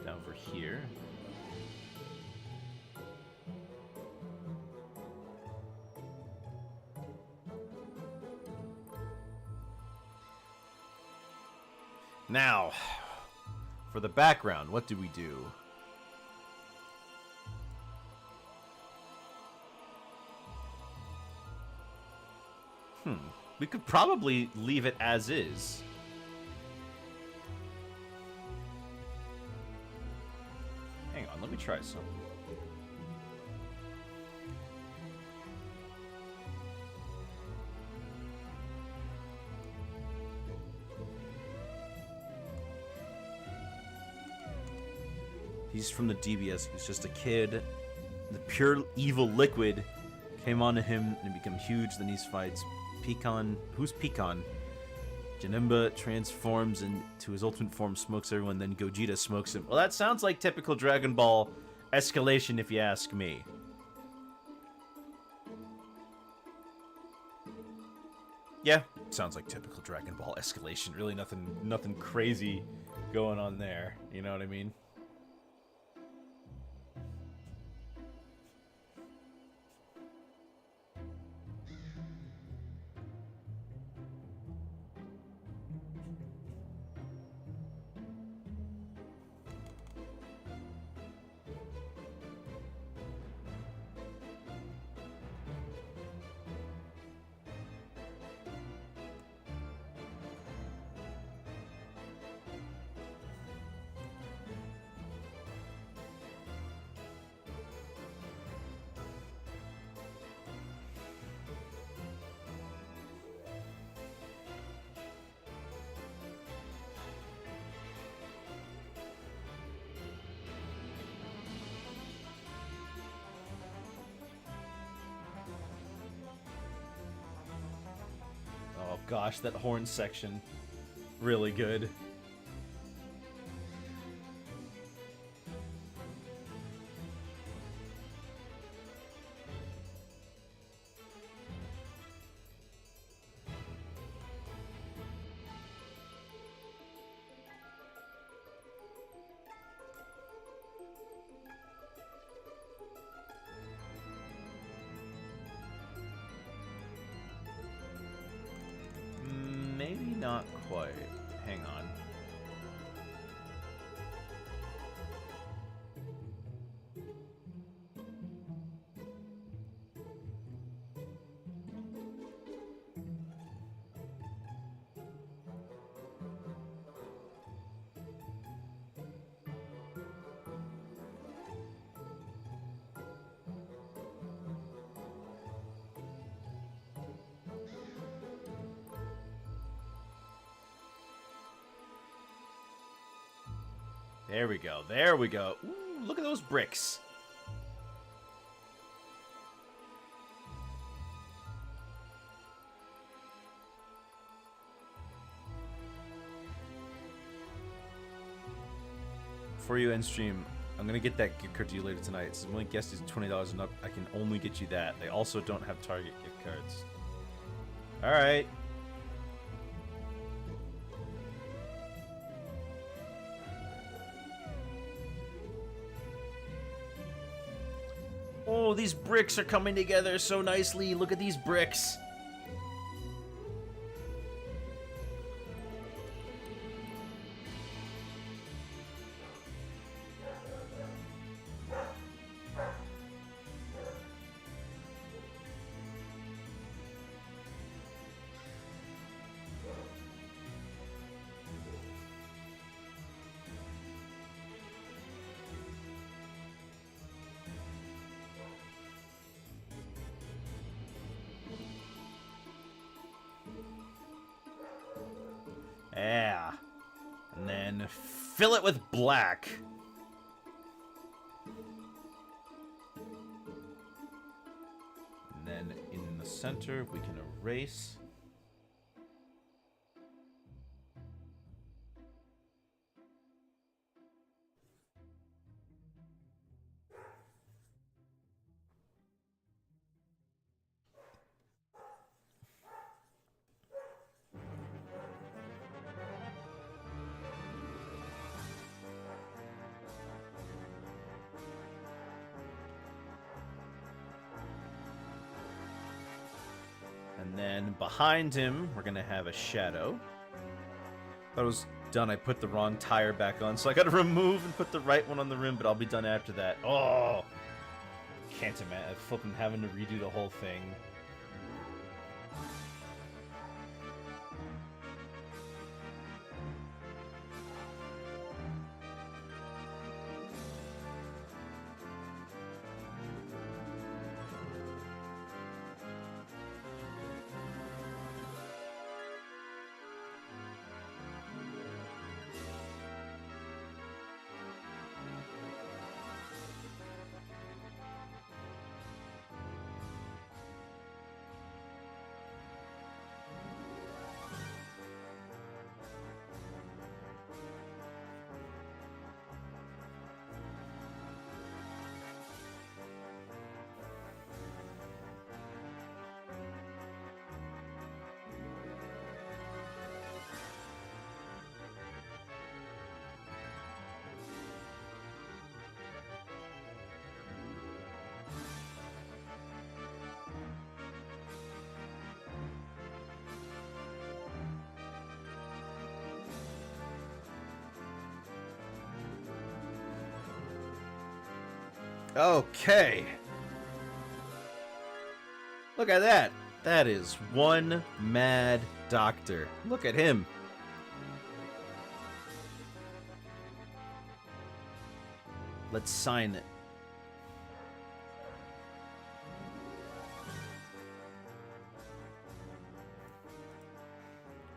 down over here. Now, for the background, what do we do? We could probably leave it as is. Hang on, let me try something. He's from the DBS. He's just a kid. The pure evil liquid came onto him and became huge. Then he fights Pecan. Who's Pecan? Janemba transforms into his ultimate form, smokes everyone, then Gogeta smokes him. Well, that sounds like typical Dragon Ball escalation, if you ask me. Yeah, sounds like typical Dragon Ball escalation. Really nothing crazy going on there. You know what I mean? Oh gosh, that horn section. Really good. Maybe not quite. Hang on. There we go. There we go. Ooh, look at those bricks. Before you end stream, I'm gonna get that gift card to you later tonight. It says only guest is $20 and up. I can only get you that. They also don't have Target gift cards. All right. Oh, these bricks are coming together so nicely. Look at these bricks. Yeah. And then fill it with black. And then in the center, we can erase. then behind him, we're gonna have a shadow. Thought it was done. I put the wrong tire back on, so I gotta remove and put the right one on the rim, but I'll be done after that. Oh! Can't imagine flipping having to redo the whole thing. Okay. Look at that. That is one mad doctor. Look at him. Let's sign it.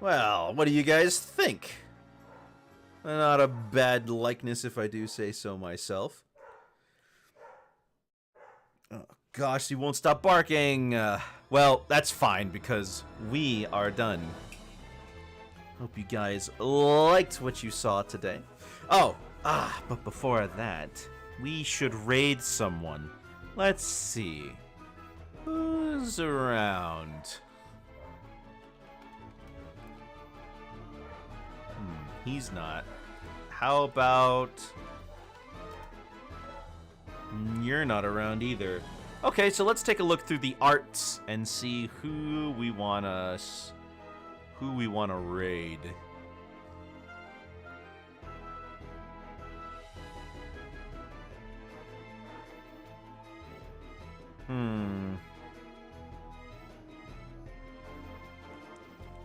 Well, what do you guys think? Not a bad likeness if I do say so myself. Oh, gosh, he won't stop barking. Well, that's fine because we are done. Hope you guys liked what you saw today. Oh, but before that, we should raid someone. Let's see. Who's around? He's not. How about... You're not around either. Okay, so let's take a look through the arts and see who we want to raid.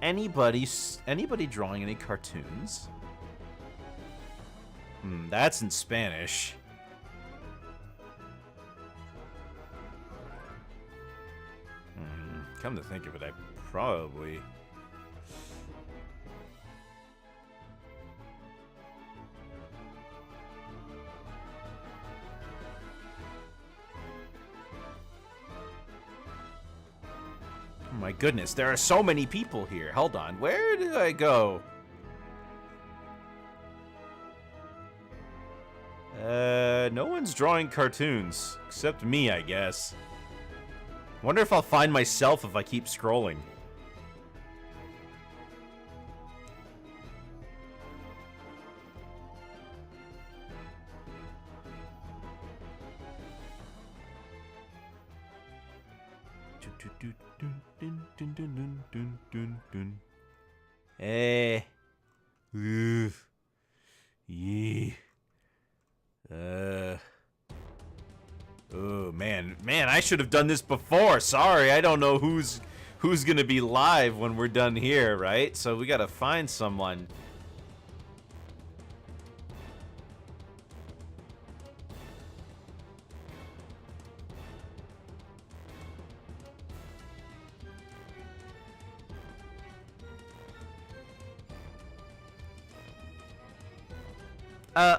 Anybody drawing any cartoons? That's in Spanish. Come to think of it, I probably... Oh my goodness, there are so many people here. Hold on, where did I go? No one's drawing cartoons, except me, I guess. Wonder if I'll find myself if I keep scrolling. Hey. Oof. Yeah. Oh man, I should have done this before. Sorry, I don't know who's gonna be live when we're done here, right? So we gotta find someone.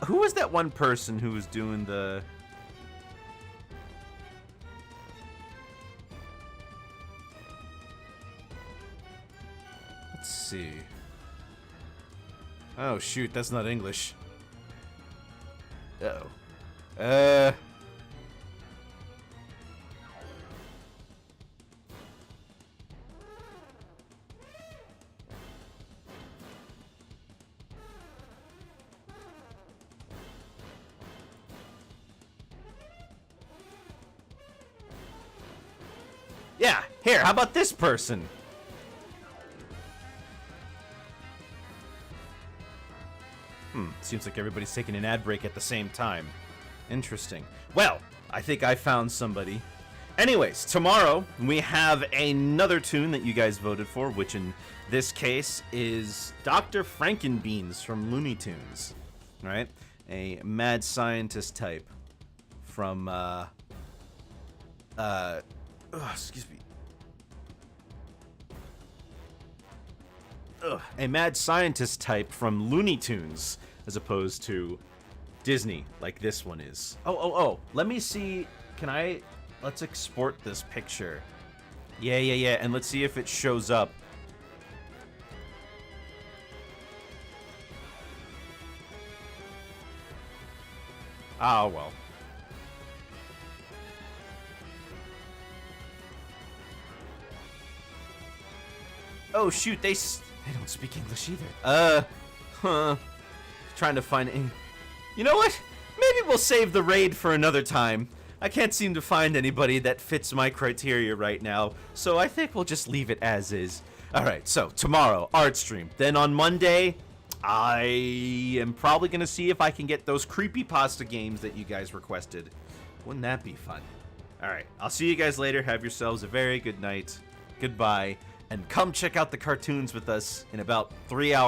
Who was that one person who was doing the... Let's see. Oh, shoot, that's not English. Uh-oh. Yeah, here, how about this person? Seems like everybody's taking an ad break at the same time. Interesting. Well, I think I found somebody. Anyways, tomorrow we have another tune that you guys voted for, which in this case is Dr. Frankenbeans from Looney Tunes. Right? A mad scientist type from, excuse me. A mad scientist type from Looney Tunes, as opposed to Disney, like this one is. Oh, let me see. Let's export this picture. Yeah, and let's see if it shows up. Oh, well. Oh, shoot, they don't speak English either. Trying to find You know what? Maybe we'll save the raid for another time. I can't seem to find anybody that fits my criteria right now, so I think we'll just leave it as is. Alright, so tomorrow, art stream. Then on Monday, I am probably going to see if I can get those creepypasta games that you guys requested. Wouldn't that be fun? Alright, I'll see you guys later. Have yourselves a very good night. Goodbye. And come check out the cartoons with us in about 3 hours.